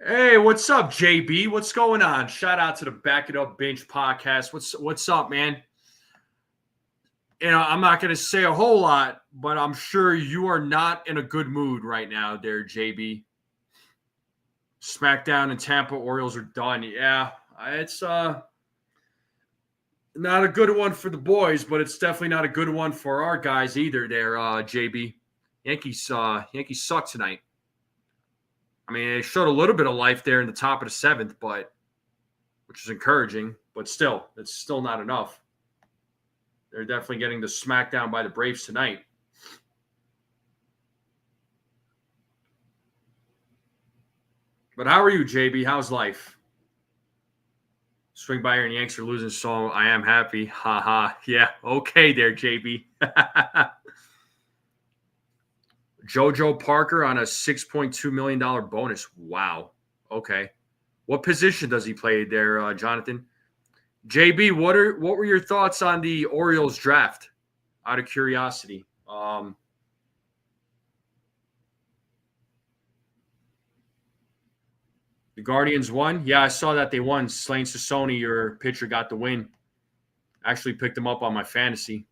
Hey, what's up, JB? What's going on? Shout out to the Back It Up Bench podcast. What's up, man? You know, I'm not going to say a whole lot, but I'm sure you are not in a good mood right now there, JB. SmackDown and Tampa Orioles are done. Yeah, it's not a good one for the boys, but it's definitely not a good one for our guys either there, JB. Yankees suck tonight. I mean, they showed a little bit of life there in the top of the 7th, which is encouraging, but still, it's still not enough. They're definitely getting the smackdown by the Braves tonight. But how are you, JB? How's life? Swing by here and Yanks are losing, so I am happy. Ha ha. Yeah. Okay there, JB. JoJo Parker on a $6.2 million bonus. Wow. Okay. What position does he play there, Jonathan? JB, what were your thoughts on the Orioles draft? Out of curiosity. The Guardians won? Yeah, I saw that they won. Slane Sassoni, your pitcher, got the win. Actually picked him up on my fantasy.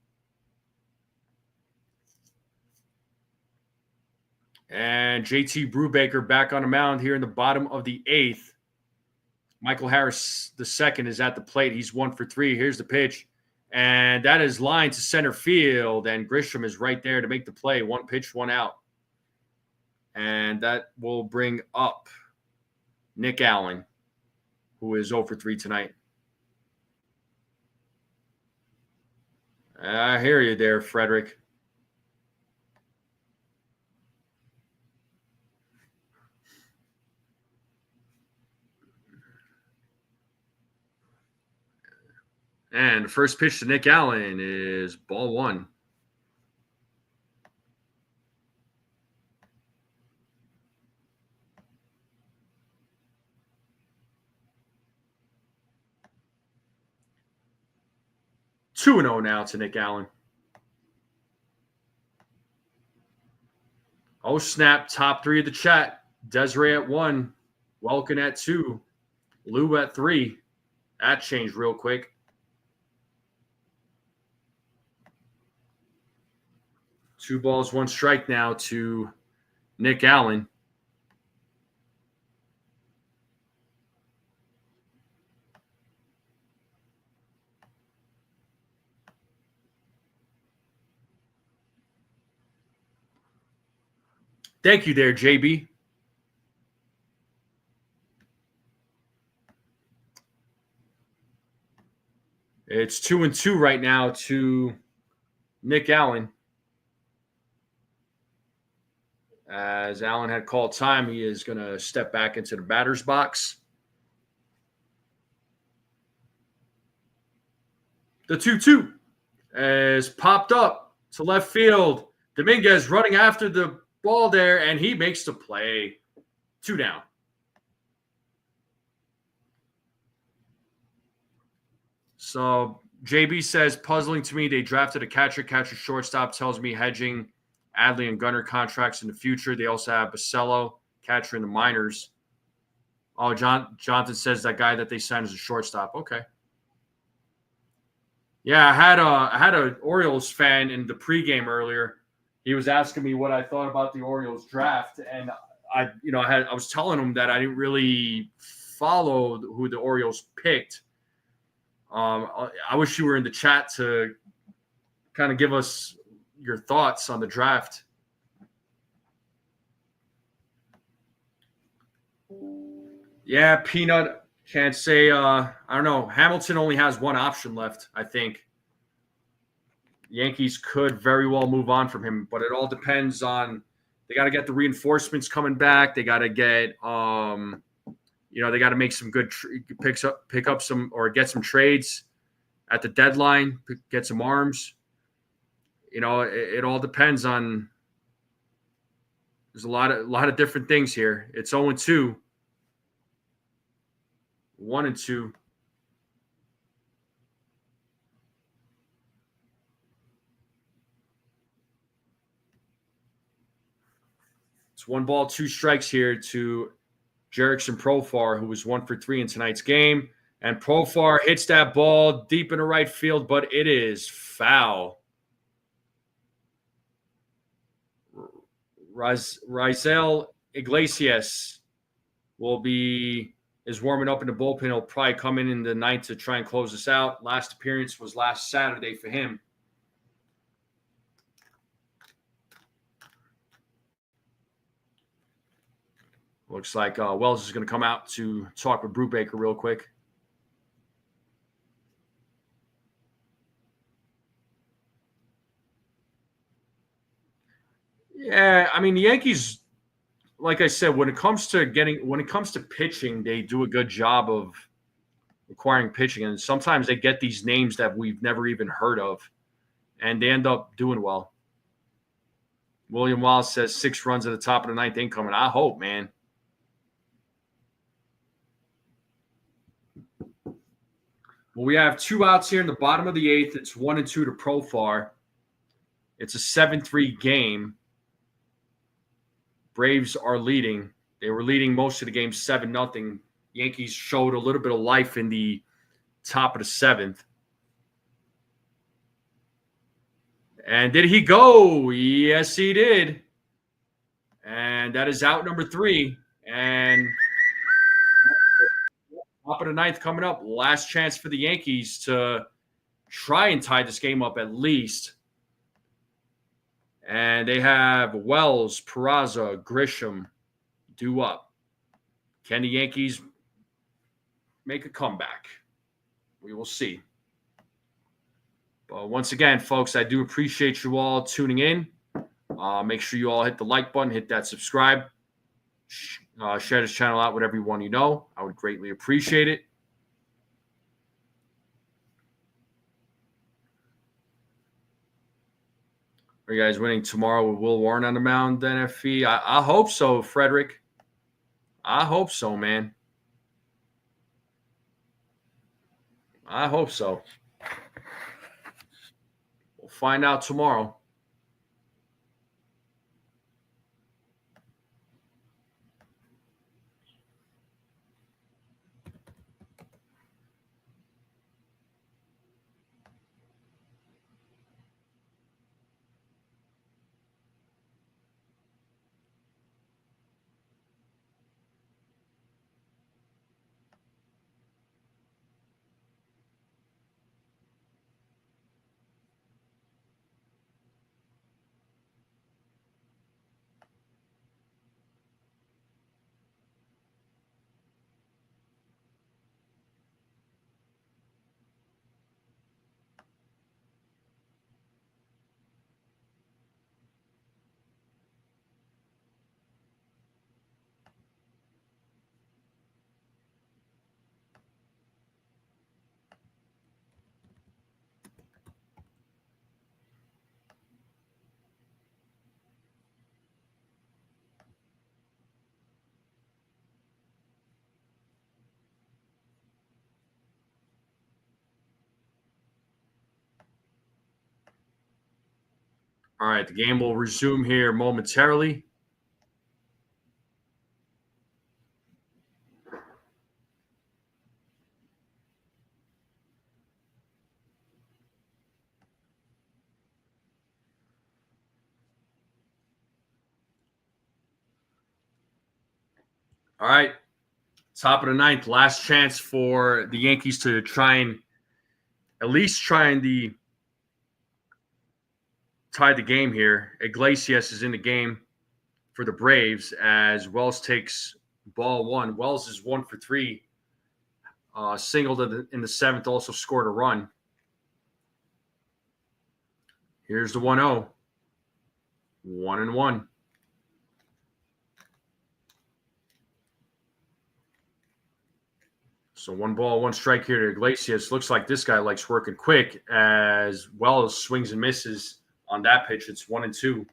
And JT Brubaker back on the mound here in the bottom of the 8th. Michael Harris, the second, is at the plate. He's 1 for 3. Here's the pitch. And that is lined to center field. And Grisham is right there to make the play. 1 pitch, 1 out. And that will bring up Nick Allen, who is 0 for 3 tonight. I hear you there, Frederick. And the first pitch to Nick Allen is ball 1. Two and 0 now to Nick Allen. Oh, snap. Top 3 of the chat. Desiree at 1. Welkin at 2. Lou at 3. That changed real quick. Two balls, 1 strike now to Nick Allen. Thank you there, JB. It's 2-2 right now to Nick Allen. As Allen had called time, he is going to step back into the batter's box. The 2-2 is popped up to left field. Dominguez running after the ball there, and he makes the play. 2 down. So JB says, puzzling to me, they drafted a catcher, shortstop, tells me hedging Adley and Gunner contracts in the future. They also have Basello, catcher in the minors. Oh, Jonathan says that guy that they signed as a shortstop. Okay. Yeah, I had an Orioles fan in the pregame earlier. He was asking me what I thought about the Orioles draft, and I was telling him that I didn't really follow who the Orioles picked. I wish you were in the chat to kind of give us your thoughts on the draft. Yeah, Peanut can't say. I don't know. Hamilton only has 1 option left, I think. Yankees could very well move on from him, but it all depends on. They got to get the reinforcements coming back. They got to get, they got to make some good pick up some or get some trades at the deadline, get some arms. It all depends on. There's a lot of different things here. It's 0-2, 1-2. It's 1 ball, 2 strikes here to Jerickson Profar, who was 1 for 3 in tonight's game. And Profar hits that ball deep into right field, but it is foul. Raisel Iglesias is warming up in the bullpen. He'll probably come in the 9th to try and close this out. Last appearance was last Saturday for him. Looks like Wells is going to come out to talk with Brubaker real quick. Yeah, I mean, the Yankees, like I said, when it comes to pitching, they do a good job of, acquiring pitching. And sometimes they get these names that we've never even heard of, and they end up doing well. William Wallace says 6 runs at the top of the 9th incoming. I hope, man. Well, we have 2 outs here in the bottom of the 8th. It's 1-2 to Profar. It's a 7-3 game. Braves are leading. They were leading most of the game 7-0. Yankees showed a little bit of life in the top of the 7th. And did he go? Yes, he did. And that is out number 3. And top of the 9th coming up. Last chance for the Yankees to try and tie this game up at least. And they have Wells, Peraza, Grisham due up. Can the Yankees make a comeback? We will see. But once again, folks, I do appreciate you all tuning in. Make sure you all hit the like button, hit that subscribe. Share this channel out with everyone you know. I would greatly appreciate it. Are you guys winning tomorrow with Will Warren on the mound, NFE? I hope so, Frederick. I hope so, man. I hope so. We'll find out tomorrow. All right, the game will resume here momentarily. All right, top of the 9th, last chance for the Yankees to try and at least tie the game here. Iglesias is in the game for the Braves as Wells takes ball 1. Wells is 1 for 3. Singled in the 7th, also scored a run. Here's the 1-0. 1-1. So 1 ball, 1 strike here to Iglesias. Looks like this guy likes working quick as Wells swings and misses on that pitch. It's 1-2.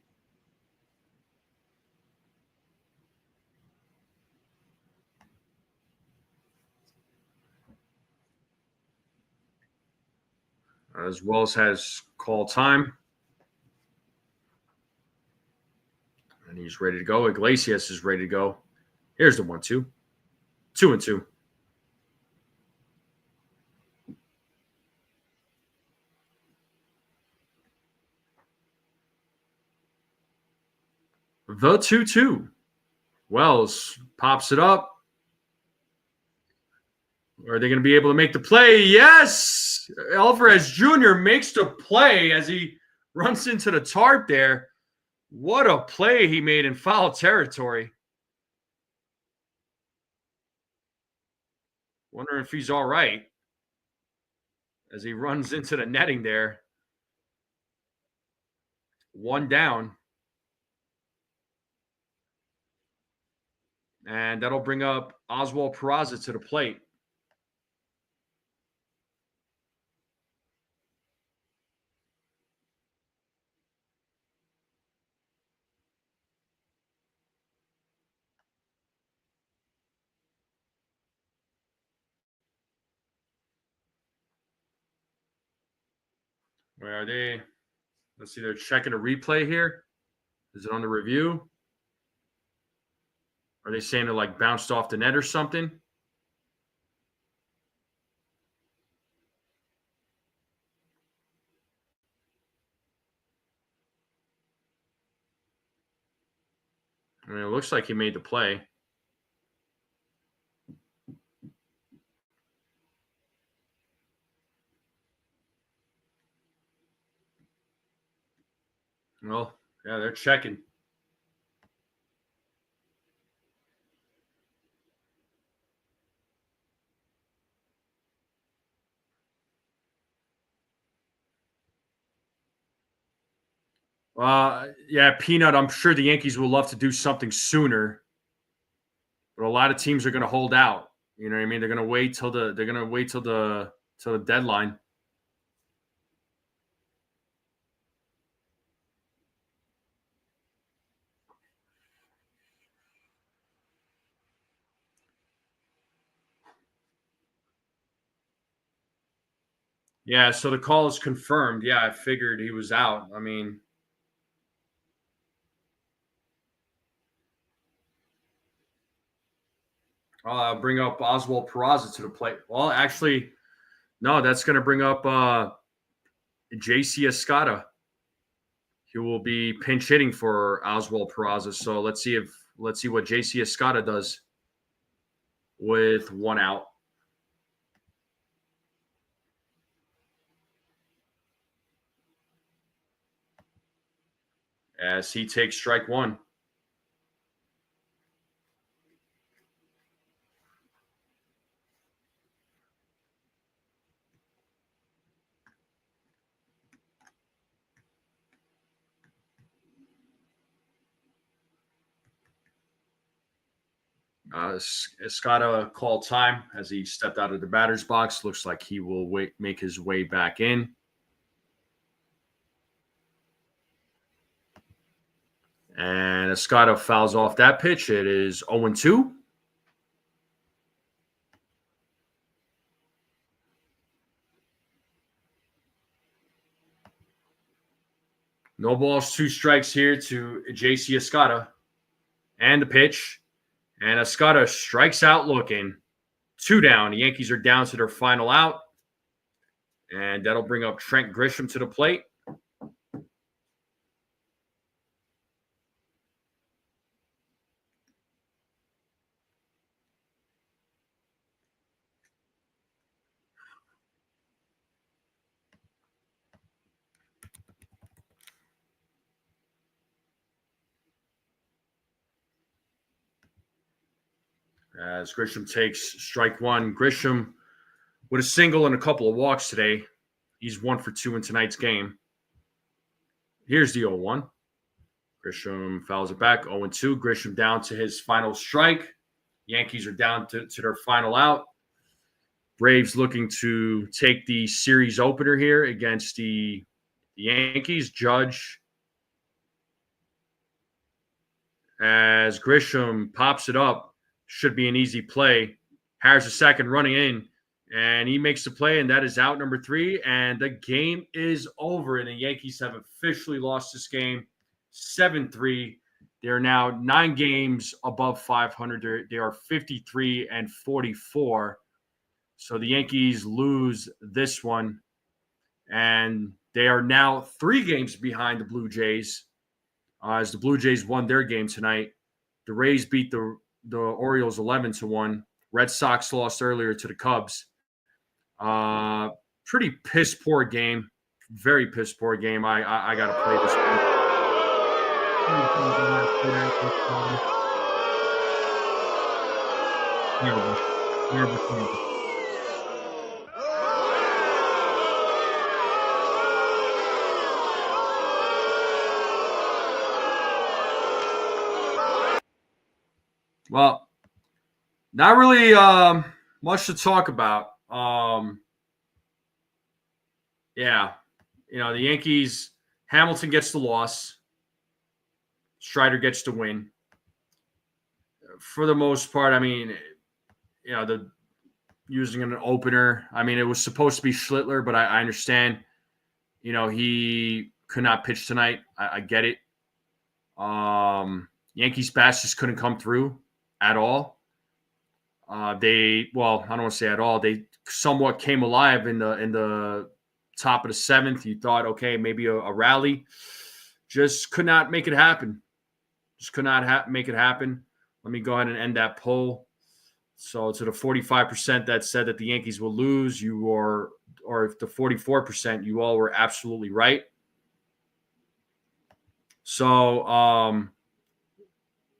As Wells has call time. And he's ready to go. Iglesias is ready to go. Here's the 1-2. 2-2. The 2-2. Wells pops it up. Are they going to be able to make the play? Yes! Alvarez Jr. makes the play as he runs into the tarp there. What a play he made in foul territory. Wondering if he's all right as he runs into the netting there. 1 down. And that'll bring up Oswald Peraza to the plate. Where are they? Let's see. They're checking a replay here. Is it on the review? Are they saying it like bounced off the net or something? I mean, it looks like he made the play. Well, yeah, they're checking. Yeah, Peanut, I'm sure the Yankees will love to do something sooner, but a lot of teams are going to hold out. You know what I mean? They're going to wait till the deadline. Yeah, so the call is confirmed. Yeah, I figured he was out. I mean, I'll bring up Oswald Peraza to the plate. Well, actually, no, that's going to bring up J.C. Escada. He will be pinch hitting for Oswald Peraza. So let's see what J.C. Escada does with one out. As he takes strike one. Escada called time as he stepped out of the batter's box. Looks like he will make his way back in. And Escada fouls off that pitch. It is 0-2. No balls, 2 strikes here to J.C. Escada. And the pitch. And Escada strikes out looking. 2 down. The Yankees are down to their final out. And that'll bring up Trent Grisham to the plate. As Grisham takes strike one. Grisham with a single and a couple of walks today. He's 1 for 2 in tonight's game. Here's the 0-1. Grisham fouls it back. 0-2. Grisham down to his final strike. Yankees are down to their final out. Braves looking to take the series opener here against the Yankees. Judge, as Grisham pops it up, should be an easy play. Harris a second running in, and he makes the play, and that is out number 3, and the game is over, and the Yankees have officially lost this game 7-3. They are now 9 games above 500. They are 53-44. So the Yankees lose this one, and they are now 3 games behind the Blue Jays. As the Blue Jays won their game tonight, the Rays beat the Orioles 11-1. Red Sox lost earlier to the Cubs. Pretty piss poor game. Very piss poor game. I got to play this one. Terrible. Well, not really much to talk about. Yeah, the Yankees, Hamilton gets the loss. Strider gets the win. For the most part, I mean, the using an opener. I mean, it was supposed to be Schlittler, but I understand, he could not pitch tonight. I get it. Yankees bats just couldn't come through at all. I don't want to say at all. They somewhat came alive in the top of the seventh. You thought, okay, maybe a rally. Just could not make it happen. Just could not make it happen. Let me go ahead and end that poll. So to the 45% that said that the Yankees will lose, or if the 44%, you all were absolutely right. So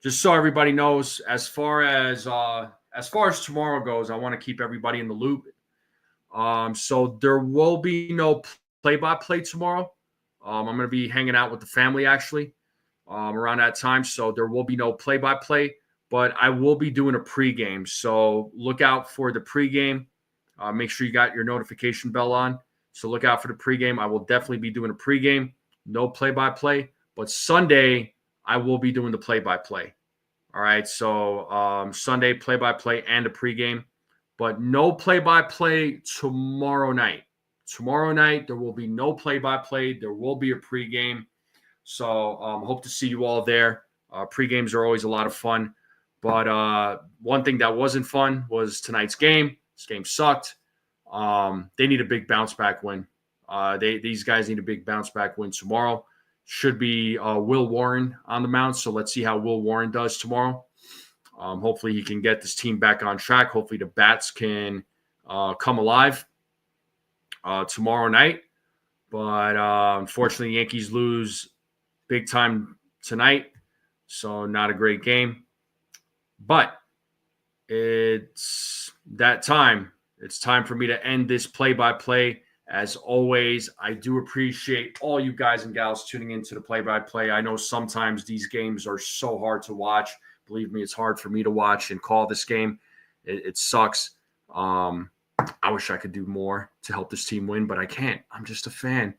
just so everybody knows, as far as tomorrow goes, I want to keep everybody in the loop. So there will be no play-by-play tomorrow. I'm going to be hanging out with the family actually around that time, so there will be no play-by-play. But I will be doing a pregame, so look out for the pregame. Make sure you got your notification bell on. So look out for the pregame. I will definitely be doing a pregame, no play-by-play. But Sunday, I will be doing the play-by-play. All right, so Sunday play-by-play and a pregame. But no play-by-play tomorrow night. Tomorrow night, there will be no play-by-play. There will be a pregame. So hope to see you all there. Pregames are always a lot of fun. But one thing that wasn't fun was tonight's game. This game sucked. They need a big bounce-back win. These guys need a big bounce-back win tomorrow. Should be Will Warren on the mound, so let's see how Will Warren does tomorrow. Hopefully he can get this team back on track. Hopefully the bats can come alive tomorrow night. But unfortunately, the Yankees lose big time tonight, so not a great game. But it's that time. It's time for me to end this play-by-play. As always, I do appreciate all you guys and gals tuning into the play-by-play. I know sometimes these games are so hard to watch. Believe me, it's hard for me to watch and call this game. It sucks. I wish I could do more to help this team win, but I can't. I'm just a fan.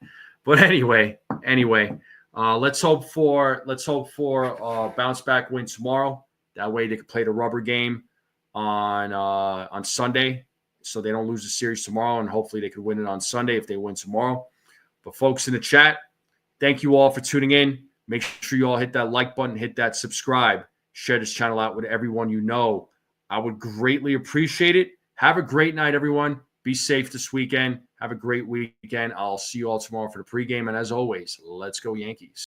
But anyway, let's hope for a bounce-back win tomorrow. That way they can play the rubber game on Sunday, so they don't lose the series tomorrow, and hopefully they could win it on Sunday if they win tomorrow. But folks in the chat, thank you all for tuning in. Make sure you all hit that like button, hit that subscribe, share this channel out with everyone you know. I would greatly appreciate it. Have a great night, everyone. Be safe this weekend. Have a great weekend. I'll see you all tomorrow for the pregame. And as always, let's go Yankees.